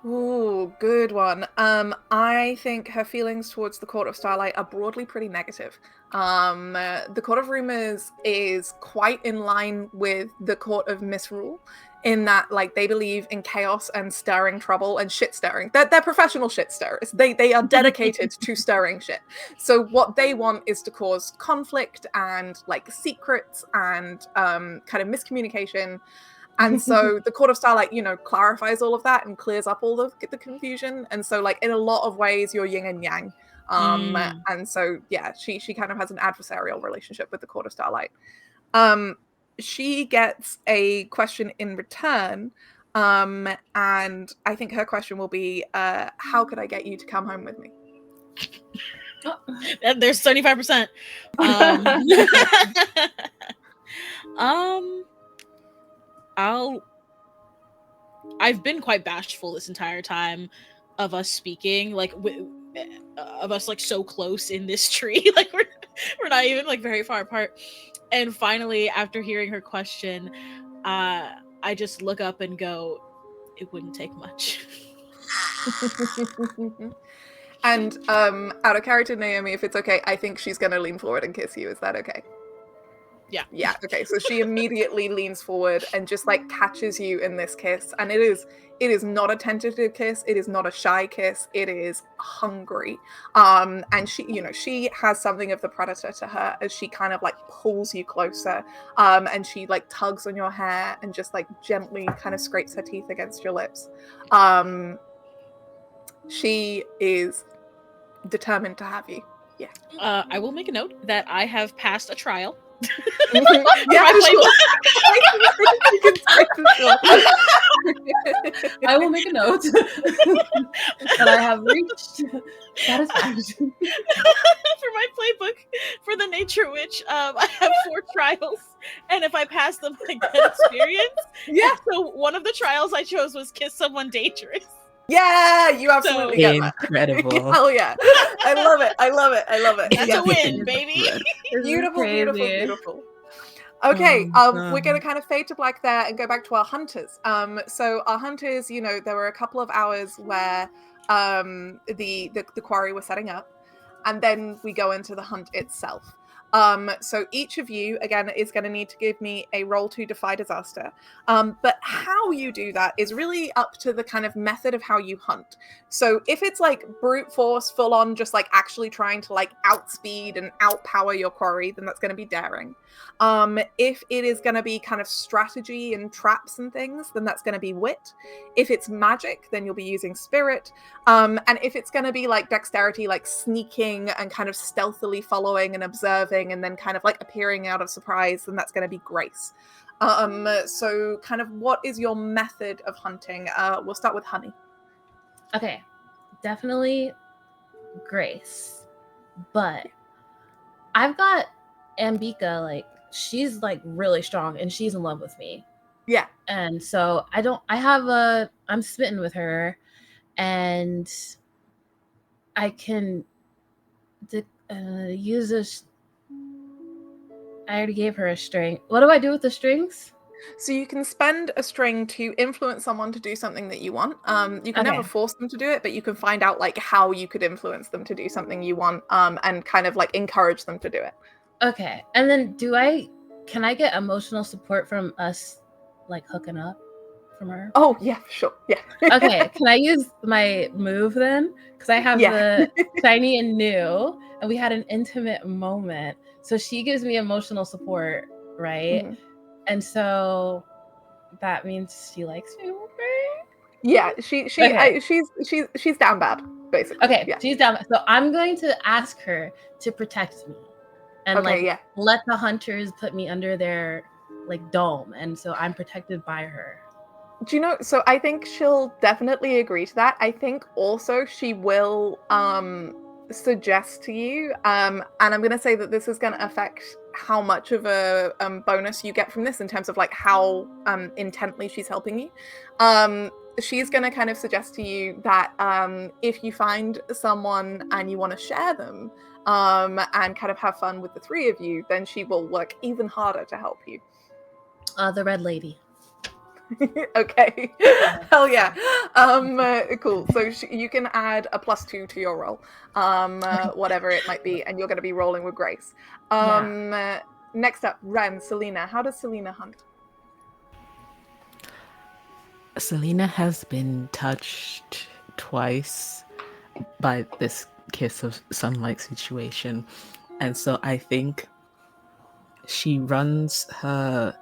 Ooh, good one. I think her feelings towards the Court of Starlight are broadly pretty negative. The Court of Rumors is quite in line with the Court of Misrule in that, like, they believe in chaos and stirring trouble and shit stirring. They're professional shit stirrers. They are dedicated to stirring shit. So what they want is to cause conflict and, like, secrets and kind of miscommunication. And so the Court of Starlight, you know, clarifies all of that and clears up all the confusion. And so, like, in a lot of ways, you're yin and yang. And so, yeah, she kind of has an adversarial relationship with the Court of Starlight. She gets a question in return. And I think her question will be, how could I get you to come home with me? There's 75%. I've been quite bashful this entire time of us speaking, like of us like so close in this tree, like we're not even like very far apart. And finally, after hearing her question, I just look up and go, it wouldn't take much. And out of character, Naomi, if it's okay, I think she's gonna lean forward and kiss you. Is that okay? Yeah, okay. So she immediately leans forward and just like catches you in this kiss, and it is not a tentative kiss, it is not a shy kiss, it is hungry. And she has something of the predator to her as she kind of like pulls you closer, and she like tugs on your hair and just like gently kind of scrapes her teeth against your lips. She is determined to have you. Yeah. I will make a note that I have passed a trial. Yeah, sure. I will make a note that I have reached satisfaction. for my playbook for the Nature Witch, I have 4 trials, and if I pass them, I get experience. Yeah. And so one of the trials I chose was kiss someone dangerous. Yeah, you absolutely get that. Incredible. Hell yeah. I love it. I love it. I love it. That's Yeah. a win, baby. This is Beautiful, beautiful, crazy. beautiful. Okay, Oh, we're going to kind of fade to black there and go back to our hunters. So our hunters, you know, there were a couple of hours where the quarry was setting up, and then we go into the hunt itself. So each of you, again, is going to need to give me a roll to defy disaster. But how you do that is really up to the kind of method of how you hunt. So if it's like brute force, full on, just like actually trying to like outspeed and outpower your quarry, then that's going to be daring. If it is going to be kind of strategy and traps and things, then that's going to be wit. If it's magic, then you'll be using spirit. And if it's going to be like dexterity, like sneaking and kind of stealthily following and observing and then kind of like appearing out of surprise, then that's going to be grace. So kind of what is your method of hunting? We'll start with Honey. Okay, definitely grace, but I've got Ambika, like she's like really strong and she's in love with me. Yeah. And so I'm smitten with her, and I can use this. I already gave her a string. What do I do with the strings? So you can spend a string to influence someone to do something that you want. You can never force them to do it, but you can find out like how you could influence them to do something you want, and kind of like encourage them to do it. Okay. And then can I get emotional support from us like hooking up from her? Oh yeah, sure. Yeah. Okay. Can I use my move then? Because I have the shiny and new, and we had an intimate moment. So she gives me emotional support, right? Mm-hmm. And so that means she likes me more. Yeah, she's down bad, basically. Okay, yeah. She's down bad. So I'm going to ask her to protect me, and let the hunters put me under their like dome, and so I'm protected by her. Do you know? So I think she'll definitely agree to that. I think also she will suggest to you, and I'm going to say that this is going to affect how much of a bonus you get from this in terms of like how intently she's helping you. She's going to kind of suggest to you that if you find someone and you want to share them and kind of have fun with the three of you, then she will work even harder to help you. The red lady. Okay. Hell yeah. Cool. So you can add a +2 to your roll, whatever it might be, and you're going to be rolling with grace. Next up, Ren, Selena. How does Selena hunt? Selena has been touched twice by this kiss of sunlight situation, and so I think she runs her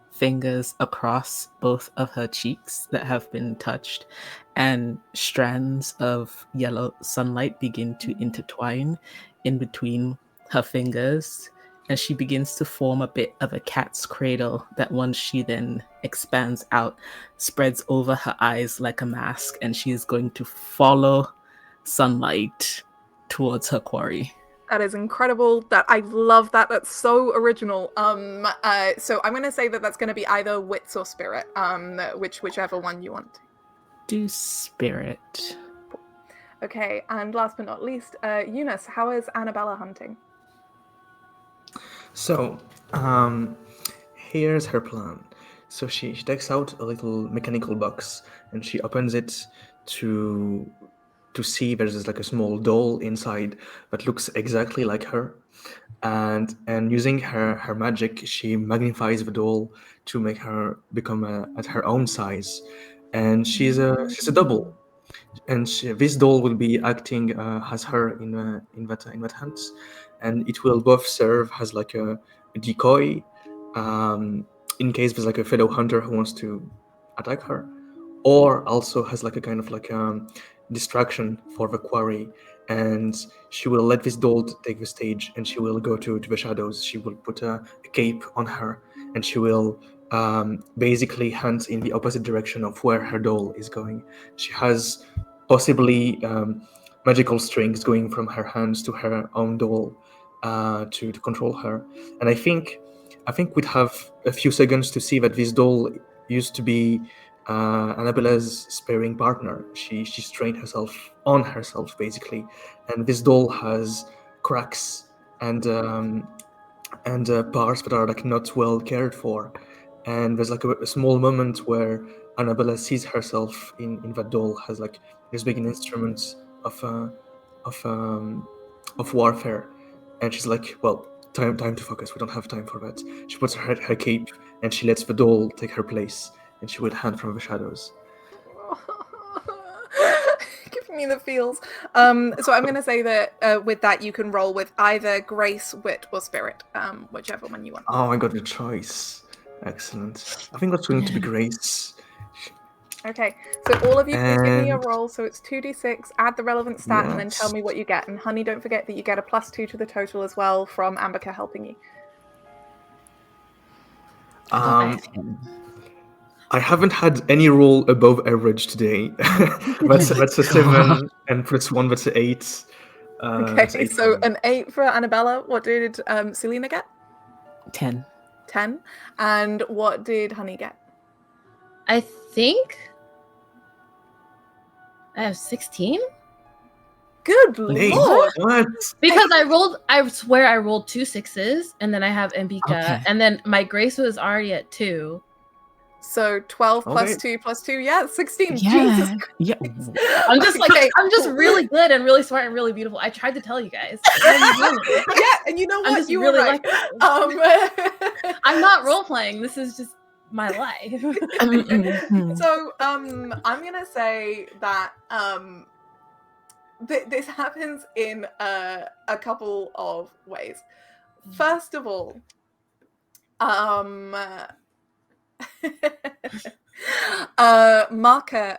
fingers across both of her cheeks that have been touched, and strands of yellow sunlight begin to intertwine in between her fingers, and she begins to form a bit of a cat's cradle that once she then expands out, spreads over her eyes like a mask, and she is going to follow sunlight towards her quarry. That is incredible. That I love that. That's so original. So I'm going to say that that's going to be either wits or spirit, whichever one you want. Do spirit. Okay, and last but not least, Eunice, how is Annabella hunting? So, here's her plan. So she takes out a little mechanical box and she opens it to see there's like a small doll inside that looks exactly like her, and using her magic, she magnifies the doll to make her become at her own size, and she's a double, and this doll will be acting as her in that hunt, and it will both serve as like a decoy in case there's like a fellow hunter who wants to attack her, or also has like a kind of like distraction for the quarry, and she will let this doll take the stage, and she will go to the shadows. She will put a cape on her, and she will basically hunt in the opposite direction of where her doll is going. She has possibly magical strings going from her hands to her own doll to control her. And I think we'd have a few seconds to see that this doll used to be Annabella's sparring partner. She strained herself on herself basically, and this doll has cracks and parts that are like not well cared for. And there's like a small moment where Annabella sees herself in that doll as like this big instrument of warfare, and she's like, well, time to focus. We don't have time for that. She puts her cape and she lets the doll take her place, and she will hand from the shadows. Giving me the feels. So I'm going to say that with that you can roll with either grace, wit, or spirit, whichever one you want. Oh, I got the choice. Excellent. I think that's going to be grace. Okay, so all of you please give me a And- roll. So it's 2d6, add the relevant stat, and then Yes. tell me what you get. And honey, don't forget that you get a +2 to the total as well from Ambika helping you. I haven't had any roll above average today. that's a 7, and +1, that's an 8. That's Okay, 8 so for me. an 8 for Annabella. What did Selena get? 10. 10. And what did honey get? I think I have 16 Good Nate, lord! what? because I swear I rolled 2 6s, and then I have Mbika, Okay. and then my grace was already at 2. So 12 plus Okay. 2 plus 2, yeah, 16. Jesus Yeah. Yeah. I'm just like, Okay, I'm just cool. really good and really smart and really beautiful. I tried to tell you guys. I'm Yeah, and you know what? just You really were right. I'm not role playing. This is just my life. So I'm gonna say that this happens in a couple of ways. First of all, Marka,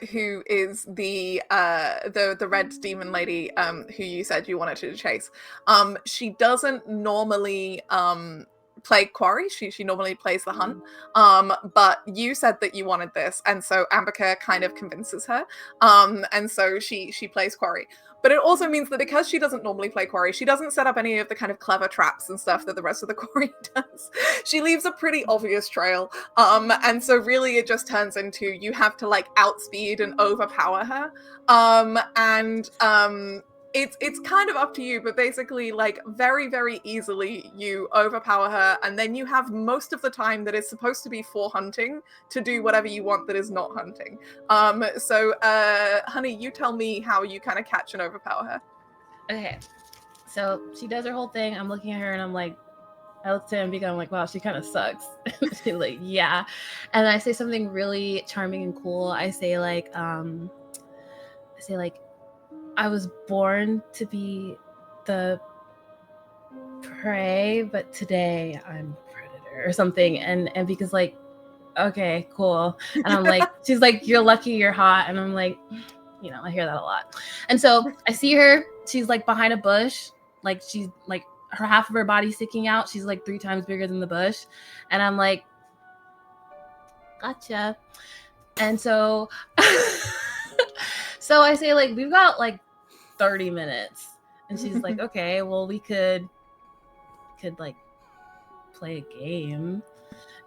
who is the red demon lady who you said you wanted to chase, she doesn't normally play quarry. She normally plays the hunt, but you said that you wanted this, and so Ambika kind of convinces her, and so she plays quarry. But it also means that because she doesn't normally play quarry, she doesn't set up any of the kind of clever traps and stuff that the rest of the quarry does. She leaves a pretty obvious trail, and so really it just turns into you have to like outspeed and overpower her, and it's kind of up to you, but basically like very, very easily you overpower her, and then you have most of the time that is supposed to be for hunting to do whatever you want that is not hunting. So honey, you tell me how you kind of catch and overpower her. Okay, so she does her whole thing. I'm looking at her and I'm like, I look to Ambika, I'm like, wow, she kind of sucks. She's like, yeah. And I say something really charming and cool. I say like, I was born to be the prey, but today I'm a predator or something. And Ambika's like, okay, cool. And I'm like, she's like, you're lucky you're hot. And I'm like, you know, I hear that a lot. And so I see her, she's like behind a bush, like she's like her half of her body sticking out. She's like 3 times bigger than the bush. And I'm like, gotcha. And so so I say like, we've got like 30 minutes. And she's like, okay, well we could like play a game.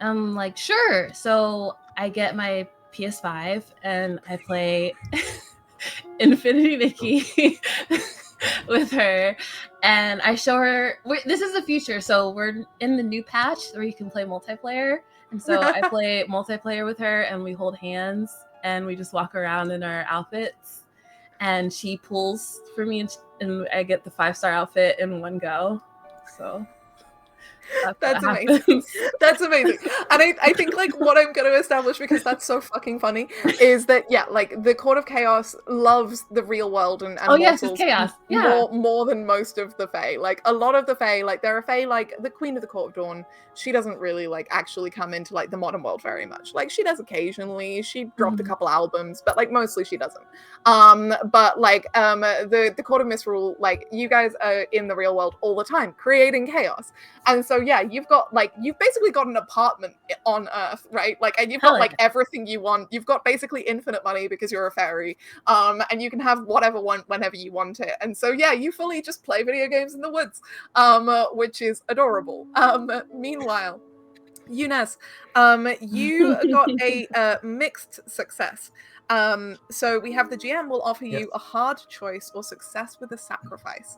And I'm like, sure. So I get my PS5 and I play Infinity Nikki with her, and I show her this is the future, so we're in the new patch where you can play multiplayer, and so I play multiplayer with her and we hold hands and we just walk around in our outfits, and she pulls for me and I get the 5-star outfit in one go. So that's amazing. That's amazing. And I think like what I'm going to establish, because that's so fucking funny, is that yeah, like the Court of Chaos loves the real world and oh yes, it's mortals chaos. Yeah. more than most of the Fae. Like a lot of the Fae, like there are Fae like the Queen of the Court of Dawn. She doesn't really like actually come into like the modern world very much. Like she does occasionally. She dropped a couple albums, but like mostly she doesn't. But like the Court of Misrule, like you guys are in the real world all the time, creating chaos, and so yeah, you've basically got an apartment on Earth, right? Like, and you've Hell got like yeah. everything you want. You've got basically infinite money because you're a fairy, and you can have whatever whenever you want it. And so yeah, you fully just play video games in the woods, which is adorable. Meanwhile, Younes, you got a mixed success. So we have the GM will offer you a hard choice or success with a sacrifice.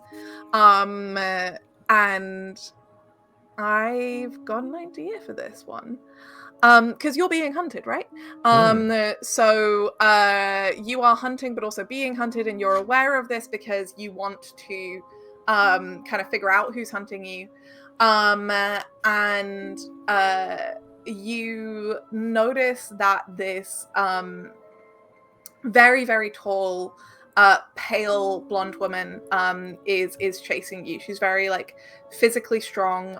And I've got an idea for this one. Because you're being hunted, right? So you are hunting, but also being hunted, and you're aware of this because you want to kind of figure out who's hunting you. And you notice that this very, very tall, pale blonde woman is chasing you. She's very like physically strong.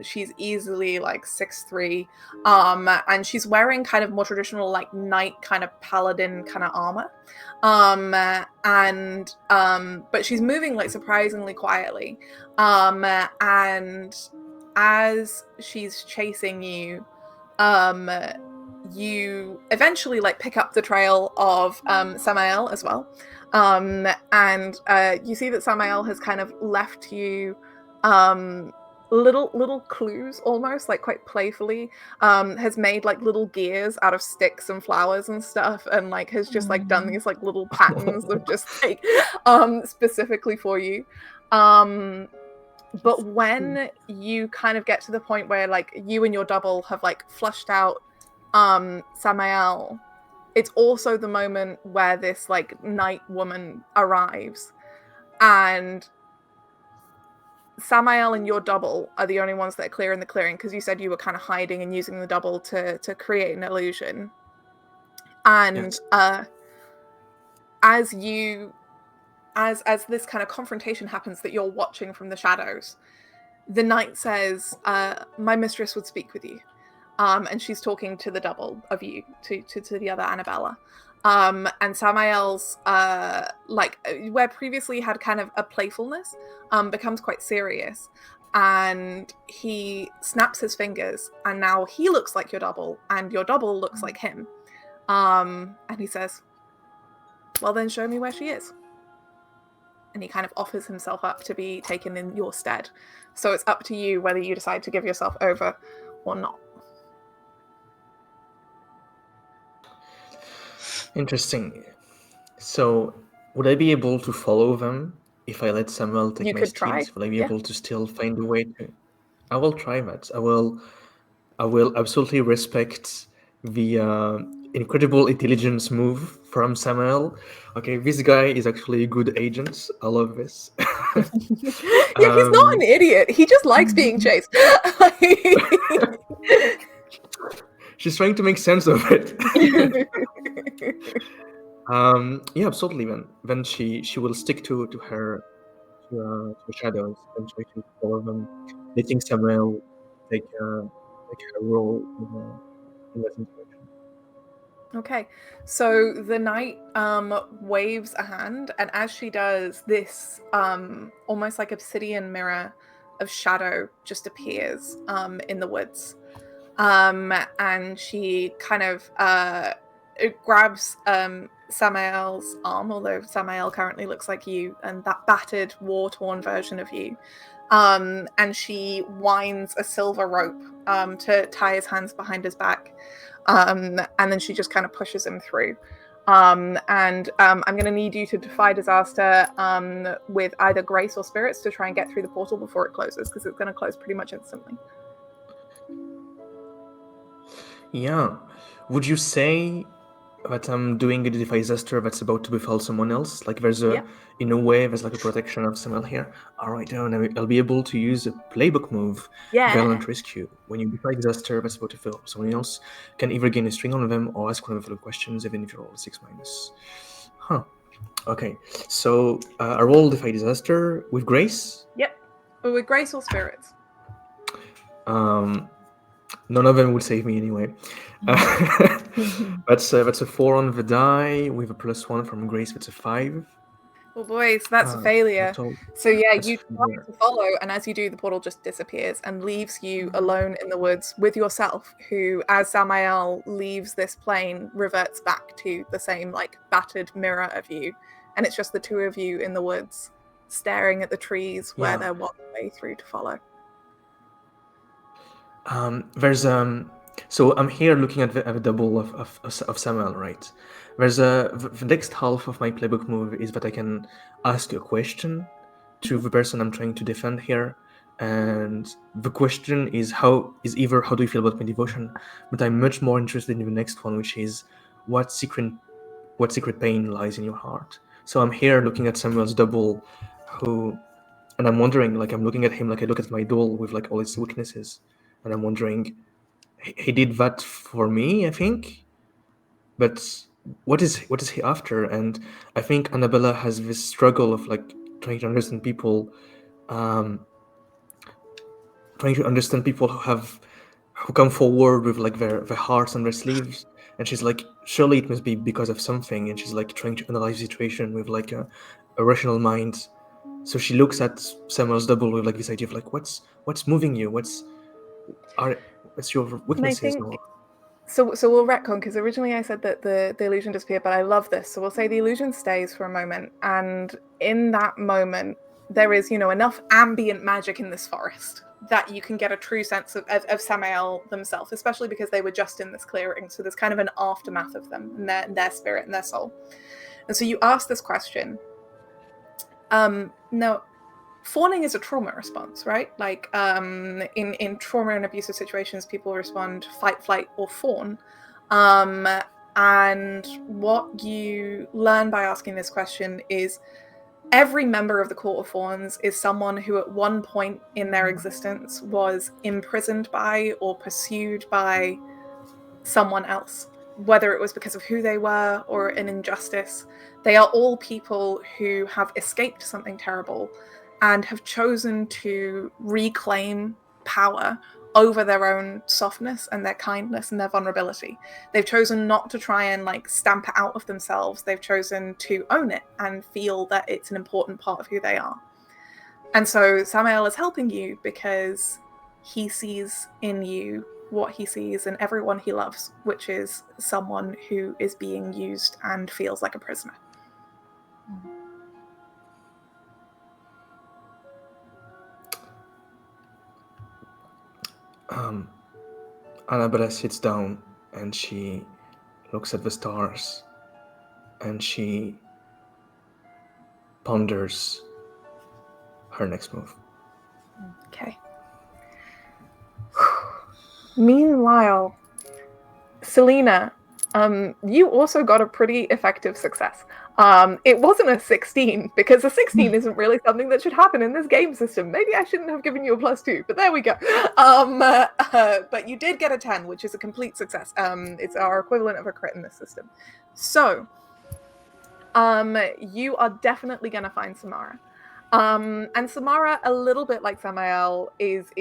She's easily like 6'3", and she's wearing kind of more traditional like knight kind of paladin kind of armor. But she's moving like surprisingly quietly. And as she's chasing you, you eventually like pick up the trail of Samael as well. And you see that Samael has kind of left you little clues, almost like quite playfully, has made like little gears out of sticks and flowers and stuff, and like has just like done these like little patterns of just like specifically for you. But when you kind of get to the point where like you and your double have like flushed out Samael, it's also the moment where this like night woman arrives, and Samael and your double are the only ones that are clear in the clearing, because you said you were kind of hiding and using the double to create an illusion. And as this kind of confrontation happens that you're watching from the shadows, the knight says, my mistress would speak with you. And she's talking to the double of you, to the other Annabella. And Samael's, like, where previously had kind of a playfulness, becomes quite serious. And he snaps his fingers, and now he looks like your double, and your double looks like him. And he says, well, then show me where she is. And he kind of offers himself up to be taken in your stead. So it's up to you whether you decide to give yourself over or not. Interesting. So, would I be able to follow them if I let Samuel take You my could try, steeds? Will I be yeah. able to still find a way to? I will try that. I will absolutely respect the incredible intelligence move from Samuel. Okay, this guy is actually a good agent. I love this. Yeah, he's not an idiot. He just likes being chased. She's trying to make sense of it. Yeah, absolutely. Then she will stick to her shadows and try to follow them, letting Samuel take her role in that situation. Okay, so the knight waves a hand, and as she does, this almost like obsidian mirror of shadow just appears in the woods. And she kind of grabs Samael's arm, although Samael currently looks like you, and that battered, war-torn version of you. And she winds a silver rope to tie his hands behind his back. And then she just kind of pushes him through. I'm going to need you to defy disaster with either grace or spirits to try and get through the portal before it closes, because it's going to close pretty much instantly. Yeah. Would you say that I'm doing a defy disaster that's about to befall someone else? Like there's in a way, there's like a protection of Samuel here. All right, and I'll be able to use a playbook move, Violent Rescue. When you defy disaster that's about to befall someone else, can either gain a string on them or ask one of the questions, even if you roll 6-. Huh. Okay. So I roll defy disaster with grace. Yep. Or with grace or spirits. None of them would save me anyway. That's a 4 on the die with a +1 from grace. That's a 5. Oh boy, so that's a Ah, failure. that's all. So yeah, That's you try failure. to follow, and as you do, the portal just disappears and leaves you alone in the woods with yourself, who, as Samael leaves this plane, reverts back to the same like battered mirror of you, and it's just the two of you in the woods, staring at the trees where Yeah. they're one way through to follow. There's So I'm here looking at the double of Samuel, right? There's the next half of my playbook move is that I can ask a question to the person I'm trying to defend here, and the question is either how do you feel about my devotion, but I'm much more interested in the next one, which is what secret pain lies in your heart. So I'm here looking at Samuel's double, and I'm wondering, like, I'm looking at him like I look at my duel with like all its weaknesses, and I'm wondering, he did that for me, I think, but what is he after? And I think Annabella has this struggle of like trying to understand people, who come forward with like their hearts on their sleeves, and she's like, surely it must be because of something, and she's like trying to analyze the situation with like a rational mind. So she looks at Samuel's double with like this idea of like, what's moving you? What's your weaknesses? think- Or So we'll retcon, because originally I said that the illusion disappeared, but I love this. So we'll say the illusion stays for a moment, and in that moment, there is, enough ambient magic in this forest that you can get a true sense of Samael themselves, especially because they were just in this clearing. So there's kind of an aftermath of them and their spirit and their soul. And so you ask this question. Now, fawning is a trauma response, right? Like in trauma and abusive situations, people respond fight, flight, or fawn. And what you learn by asking this question is every member of the Court of Fawns is someone who at one point in their existence was imprisoned by or pursued by someone else, whether it was because of who they were or an injustice. They are all people who have escaped something terrible and have chosen to reclaim power over their own softness and their kindness and their vulnerability. They've chosen not to try and like stamp it out of themselves. They've chosen to own it and feel that it's an important part of who they are. And so Samael is helping you because he sees in you what he sees in everyone he loves, which is someone who is being used and feels like a prisoner. Annabella sits down and she looks at the stars and she ponders her next move. Okay. Meanwhile, Selena, you also got a pretty effective success. It wasn't a 16, because a 16 isn't really something that should happen in this game system. Maybe I shouldn't have given you a +2, but there we go. But you did get a 10, which is a complete success. It's our equivalent of a crit in this system. So, you are definitely going to find Samara. And Samara, a little bit like Samael, is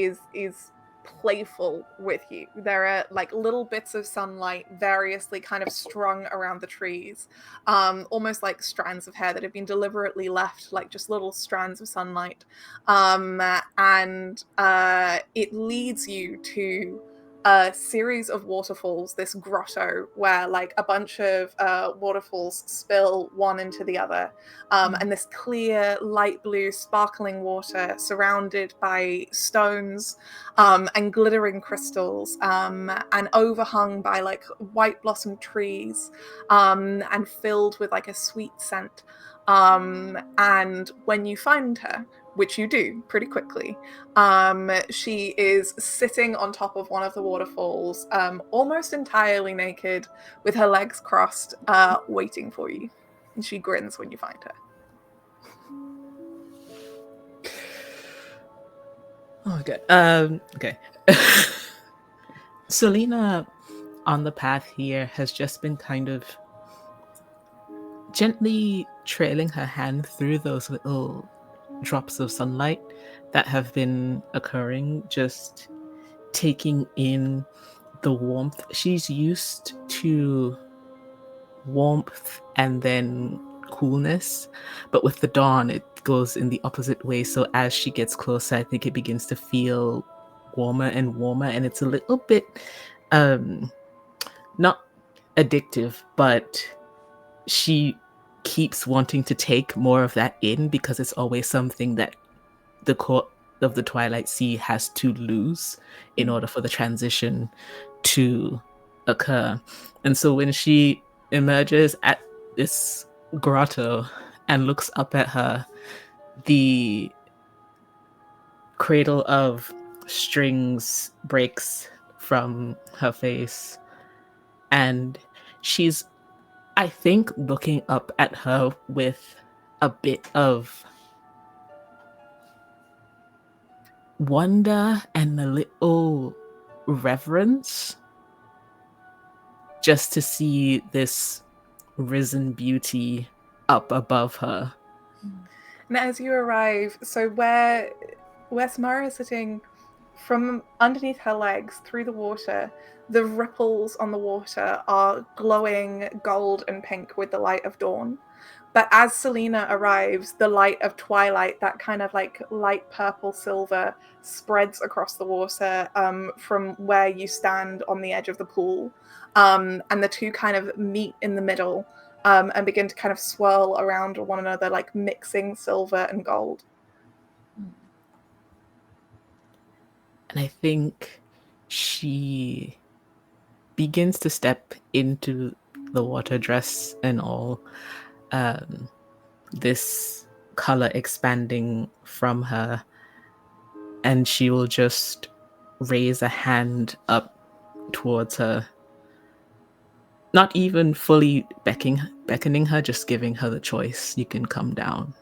playful with you. There are like little bits of sunlight variously kind of strung around the trees, almost like strands of hair that have been deliberately left, like just little strands of sunlight. And it leads you to a series of waterfalls, this grotto where like a bunch of waterfalls spill one into the other, and this clear light blue sparkling water surrounded by stones and glittering crystals, and overhung by like white blossom trees, and filled with like a sweet scent. And when you find her, which you do pretty quickly, she is sitting on top of one of the waterfalls, almost entirely naked, with her legs crossed, waiting for you. And she grins when you find her. Oh, good. Okay. Selena, on the path here, has just been kind of gently trailing her hand through those little drops of sunlight that have been occurring, just taking in the warmth. She's used to warmth and then coolness, but with the dawn it goes in the opposite way. So as she gets closer, I think it begins to feel warmer and warmer, and it's a little bit not addictive, but she keeps wanting to take more of that in because it's always something that the court of the Twilight Sea has to lose in order for the transition to occur. And so when she emerges at this grotto and looks up at her, the cradle of strings breaks from her face, and she's, I think, looking up at her with a bit of wonder and a little reverence, just to see this risen beauty up above her. And as you arrive, so where Samara is sitting, from underneath her legs through the water, the ripples on the water are glowing gold and pink with the light of dawn. But as Selena arrives, the light of twilight, that kind of like light purple silver, spreads across the water from where you stand on the edge of the pool. And the two kind of meet in the middle and begin to kind of swirl around one another, like mixing silver and gold. And I think she begins to step into the water, dress and all, this color expanding from her, and she will just raise a hand up towards her, not even fully beckoning her, just giving her the choice. You can come down.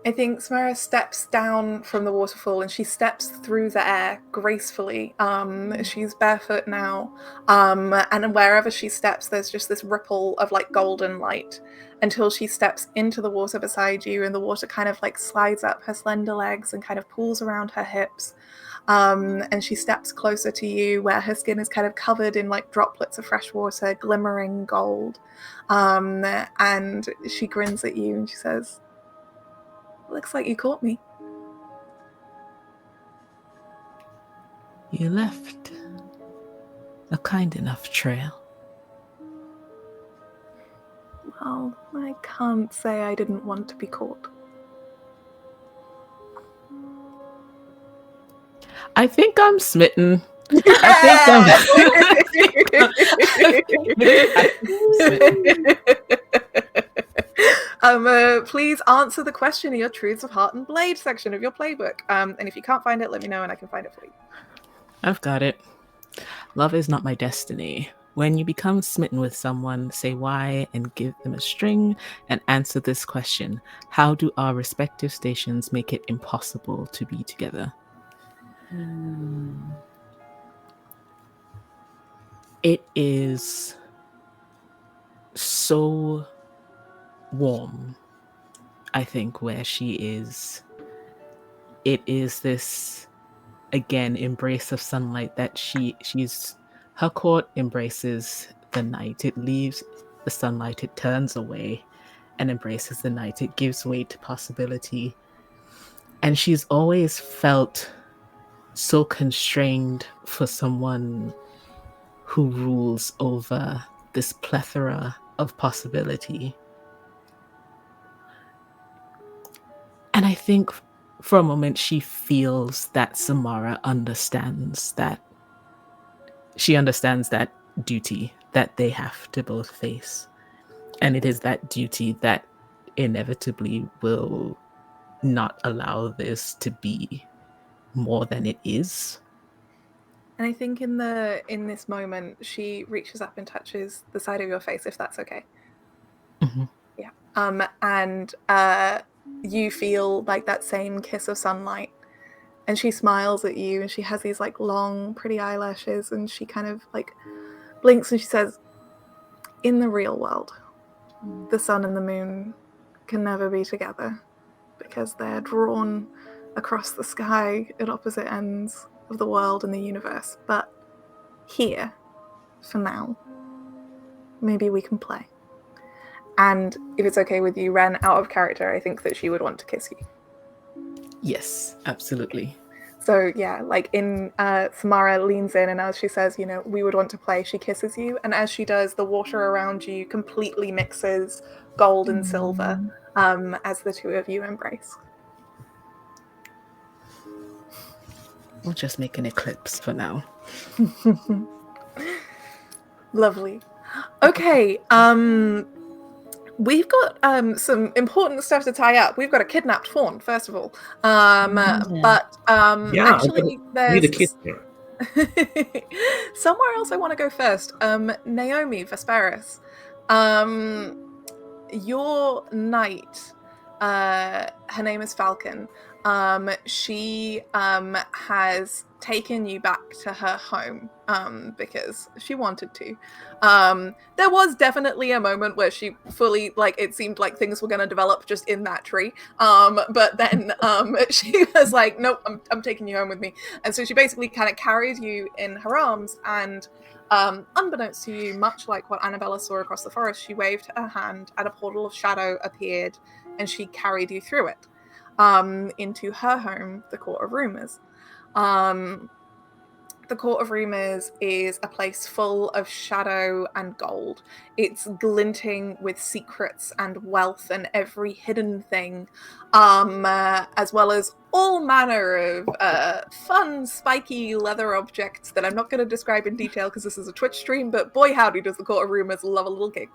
I think Samara steps down from the waterfall and she steps through the air gracefully. She's barefoot now, and wherever she steps, there's just this ripple of like golden light until she steps into the water beside you, and the water kind of like slides up her slender legs and kind of pools around her hips. And she steps closer to you, where her skin is kind of covered in like droplets of fresh water, glimmering gold. And she grins at you and she says, "Looks like you caught me." You left a kind enough trail. Well, I can't say I didn't want to be caught. I think I'm smitten. Please answer the question in your Truths of Heart and Blade section of your playbook. And if you can't find it, let me know and I can find it for you. I've got it. Love is not my destiny. When you become smitten with someone, say why and give them a string and answer this question. How do our respective stations make it impossible to be together? It is so warm, I think, where she is. It is this, again, embrace of sunlight that she's her court embraces the night. It leaves the sunlight, it turns away and embraces the night. It gives way to possibility. And she's always felt so constrained for someone who rules over this plethora of possibility. And I think for a moment she feels that Samara understands that. She understands that duty that they have to both face. And it is that duty that inevitably will not allow this to be more than it is. And I think in this moment, she reaches up and touches the side of your face, if that's okay. Mm-hmm. Yeah. And you feel like that same kiss of sunlight. And she smiles at you, and she has these like long, pretty eyelashes, and she kind of like blinks and she says, "In the real world, the sun and the moon can never be together because they're drawn across the sky at opposite ends of the world and the universe. But here, for now, maybe we can play." And if it's okay with you, Ren, out of character, I think that she would want to kiss you. Yes, absolutely. So yeah, like in Samara leans in, and as she says, you know, we would want to play, she kisses you, and as she does, the water around you completely mixes gold and silver as the two of you embrace. We'll just make an eclipse for now. Lovely. Okay, we've got some important stuff to tie up. We've got a kidnapped fawn, first of all. But actually, need a there's kiss here. somewhere else I want to go first. Naomi Vesperis, your knight, her name is Falcon. She has taken you back to her home because she wanted to. There was definitely a moment where she fully, like, it seemed like things were going to develop just in that tree. But then she was like, nope, I'm taking you home with me. And so she basically kind of carried you in her arms, and unbeknownst to you, much like what Annabella saw across the forest, she waved her hand and a portal of shadow appeared, and she carried you through it into her home, the Court of Rumors. The Court of Rumors is a place full of shadow and gold. It's glinting with secrets and wealth and every hidden thing, as well as all manner of fun, spiky leather objects that I'm not going to describe in detail because this is a Twitch stream, but boy howdy does the Court of Rumors love a little cake.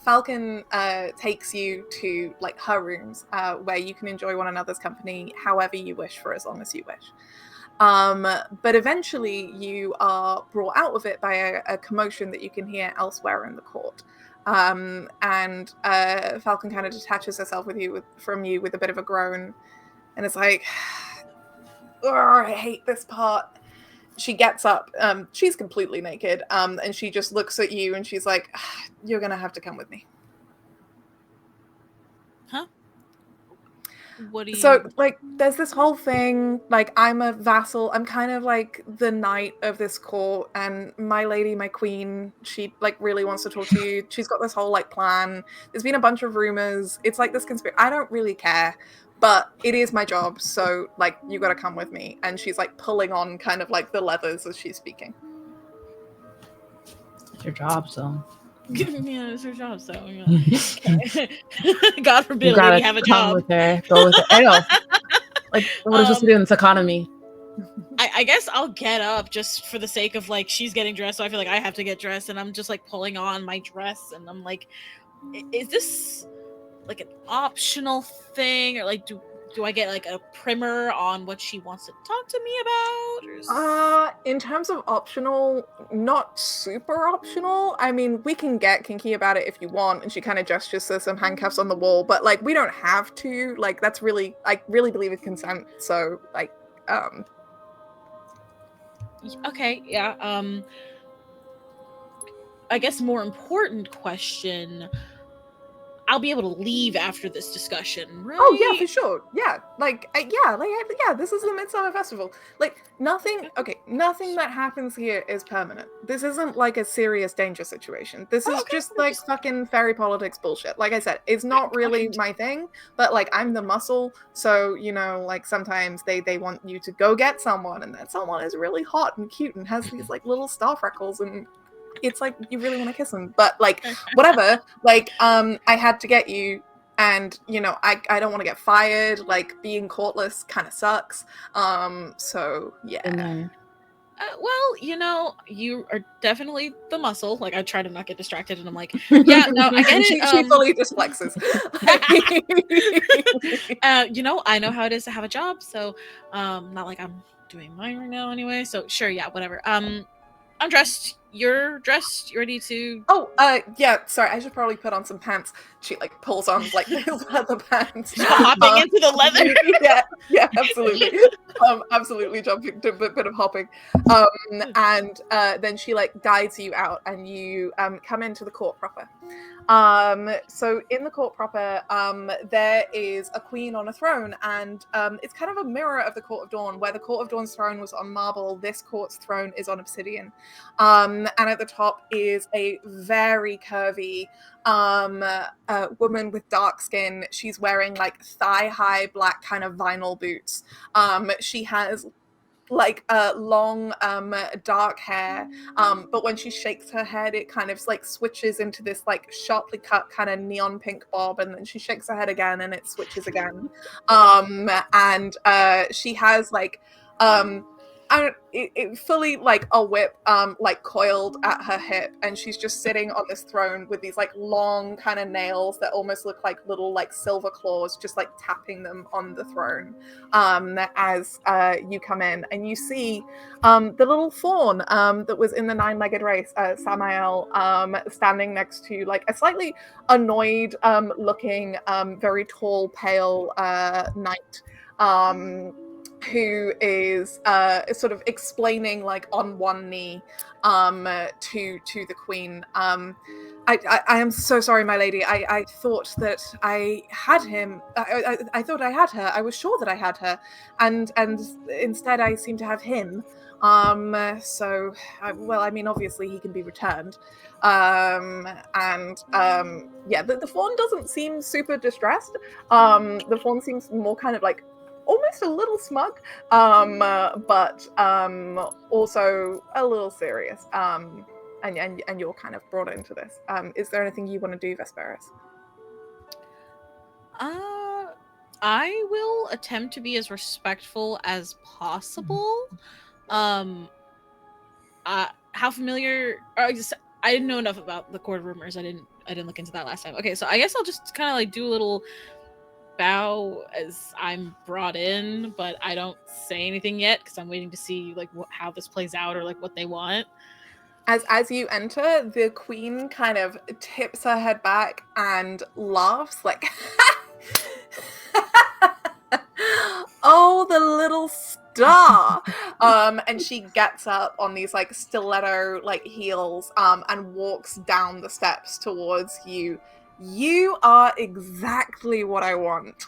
Falcon takes you to like her rooms where you can enjoy one another's company however you wish for as long as you wish. But eventually you are brought out of it by a commotion that you can hear elsewhere in the court. And Falcon kind of detaches herself from you with a bit of a groan, and it's like, oh, I hate this part. She gets up, she's completely naked, and she just looks at you and she's like, you're gonna have to come with me. Huh? What do you... So, like, there's this whole thing, like, I'm a vassal, I'm kind of like the knight of this court, and my lady, my queen, she, like, really wants to talk to you. She's got this whole, like, plan. There's been a bunch of rumors. It's like this conspiracy. I don't really care, but it is my job, so, like, you gotta come with me. And she's, like, pulling on kind of, like, the leathers as she's speaking. It's your job, so. Yeah, it's her job, so yeah. God forbid You a lady gotta have a come job. with her. Go with her. I know. Like, what are we supposed to do in this economy? I guess I'll get up just for the sake of like she's getting dressed, so I feel like I have to get dressed, and I'm just like pulling on my dress, and I'm like, is this like an optional thing, or like do I get like a primer on what she wants to talk to me about? In terms of optional, not super optional. I mean, we can get kinky about it if you want. And she kind of gestures to some handcuffs on the wall, but like, we don't have to. Like, that's really, I really believe in consent. So, like, Okay, yeah. I guess more important question. I'll be able to leave after this discussion, right? Oh yeah, for sure. Yeah, this is the Midsummer Festival. Like, nothing that happens here is permanent. This isn't like a serious danger situation. This is just like fucking fairy politics bullshit. Like I said, it's not really my thing, but like, I'm the muscle, so, you know, like, sometimes they want you to go get someone, and that someone is really hot and cute and has these like little star freckles, and it's like you really want to kiss him, but like, whatever. Like, I had to get you, and you know, I don't want to get fired. Like, being courtless kind of sucks. So yeah. Well, you know, you are definitely the muscle. Like, I try to not get distracted, and I'm like, yeah, no, I get it. She fully just flexes. You know, I know how it is to have a job, so not like I'm doing mine right now anyway. So sure, yeah, whatever. I'm dressed. You're dressed. You ready to... Oh, yeah, sorry, I should probably put on some pants. She, like, pulls on, like, those leather pants. Hopping into the leather? Yeah, absolutely. Absolutely jumping to a bit of hopping. And then she, like, guides you out, and you come into the court proper. So in the court proper, there is a queen on a throne, and it's kind of a mirror of the Court of Dawn, where the Court of Dawn's throne was on marble. This court's throne is on obsidian. And at the top is a very curvy woman with dark skin. She's wearing like thigh-high black kind of vinyl boots. She has like long dark hair, but when she shakes her head it kind of like switches into this like sharply cut kind of neon pink bob, and then she shakes her head again and it switches again. And she has like it fully like a whip like coiled at her hip, and she's just sitting on this throne with these like long kind of nails that almost look like little like silver claws, just like tapping them on the throne as you come in, and you see the little fawn that was in the 9-legged race, Samael, standing next to like a slightly annoyed looking very tall pale knight who is sort of explaining like on one knee to the queen. I am so sorry, my lady. I thought that I had him. I thought I had her. I was sure that I had her, and instead I seem to have him. So well, I mean, obviously he can be returned. Yeah, the fawn doesn't seem super distressed. The fawn seems more kind of like almost a little smug, but also a little serious. And you're kind of brought into this. Is there anything you want to do, Vesperis? I will attempt to be as respectful as possible. How familiar? I didn't know enough about the court of rumors. I didn't look into that last time. Okay, so I guess I'll just kind of like do a little bow as I'm brought in, but I don't say anything yet because I'm waiting to see like how this plays out or like what they want. As you enter, the queen kind of tips her head back and laughs like, oh, the little star. And she gets up on these like stiletto like heels and walks down the steps towards you. You are exactly what I want.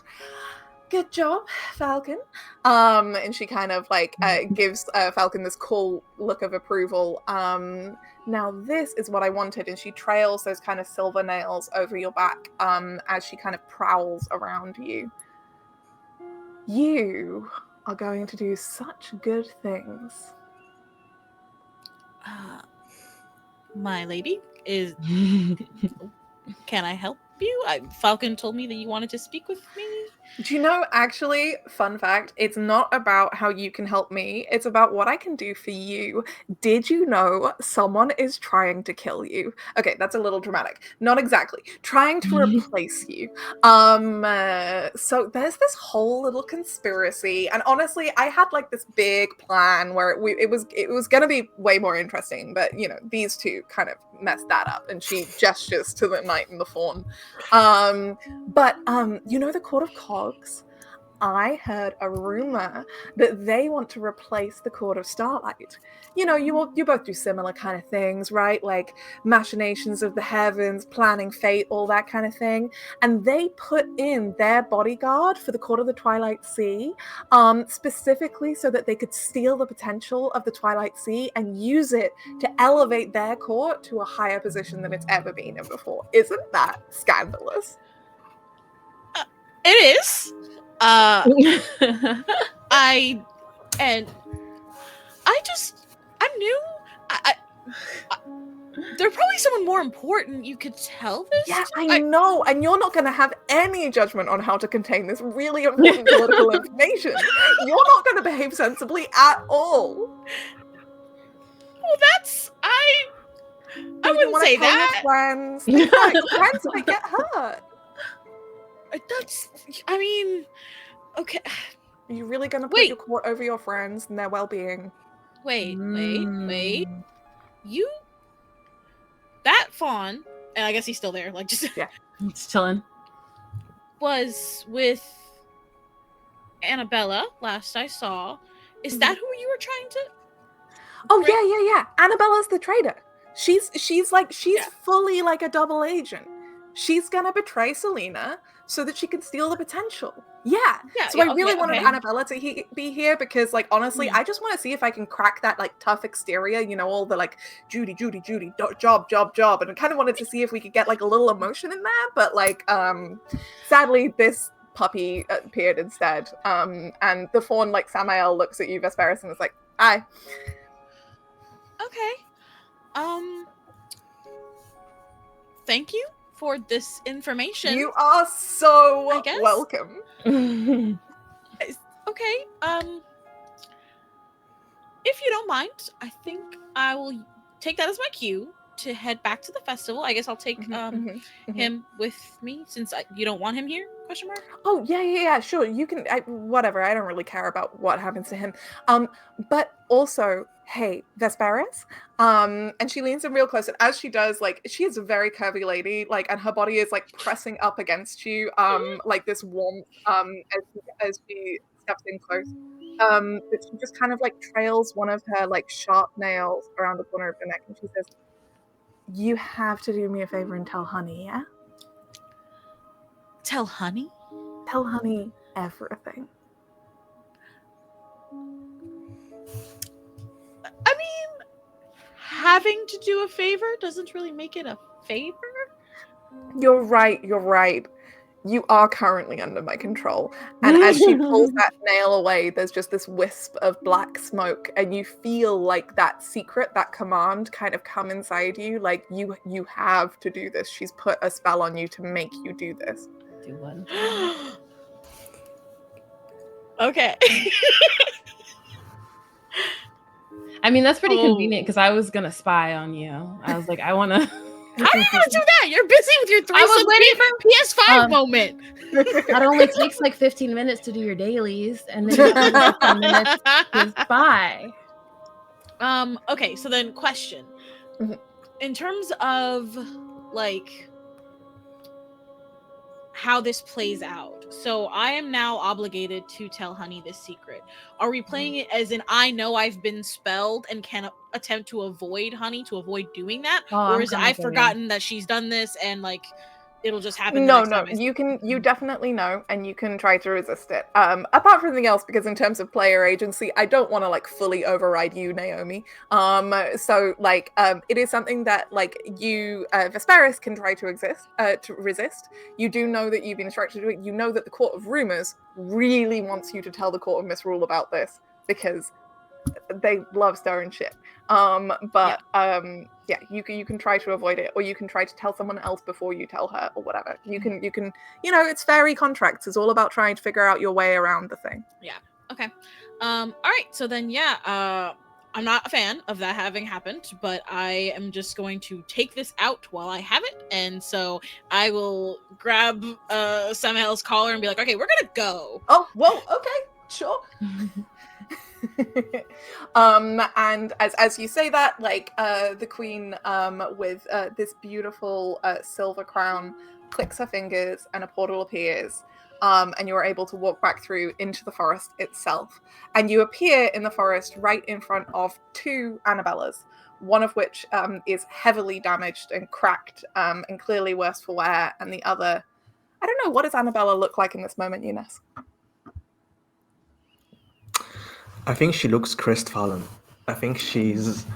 Good job, Falcon. And she kind of like gives Falcon this cool look of approval. Now this is what I wanted, and she trails those kind of silver nails over your back as she kind of prowls around you. You are going to do such good things. My lady is. Can I help you? Falcon told me that you wanted to speak with me. Do you know, actually, fun fact, it's not about how you can help me, it's about what I can do for you. Did you know someone is trying to kill you? Okay, that's a little dramatic. Not exactly. Trying to replace you. So there's this whole little conspiracy, and honestly, I had like this big plan where it was gonna be way more interesting, but you know, these two kind of messed that up, and she gestures to the knight and the fawn. But you know the Court of Cogs? I heard a rumor that they want to replace the Court of Starlight. You know, you both do similar kind of things, right? Like machinations of the heavens, planning fate, all that kind of thing. And they put in their bodyguard for the Court of the Twilight Sea, specifically so that they could steal the potential of the Twilight Sea and use it to elevate their court to a higher position than it's ever been in before. Isn't that scandalous? It is. I knew there's probably someone more important you could tell this. Yeah, I know, and you're not going to have any judgment on how to contain this really important political information. You're not going to behave sensibly at all. Well, that's I wouldn't say that. Friends, friends might get hurt. I mean, okay. Are you really going to put your court over your friends and their well-being? Wait. You, that fawn, and I guess he's still there, like just He's chilling. Was with Annabella last I saw. Is that who you were trying to? Oh yeah. Annabella's the traitor. She's fully like a double agent. she's gonna betray Selena so that she can steal the potential. Yeah. So I really wanted Annabella to be here because, like, honestly, I just want to see if I can crack that, like, tough exterior, you know, all the, like, Judy, job, and I kind of wanted to see if we could get, like, a little emotion in there, but, like, sadly, this puppy appeared instead. And the fawn, like, Samael looks at you, Vesperis, and is like, "Hi." Okay. Thank you for this information. You are so welcome. Okay. If you don't mind, I think I will take that as my cue to head back to the festival. I guess I'll take him with me since you don't want him here? Question mark. Oh yeah, sure. You can. Whatever. I don't really care about what happens to him. But also, hey, Vesperis. And she leans in real close, and as she does, like, she is a very curvy lady, like, and her body is like pressing up against you, like this warmth, as she steps in close. But she just kind of like trails one of her like sharp nails around the corner of her neck, and she says, "You have to do me a favor and tell Honey, yeah? Tell Honey? Tell Honey everything." I mean, having to do a favor doesn't really make it a favor. You're right. You are currently under my control. And as she pulls that nail away, there's just this wisp of black smoke, and you feel like that secret, that command kind of come inside you, like you have to do this. She's put a spell on you to make you do this. Do one. Okay. I mean, that's pretty convenient because I was gonna spy on you. I was like, I want to. How are you gonna do that? You're busy with your I was waiting PS5 moment. That only takes like 15 minutes to do your dailies, and then you have 15 minutes to spy. Okay, so then question. In terms of like how this plays out. So I am now obligated to tell Honey this secret. Are we playing it as in I know I've been spelled and can attempt to avoid Honey, to avoid doing that? Or is I've forgotten that she's done this and like it'll just happen? No, you definitely know, and you can try to resist it. Apart from anything else, because in terms of player agency, I don't want to like fully override you, Naomi. So like it is something that like you, Vesperis, can try to resist. You do know that you've been instructed to do it. You know that the Court of Rumors really wants you to tell the Court of Misrule about this because they love stirring shit. Yeah, you can try to avoid it, or you can try to tell someone else before you tell her, or whatever. You can, you know, it's fairy contracts. It's all about trying to figure out your way around the thing. Yeah. Okay. All right. So then, yeah. I'm not a fan of that having happened, but I am just going to take this out while I have it, and so I will grab Samael's collar and be like, "Okay, we're gonna go." Oh, whoa. Okay, sure. And as you say that, like the queen with this beautiful silver crown clicks her fingers and a portal appears, and you're able to walk back through into the forest itself, and you appear in the forest right in front of two Annabellas, one of which is heavily damaged and cracked and clearly worse for wear, and the other, I don't know, what does Annabella look like in this moment, Eunice? I think she looks crestfallen. I think she's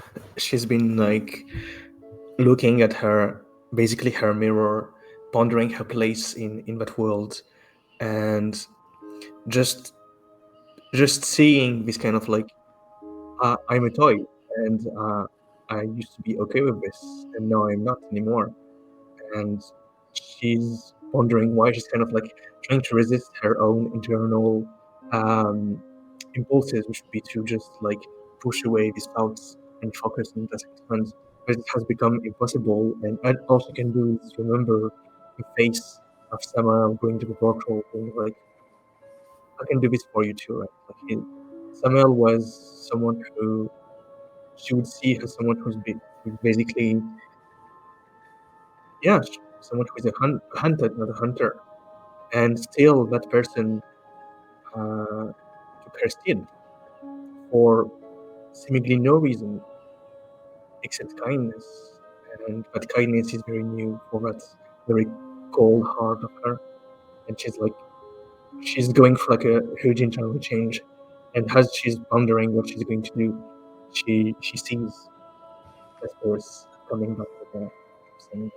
been like looking at her mirror, pondering her place in that world, and just seeing this kind of like I'm a toy, and I used to be okay with this, and now I'm not anymore. And she's wondering why she's kind of like trying to resist her own internal impulses, which would be to just like push away these thoughts and focus on the experiment, but it has become impossible. And all she can do is remember the face of Sama going to the portal and like, I can do this for you too, right? Like Samuel was someone who she would see as someone who's basically, yeah, someone who is a hunter, not a hunter, and still that person took her steed for seemingly no reason except kindness, and that kindness is very new for that very cold heart of her, and she's going for like a huge internal change, and as she's pondering what she's going to do, she sees Vesperus coming back with her, saying,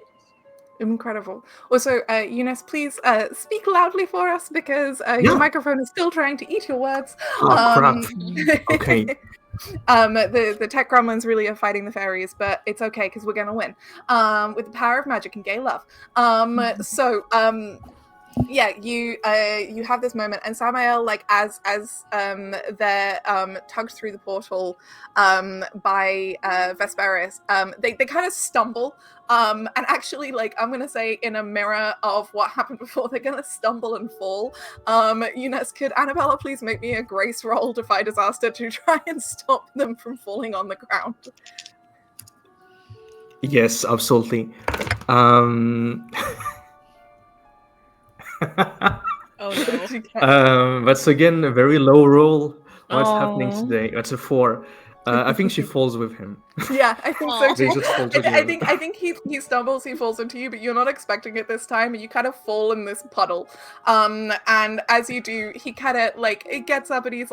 Incredible. Also, Eunice, please speak loudly for us because your Yeah. microphone is still trying to eat your words. "Oh crap! Okay, The tech gremlins really are fighting the fairies, but it's okay because we're gonna win. With the power of magic and gay love. Yeah, you have this moment, and Samael, like as they're tugged through the portal by Vesperus, they kind of stumble. And actually, like, I'm gonna say in a mirror of what happened before, they're gonna stumble and fall. Eunice, could Annabella please make me a grace roll, defy disaster, to try and stop them from falling on the ground? yes, absolutely." Oh no. That's again a very low roll. What's happening Aw. today? That's a 4. I think she falls with him. Yeah, I think so Aw. They too. just fall I together. think he stumbles, he falls into you, but you're not expecting it this time, and you kind of fall in this puddle. And as you do, he kind of like it gets up, and he's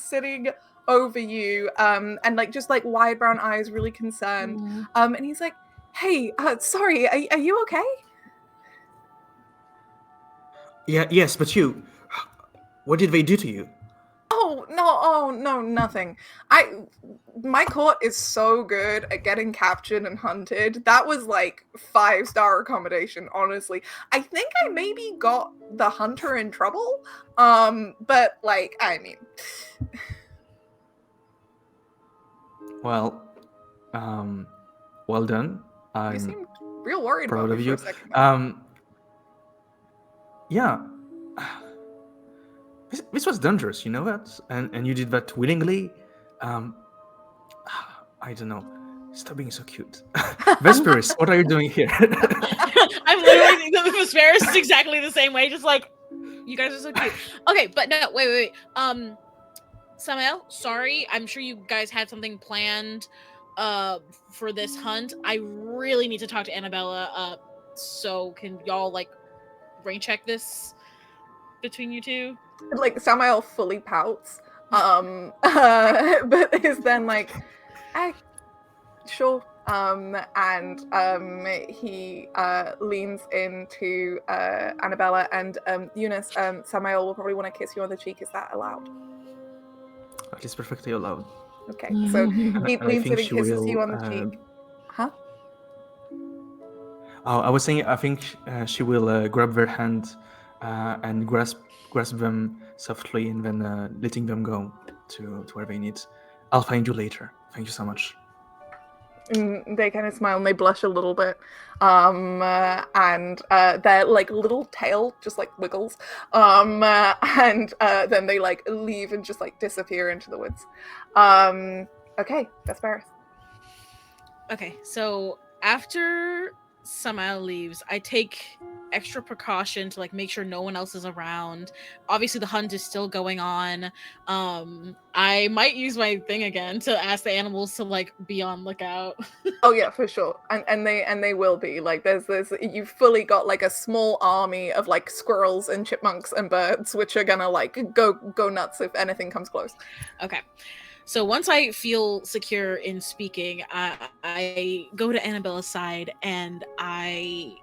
sitting over you, and like just like wide brown eyes, really concerned. And he's like, "Hey, sorry, are you okay?" Yeah, yes, but you. What did they do to you? Oh no, nothing. My court is so good at getting captured and hunted. That was like 5-star accommodation, honestly. I think I maybe got the hunter in trouble. But like, I mean, Well, well done. you I'm seemed real worried proud about of me you. for a second. Yeah. This was dangerous, you know that? And you did that willingly. I don't know. Stop being so cute. Vesperus, what are you doing here? I'm literally Vesperus is exactly the same way, just like you guys are so cute. Okay, but no, wait. Samael, sorry. I'm sure you guys had something planned for this hunt. I really need to talk to Annabella. So can y'all like rain check this between you two? Like Samael fully pouts. But is then like, sure. And he leans into Annabella and Eunice. Samael will probably want to kiss you on the cheek. Is that allowed? It is perfectly allowed. Okay, so he And I leans in think and she kisses you will, on the cheek. Huh? Oh, I was saying, I think she will grab their hand and grasp them softly, and then letting them go to where they need. I'll find you later. Thank you so much. And they kind of smile and they blush a little bit. And their like little tail just like wiggles. And then they like leave and just like disappear into the woods. Okay, that's Bareth. Okay, so after Samael leaves, I take extra precaution to like make sure no one else is around. Obviously the hunt is still going on. I might use my thing again to ask the animals to like be on lookout. Oh yeah, for sure. And they will be. Like there's you've fully got like a small army of like squirrels and chipmunks and birds which are gonna like go nuts if anything comes close. Okay. So once I feel secure in speaking, I go to Annabella's side and I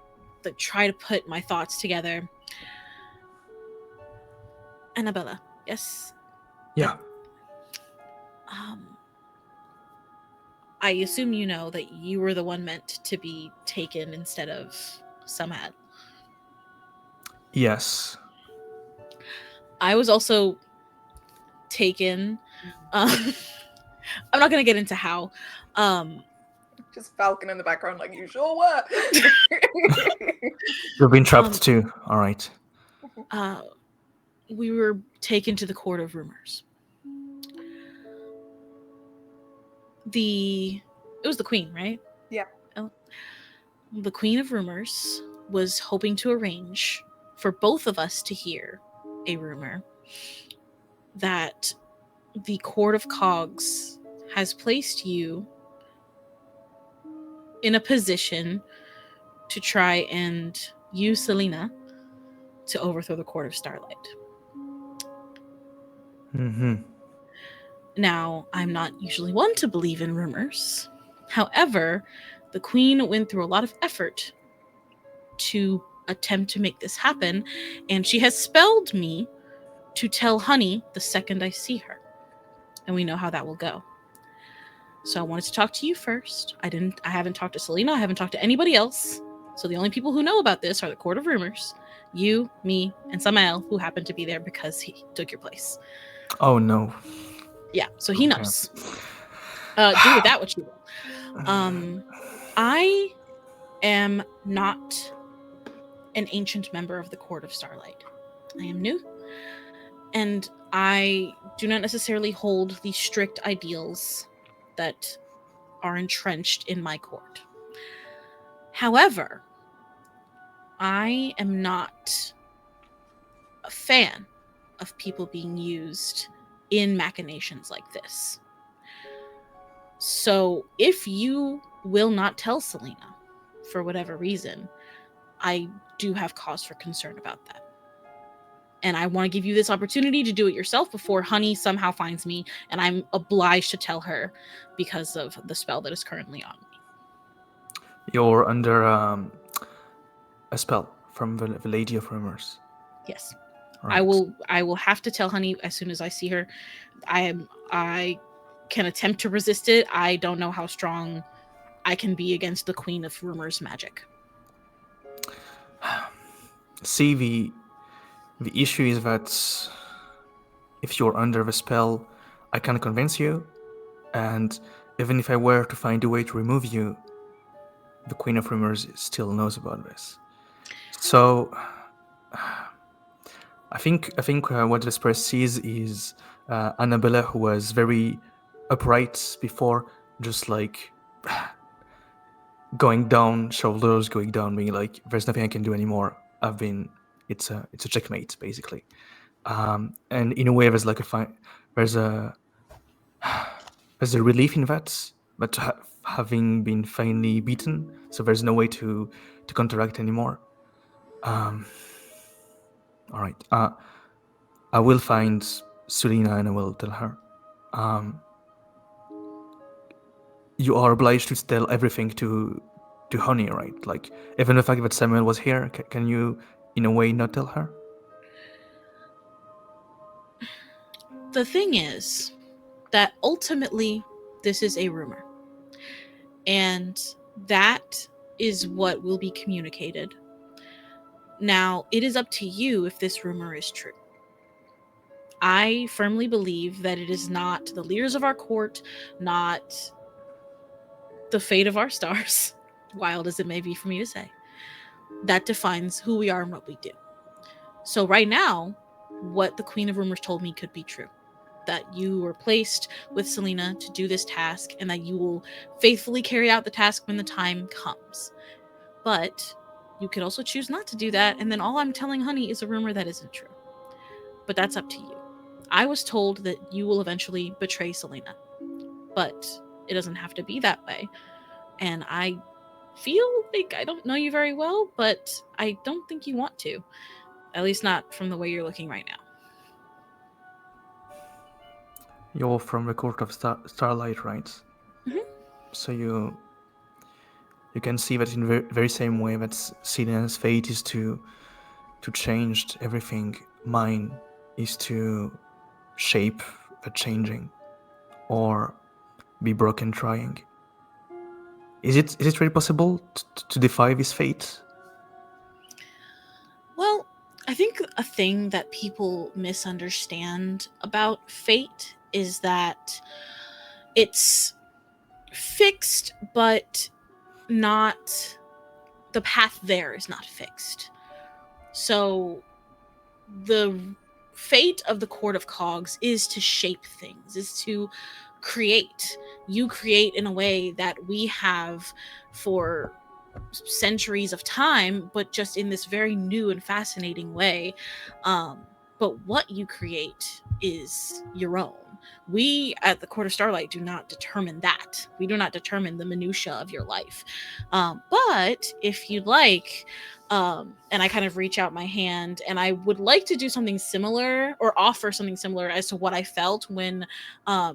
try to put my thoughts together. Annabella, yes? Yeah. I assume you know that you were the one meant to be taken instead of Samad. Yes. I was also taken. I'm not gonna get into how. Just Falcon in the background, like you sure were. You've been trapped too. All right. We were taken to the Court of Rumors. It was the Queen, right? Yeah. The Queen of Rumors was hoping to arrange for both of us to hear a rumor that the Court of Cogs has placed you in a position to try and use Selena to overthrow the Court of Starlight. Mm-hmm. Now, I'm not usually one to believe in rumors. However, the Queen went through a lot of effort to attempt to make this happen, and she has spelled me to tell Honey the second I see her. And we know how that will go. So I wanted to talk to you first. I haven't talked to Selena, I haven't talked to anybody else. So the only people who know about this are the Court of Rumors, you, me, and Samael, who happened to be there because he took your place. Oh no. Yeah, so he knows. Do with that what you will. I am not an ancient member of the Court of Starlight. I am new, and I do not necessarily hold the strict ideals that are entrenched in my court. However, I am not a fan of people being used in machinations like this. So if you will not tell Selena for whatever reason, I do have cause for concern about that. And I want to give you this opportunity to do it yourself before Honey somehow finds me and I'm obliged to tell her because of the spell that is currently on me. You're under a spell from the Lady of Rumors. Yes. Right. I will have to tell Honey as soon as I see her. I can attempt to resist it. I don't know how strong I can be against the Queen of Rumors magic. See, the issue is that if you're under the spell, I can convince you, and even if I were to find a way to remove you, the Queen of Rumors still knows about this. So I think what the Vesper sees is Annabella, who was very upright before, just like going down, shoulders going down, being like, "There's nothing I can do anymore. It's a checkmate, basically." And in a way, there's like there's a relief in that, but having been finally beaten, so there's no way to counteract anymore. All right. I will find Selena and I will tell her. You are obliged to tell everything to Honey, right? Like, even the fact that Samuel was here, can you, in a way, not tell her? The thing is that ultimately this is a rumor. And that is what will be communicated. Now, it is up to you if this rumor is true. I firmly believe that it is not the leaders of our court, not the fate of our stars, wild as it may be for me to say, that defines who we are and what we do. So right now, what the Queen of Rumors told me could be true. That you were placed with Selena to do this task and that you will faithfully carry out the task when the time comes. But you could also choose not to do that, and then all I'm telling Honey is a rumor that isn't true. But that's up to you. I was told that you will eventually betray Selena, but it doesn't have to be that way. And I feel like I don't know you very well, but I don't think you want to. At least not from the way you're looking right now. You're from the Court of Starlight, right? Mm-hmm. So you can see that in the very same way that Selena's fate is to change everything, mine is to shape the changing, or be broken trying. Is it really possible to defy this fate? Well, I think a thing that people misunderstand about fate is that it's fixed, but not, the path there is not fixed. So the fate of the Court of Cogs is to shape things, is to create. You create in a way that we have for centuries of time, but just in this very new and fascinating way. But what you create is your own. We at the Court of Starlight do not determine that. We do not determine the minutia of your life. But if you'd like, And I kind of reach out my hand, and I would like to do something similar or offer something similar as to what I felt when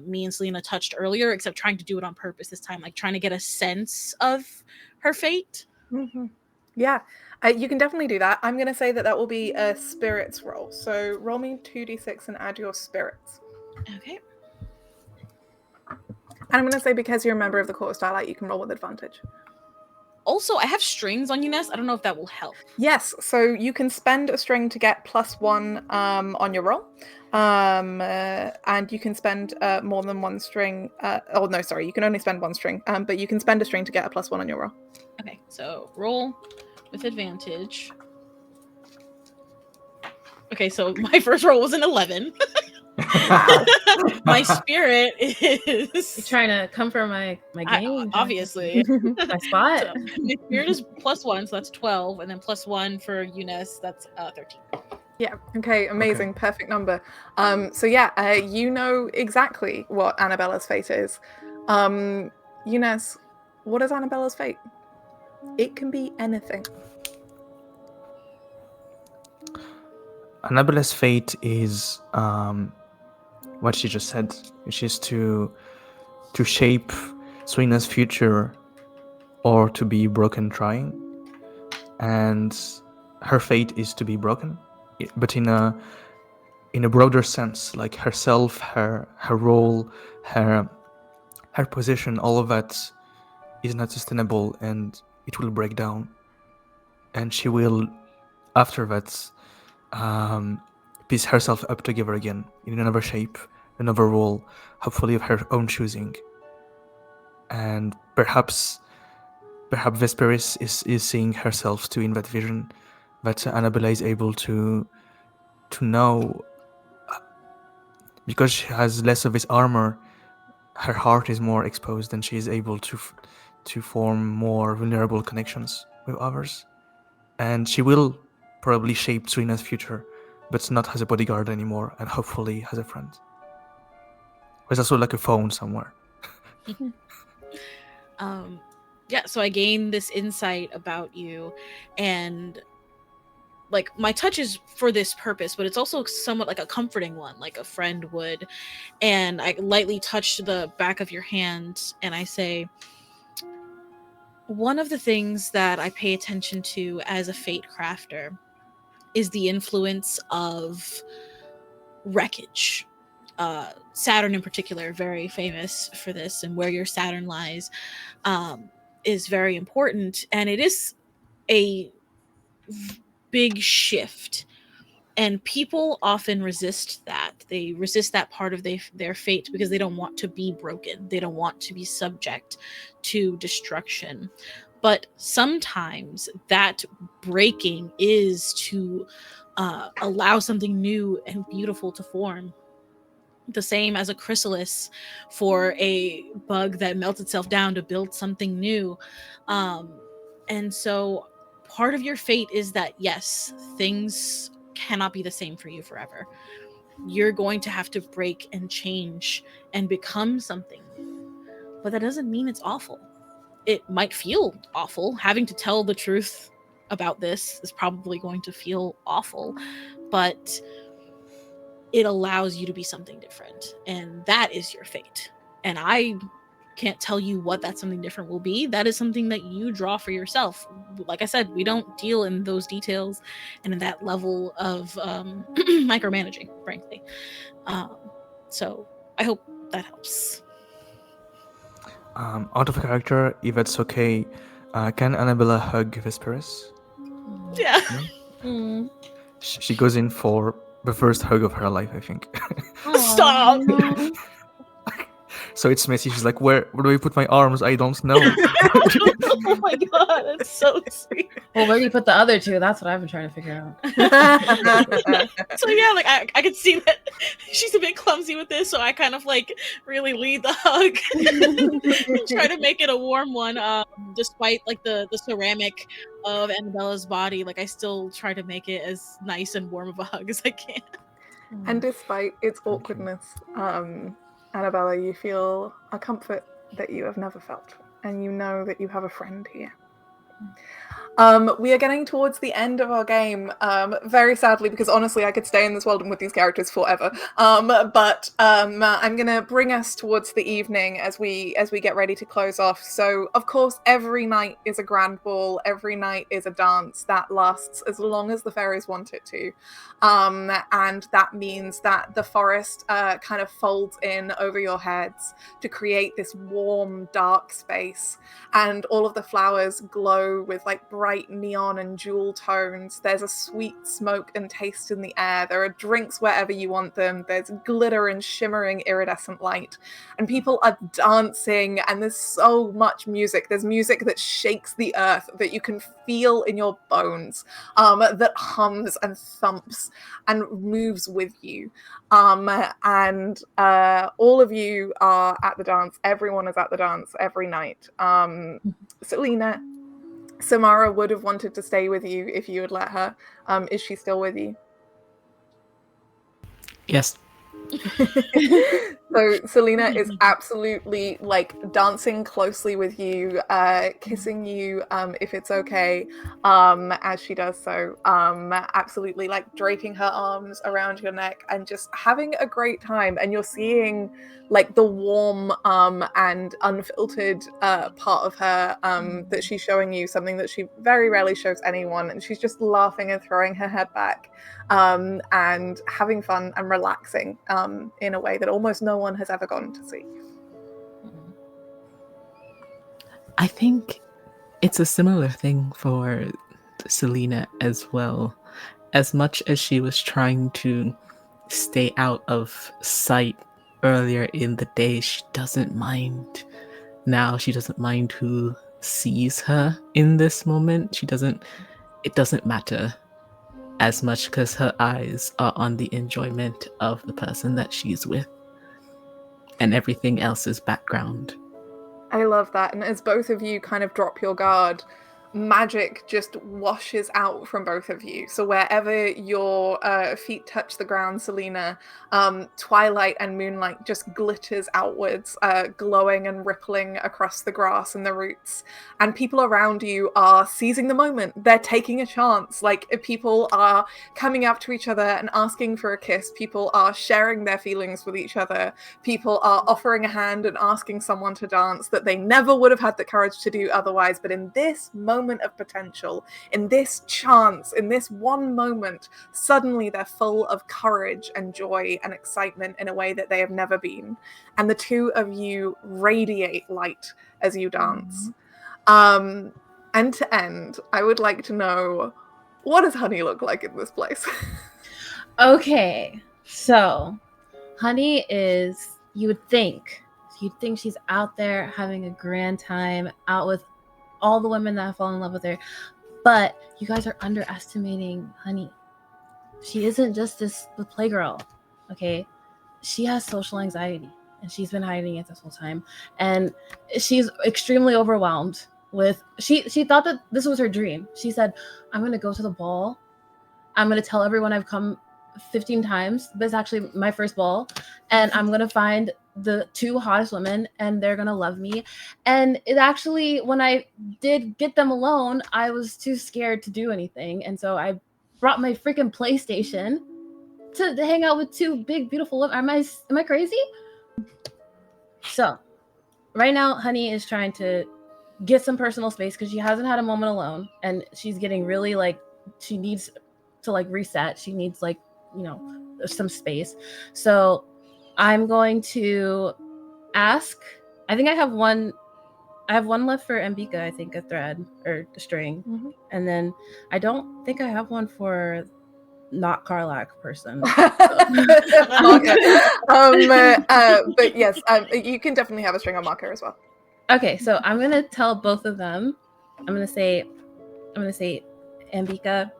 me and Selena touched earlier, except trying to do it on purpose this time, like trying to get a sense of her fate. Mm-hmm. Yeah, you can definitely do that. I'm going to say that will be a spirits roll. So roll me 2d6 and add your spirits. Okay. And I'm going to say because you're a member of the Court of Starlight, you can roll with advantage. Also, I have strings on Eunice. I don't know if that will help. Yes, so you can spend a string to get +1 on your roll. And you can spend more than one string. Oh, no, sorry, you can only spend one string. But you can spend a string to get a +1 on your roll. Okay, so roll with advantage. Okay, so my first roll was an 11. My spirit is... You're trying to come for my game? Obviously. My spot? So, my spirit is +1, so that's 12. And then +1 for Eunice, that's 13. Yeah, okay, amazing, Okay. Perfect number. So yeah, you know exactly what Annabella's fate is. Eunice, what is Annabella's fate? It can be anything. Annabella's fate is what she just said, which is to shape Selena's future or to be broken trying. And her fate is to be broken, but in a broader sense, like herself, her role, her position, all of that is not sustainable and it will break down. And she will, after that, piece herself up together again in another shape, another role, hopefully of her own choosing. And perhaps Vesperis is seeing herself too in that vision, that Annabella is able to know, because she has less of this armor, her heart is more exposed and she is able to form more vulnerable connections with others. And she will probably shape Trina's future, but not as a bodyguard anymore, and hopefully as a friend. There's also like a phone somewhere. Yeah, so I gained this insight about you, and like my touch is for this purpose, but it's also somewhat like a comforting one, like a friend would. And I lightly touch the back of your hand and I say, one of the things that I pay attention to as a fate crafter is the influence of wreckage. Saturn in particular, very famous for this, and where your Saturn lies is very important. And it is a big shift. And people often resist that. They resist that part of their fate because they don't want to be broken. They don't want to be subject to destruction. But sometimes that breaking is to allow something new and beautiful to form. The same as a chrysalis for a bug that melts itself down to build something new. And so part of your fate is that, yes, things cannot be the same for you forever. You're going to have to break and change and become something new. But that doesn't mean it's awful. It might feel awful. Having to tell the truth about this is probably going to feel awful, but it allows you to be something different, and that is your fate. And I can't tell you what that something different will be. That is something that you draw for yourself. Like I said, we don't deal in those details and in that level of micromanaging, frankly. So I hope that helps. Out of character, if that's okay, can Annabella hug Vesperis? Yeah. Mm. She goes in for the first hug of her life, I think. Stop! So it's messy. She's like, where do I put my arms? I don't know. Oh my god, that's so sweet. Well, where do you put the other two? That's what I've been trying to figure out. So yeah, like I could see that she's a bit clumsy with this, so I kind of like really lead the hug and try to make it a warm one. Despite like the ceramic of Annabella's body, like I still try to make it as nice and warm of a hug as I can. And despite its awkwardness, Annabella, you feel a comfort that you have never felt, and you know that you have a friend here. We are getting towards the end of our game, very sadly, because honestly, I could stay in this world and with these characters forever. But I'm gonna bring us towards the evening as we get ready to close off. So, of course, every night is a grand ball. Every night is a dance that lasts as long as the fairies want it to, and that means that the forest kind of folds in over your heads to create this warm, dark space, and all of the flowers glow with like bright neon and jewel tones. There's a sweet smoke and taste in the air. There are drinks wherever you want them. There's glitter and shimmering iridescent light, and people are dancing, and there's so much music. There's music that shakes the earth, that you can feel in your bones, that hums and thumps and moves with you. And all of you are at the dance. Everyone is at the dance every night. Selena, Samara would have wanted to stay with you if you would let her. Is she still with you? Yes. So Selena is absolutely like dancing closely with you, kissing you if it's okay, as she does so, absolutely like draping her arms around your neck and just having a great time. And you're seeing like the warm and unfiltered part of her that she's showing you, something that she very rarely shows anyone, and she's just laughing and throwing her head back, and having fun and relaxing in a way that almost no one has ever gotten to see. I think it's a similar thing for Selena as well. As much as she was trying to stay out of sight earlier in the day, she doesn't mind now. She doesn't mind who sees her in this moment. It doesn't matter as much because her eyes are on the enjoyment of the person that she's with, and everything else is background. I love that. And as both of you kind of drop your guard, magic just washes out from both of you. So wherever your feet touch the ground, Selena, twilight and moonlight just glitters outwards, glowing and rippling across the grass and the roots. And people around you are seizing the moment. They're taking a chance. Like, people are coming up to each other and asking for a kiss. People are sharing their feelings with each other. People are offering a hand and asking someone to dance that they never would have had the courage to do otherwise. But in this moment of potential, in this chance, in this one moment, suddenly they're full of courage and joy and excitement in a way that they have never been. And the two of you radiate light as you dance. And to end, I would like to know, what does Honey look like in this place? Okay, so Honey is, you'd think she's out there having a grand time, out with all the women that have fallen in love with her. But you guys are underestimating Honey. She isn't just the playgirl, okay? She has social anxiety, and she's been hiding it this whole time. And she's extremely overwhelmed with, she thought that this was her dream. She said, I'm going to go to the ball. I'm going to tell everyone I've come 15 times. This is actually my first ball. And I'm going to find the two hottest women, and they're going to love me. And it actually, when I did get them alone, I was too scared to do anything. And so I brought my freaking PlayStation to hang out with two big, beautiful women. Am I crazy? So right now, Honey is trying to get some personal space because she hasn't had a moment alone, and she's getting really like, she needs to like reset. She needs like, you know, some space. So I'm going to ask, I think I have one left for Ambika, I think, a thread or a string. Mm-hmm. And then I don't think I have one for not Karlak person. But yes, you can definitely have a string on Marker as well. Okay, so I'm gonna tell both of them. I'm gonna say, Ambika,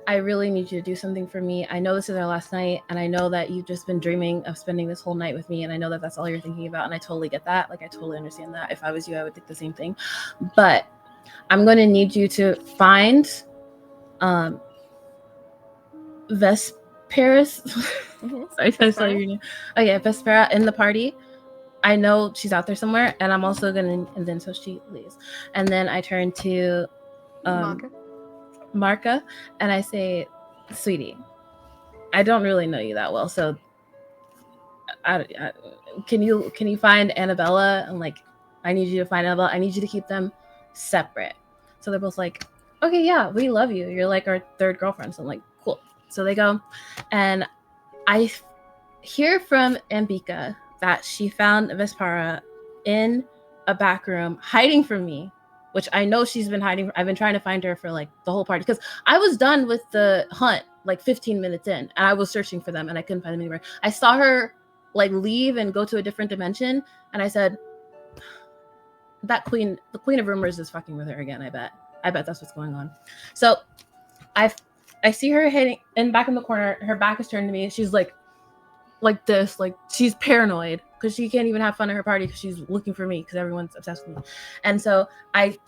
I really need you to do something for me. I know this is our last night, and I know that you've just been dreaming of spending this whole night with me, and I know that that's all you're thinking about, and I totally get that. Like, I totally understand that. If I was you, I would think the same thing. But I'm going to need you to find Vesperis. Sorry, I saw your name. Oh, yeah, Vespera in the party. I know she's out there somewhere, and I'm also going to, and then so she leaves. And then I turn to Marka, and I say, sweetie, I don't really know you that well, so can you find Annabella? I'm like, I need you to find Annabella. I need you to keep them separate. So they're both like, okay, yeah, we love you. You're like our third girlfriend. So I'm like, cool. So they go, and I hear from Ambika that she found Vespara in a back room hiding from me, which I know she's been hiding. I've been trying to find her for like the whole party because I was done with the hunt like 15 minutes in, and I was searching for them and I couldn't find them anywhere. I saw her like leave and go to a different dimension, and I said, the queen of rumors is fucking with her again. I bet that's what's going on. So I see her hitting and back in the corner. Her back is turned to me. She's like this, like she's paranoid because she can't even have fun at her party because she's looking for me because everyone's obsessed with me. And so I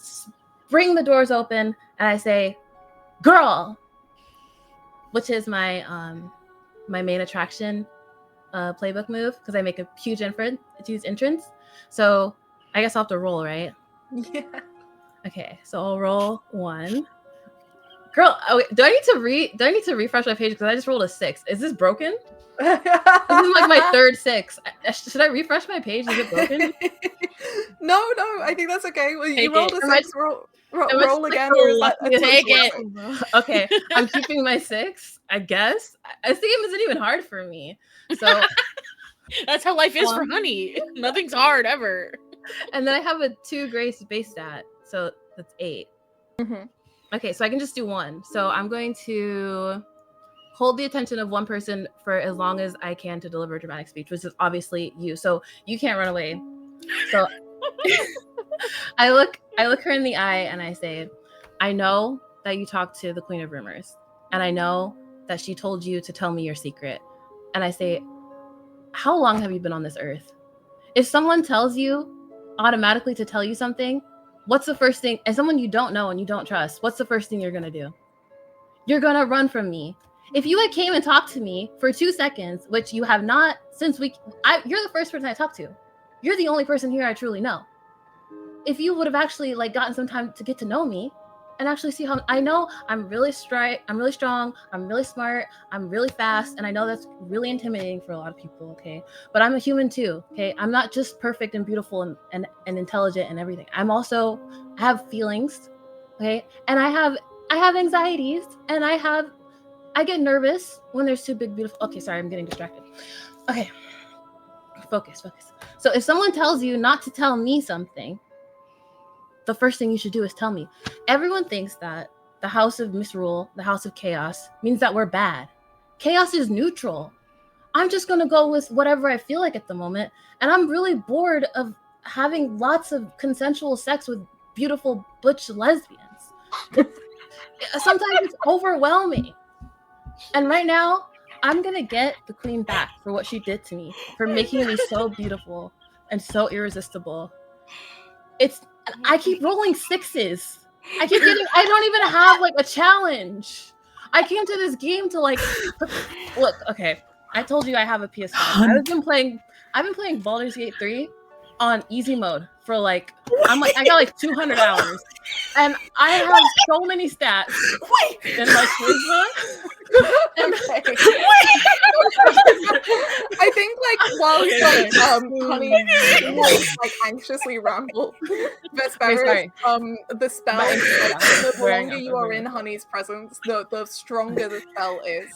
bring the doors open and I say, "Girl," which is my main attraction playbook move because I make a huge entrance. So I guess I'll have to roll, right? Yeah. Okay, so I'll roll 1. Girl, do I need to refresh my page because I just rolled a 6? Is this broken? This is like my third 6. Should I refresh my page? Is it broken? No, I think that's okay. Well, you rolled a 6. Roll again, like, or is that a take it? Okay, I'm keeping my 6. I guess this game isn't even hard for me. So that's how life is for Honey. Nothing's hard ever. And then I have a 2 grace base stat, so that's 8. Mm-hmm. Okay, so I can just do 1. So I'm going to hold the attention of one person for as long as I can to deliver a dramatic speech, which is obviously you. So you can't run away. So I look her in the eye and I say, I know that you talked to the Queen of Rumors, and I know that she told you to tell me your secret. And I say, how long have you been on this earth? If someone tells you automatically to tell you something, what's the first thing? As someone you don't know and you don't trust, what's the first thing you're gonna do? You're gonna run from me. If you had came and talked to me for 2 seconds, which you have not since you're the first person I talked to. You're the only person here I truly know. If you would have actually like gotten some time to get to know me and actually see how I know I'm really strong, I'm really smart, I'm really fast, and I know that's really intimidating for a lot of people, okay? But I'm a human too, okay? I'm not just perfect and beautiful and intelligent and everything. I have feelings, okay? And I have anxieties, and I get nervous when there's too big, beautiful. Okay, sorry, I'm getting distracted. Okay, focus. So if someone tells you not to tell me something, the first thing you should do is tell me. Everyone thinks that the House of Misrule, the House of Chaos, means that we're bad. Chaos is neutral. I'm just gonna go with whatever I feel like at the moment, and I'm really bored of having lots of consensual sex with beautiful butch lesbians. Sometimes it's overwhelming. And right now, I'm gonna get the queen back for what she did to me, for making me so beautiful and so irresistible. I keep rolling 6s. I don't even have like a challenge. I came to this game to like look, okay. I told you I have a PS5. I've been playing Baldur's Gate 3 on easy mode for like I got like 200 hours. And I have so many stats in my charisma. Okay. I think like while Honey like anxiously ramble, Vespera, the spell, the longer you are in Honey's presence, the stronger the spell is.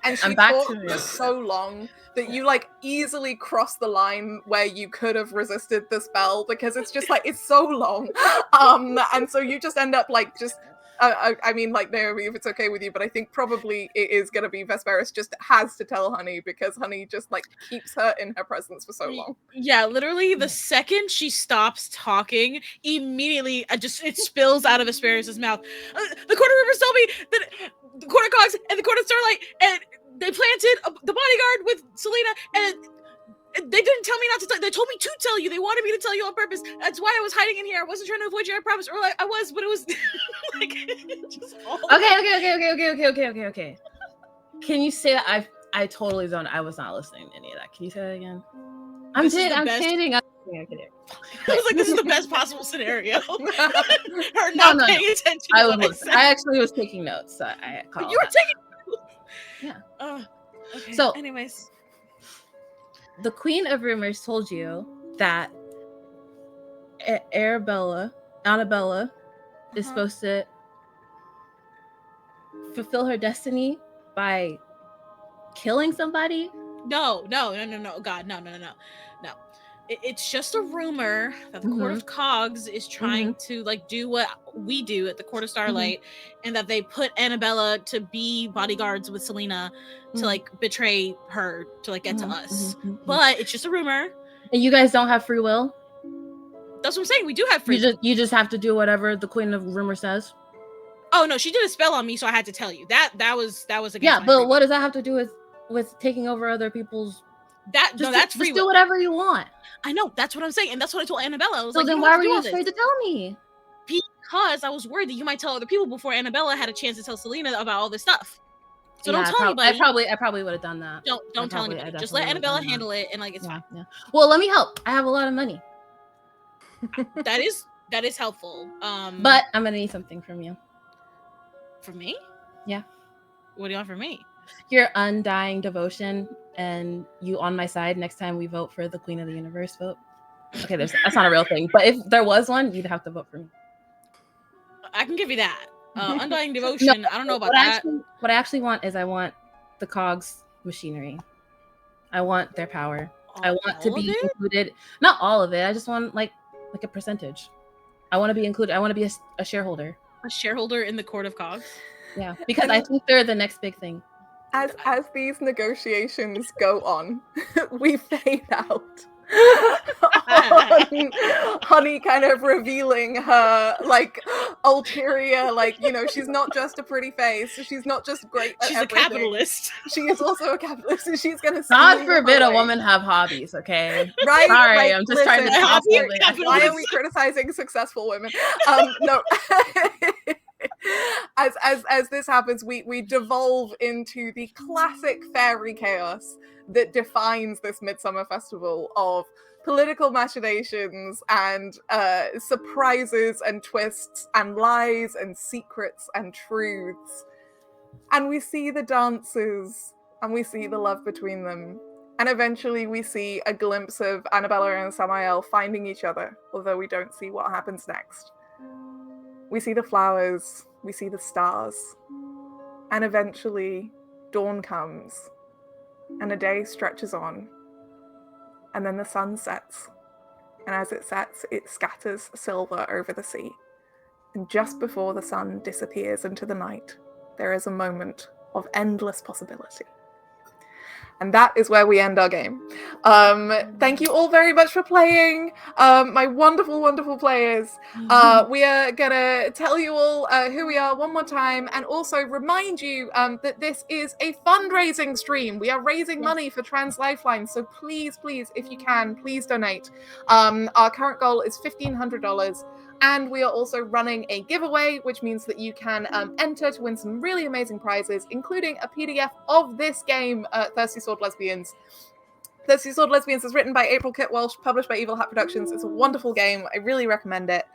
And she talked for so long that you like easily cross the line where you could have resisted the spell because it's just like it's so long. And so you just end up like just I mean, like, Naomi, if it's okay with you, but I think probably it is going to be Vesperis just has to tell Honey because Honey just, like, keeps her in her presence for so long. Yeah, literally, the second she stops talking, immediately it spills out of Vesperis' mouth. The Court of Rivers told me that the Court of Cogs and the Court of Starlight, and they planted the bodyguard with Selena, and they didn't tell me not to tell. They told me to tell you. They wanted me to tell you on purpose. That's why I was hiding in here. I wasn't trying to avoid you. I promise. Or like I was, but it was like just all Okay. Can you say that I totally zoned? I was not listening to any of that. Can you say that again? I'm This is kidding. the I'm best- kidding. I'm kidding. I was like, this is the best possible scenario. Her No, not no, paying attention I to was. what I said. I actually was taking notes. So I called. You were taking. Yeah. Okay. So- anyways, The Queen of Rumors told you that Annabella is Uh-huh. supposed to fulfill her destiny by killing somebody. no, God, no. It's just a rumor that the Court of Cogs is trying to like do what we do at the Court of Starlight, and that they put Annabella to be bodyguards with Selena to like betray her to like get to us. But it's just a rumor. And you guys don't have free will. That's what I'm saying. We do have free. You just have to do whatever the Queen of Rumors says. Oh no, she did a spell on me, so I had to tell you. That was against Yeah, my but free what does that have to do with taking over other people's? That's Just free do will. whatever you want. I know, that's what I'm saying, and that's what I told Annabella. I was So like, then you why don't have were to do you all this. afraid to tell me? Because I was worried that you might tell other people before Annabella had a chance to tell Selena about all this stuff. So don't tell anybody. I probably would have done that. Don't tell anybody. Just let Annabella handle it, and like it's fine. Yeah. Well, let me help. I have a lot of money, That is helpful. but I'm gonna need something from you. From me? Yeah. What do you want from me? Your undying devotion and you on my side next time we vote for the Queen of the Universe vote. Okay, that's not a real thing, but if there was one, you'd have to vote for me. I can give you that. Undying devotion. No, I don't know about that. What I actually want is I want the Cogs machinery. I want their power. I want to be included. Not all of it. I just want like a percentage. I want to be included. I want to be a shareholder. A shareholder in the Court of Cogs? Yeah, because I think they're the next big thing. As these negotiations go on, we fade out. Honey kind of revealing her like ulterior, like, you know, she's not just a pretty face, she's not just great at she's everything. A capitalist. She is also a capitalist, and she's gonna God forbid a woman have hobbies, okay? Right? Sorry, like, I'm just trying to listen, why are we criticizing successful women? No. As this happens, we devolve into the classic fairy chaos that defines this midsummer festival of political machinations and surprises and twists and lies and secrets and truths. And we see the dances and we see the love between them. And eventually we see a glimpse of Annabella and Samael finding each other, although we don't see what happens next. We see the flowers, we see the stars, and eventually dawn comes, and a day stretches on, and then the sun sets, and as it sets, it scatters silver over the sea. And just before the sun disappears into the night, there is a moment of endless possibility. And that is where we end our game. Thank you all very much for playing. My wonderful, wonderful players. We are gonna tell you all who we are one more time, and also remind you that this is a fundraising stream. We are raising money for Trans Lifeline, so please, if you can, please donate. Our current goal is $1,500. And we are also running a giveaway, which means that you can enter to win some really amazing prizes, including a PDF of this game, Thirsty Sword Lesbians. Thirsty Sword Lesbians is written by April Kit Walsh, published by Evil Hat Productions. It's a wonderful game. I really recommend it.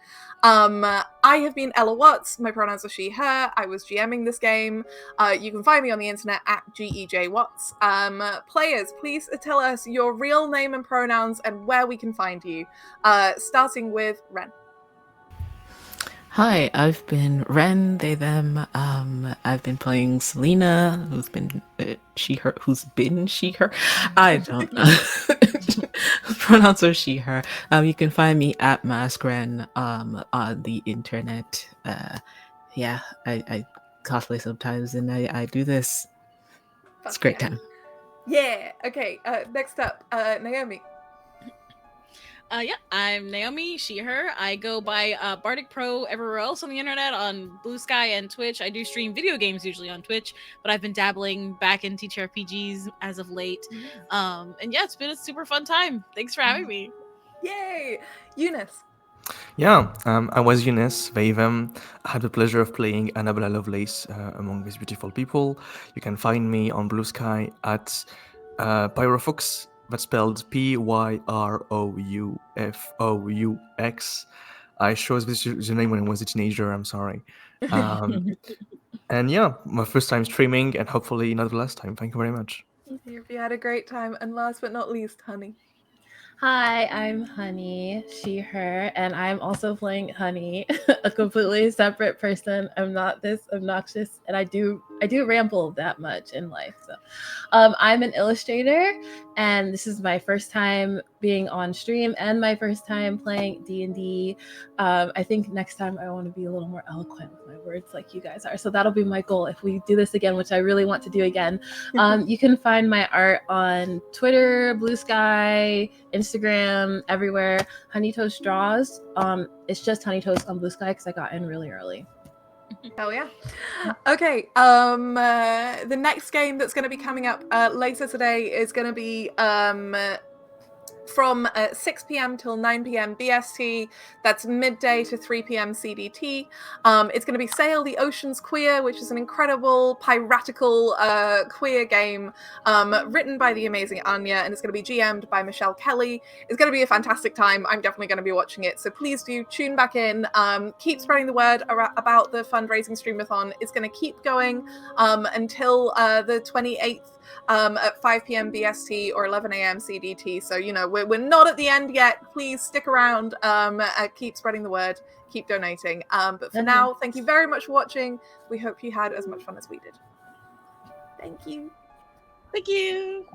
I have been Ella Watts. My pronouns are she, her. I was GMing this game. You can find me on the internet at GEJWatts. Players, please tell us your real name and pronouns and where we can find you. Starting with Ren. Hi, I've been Ren, they, them. I've been playing Selena, who's been she, her, who's been she, her. I don't know. Pronouns are she, her. You can find me at MaskRen on the internet. Yeah, I cosplay sometimes, and I do this. It's a great time. Yeah. Okay. Next up, Naomi. Yeah, I'm Naomi, she, her. I go by Bardic Pro everywhere else on the internet, on Blue Sky and Twitch. I do stream video games usually on Twitch, but I've been dabbling back in TTRPGs as of late. And yeah, it's been a super fun time. Thanks for having me. Yay! Eunice. Yeah, I was Eunice, they, them. I had the pleasure of playing Annabella Lovelace among these beautiful people. You can find me on Blue Sky at Pyrofox. That's spelled Pyroufous. I chose this username when I was a teenager. I'm sorry. And yeah, my first time streaming, and hopefully not the last time. Thank you very much. Hope you had a great time. And last but not least, Honey. Hi, I'm Honey, she, her, and I'm also playing Honey, a completely separate person. I'm not this obnoxious, and I do ramble that much in life. So, I'm an illustrator, and this is my first time being on stream and my first time playing D&D. I think next time I want to be a little more eloquent with my words like you guys are. So that'll be my goal if we do this again, which I really want to do again. You can find my art on Twitter, Blue Sky, Instagram, everywhere. Honey Toast Draws. It's just Honey Toast on Blue Sky because I got in really early. Hell yeah. Okay, the next game that's going to be coming up later today is going to be from 6 p.m. till 9 p.m. BST. That's midday to 3 p.m. CDT. It's going to be Sail the Oceans Queer, which is an incredible piratical queer game written by the amazing Anya, and it's going to be GM'd by Michelle Kelly. It's going to be a fantastic time. I'm definitely going to be watching it, so please do tune back in. Keep spreading the word about the fundraising Streamathon. It's going to keep going until the 28th. At 5 p.m. BST or 11 a.m. CDT. So, you know, we're not at the end yet. Please stick around. Keep spreading the word. Keep donating. But for now, thank you very much for watching. We hope you had as much fun as we did. Thank you. Thank you.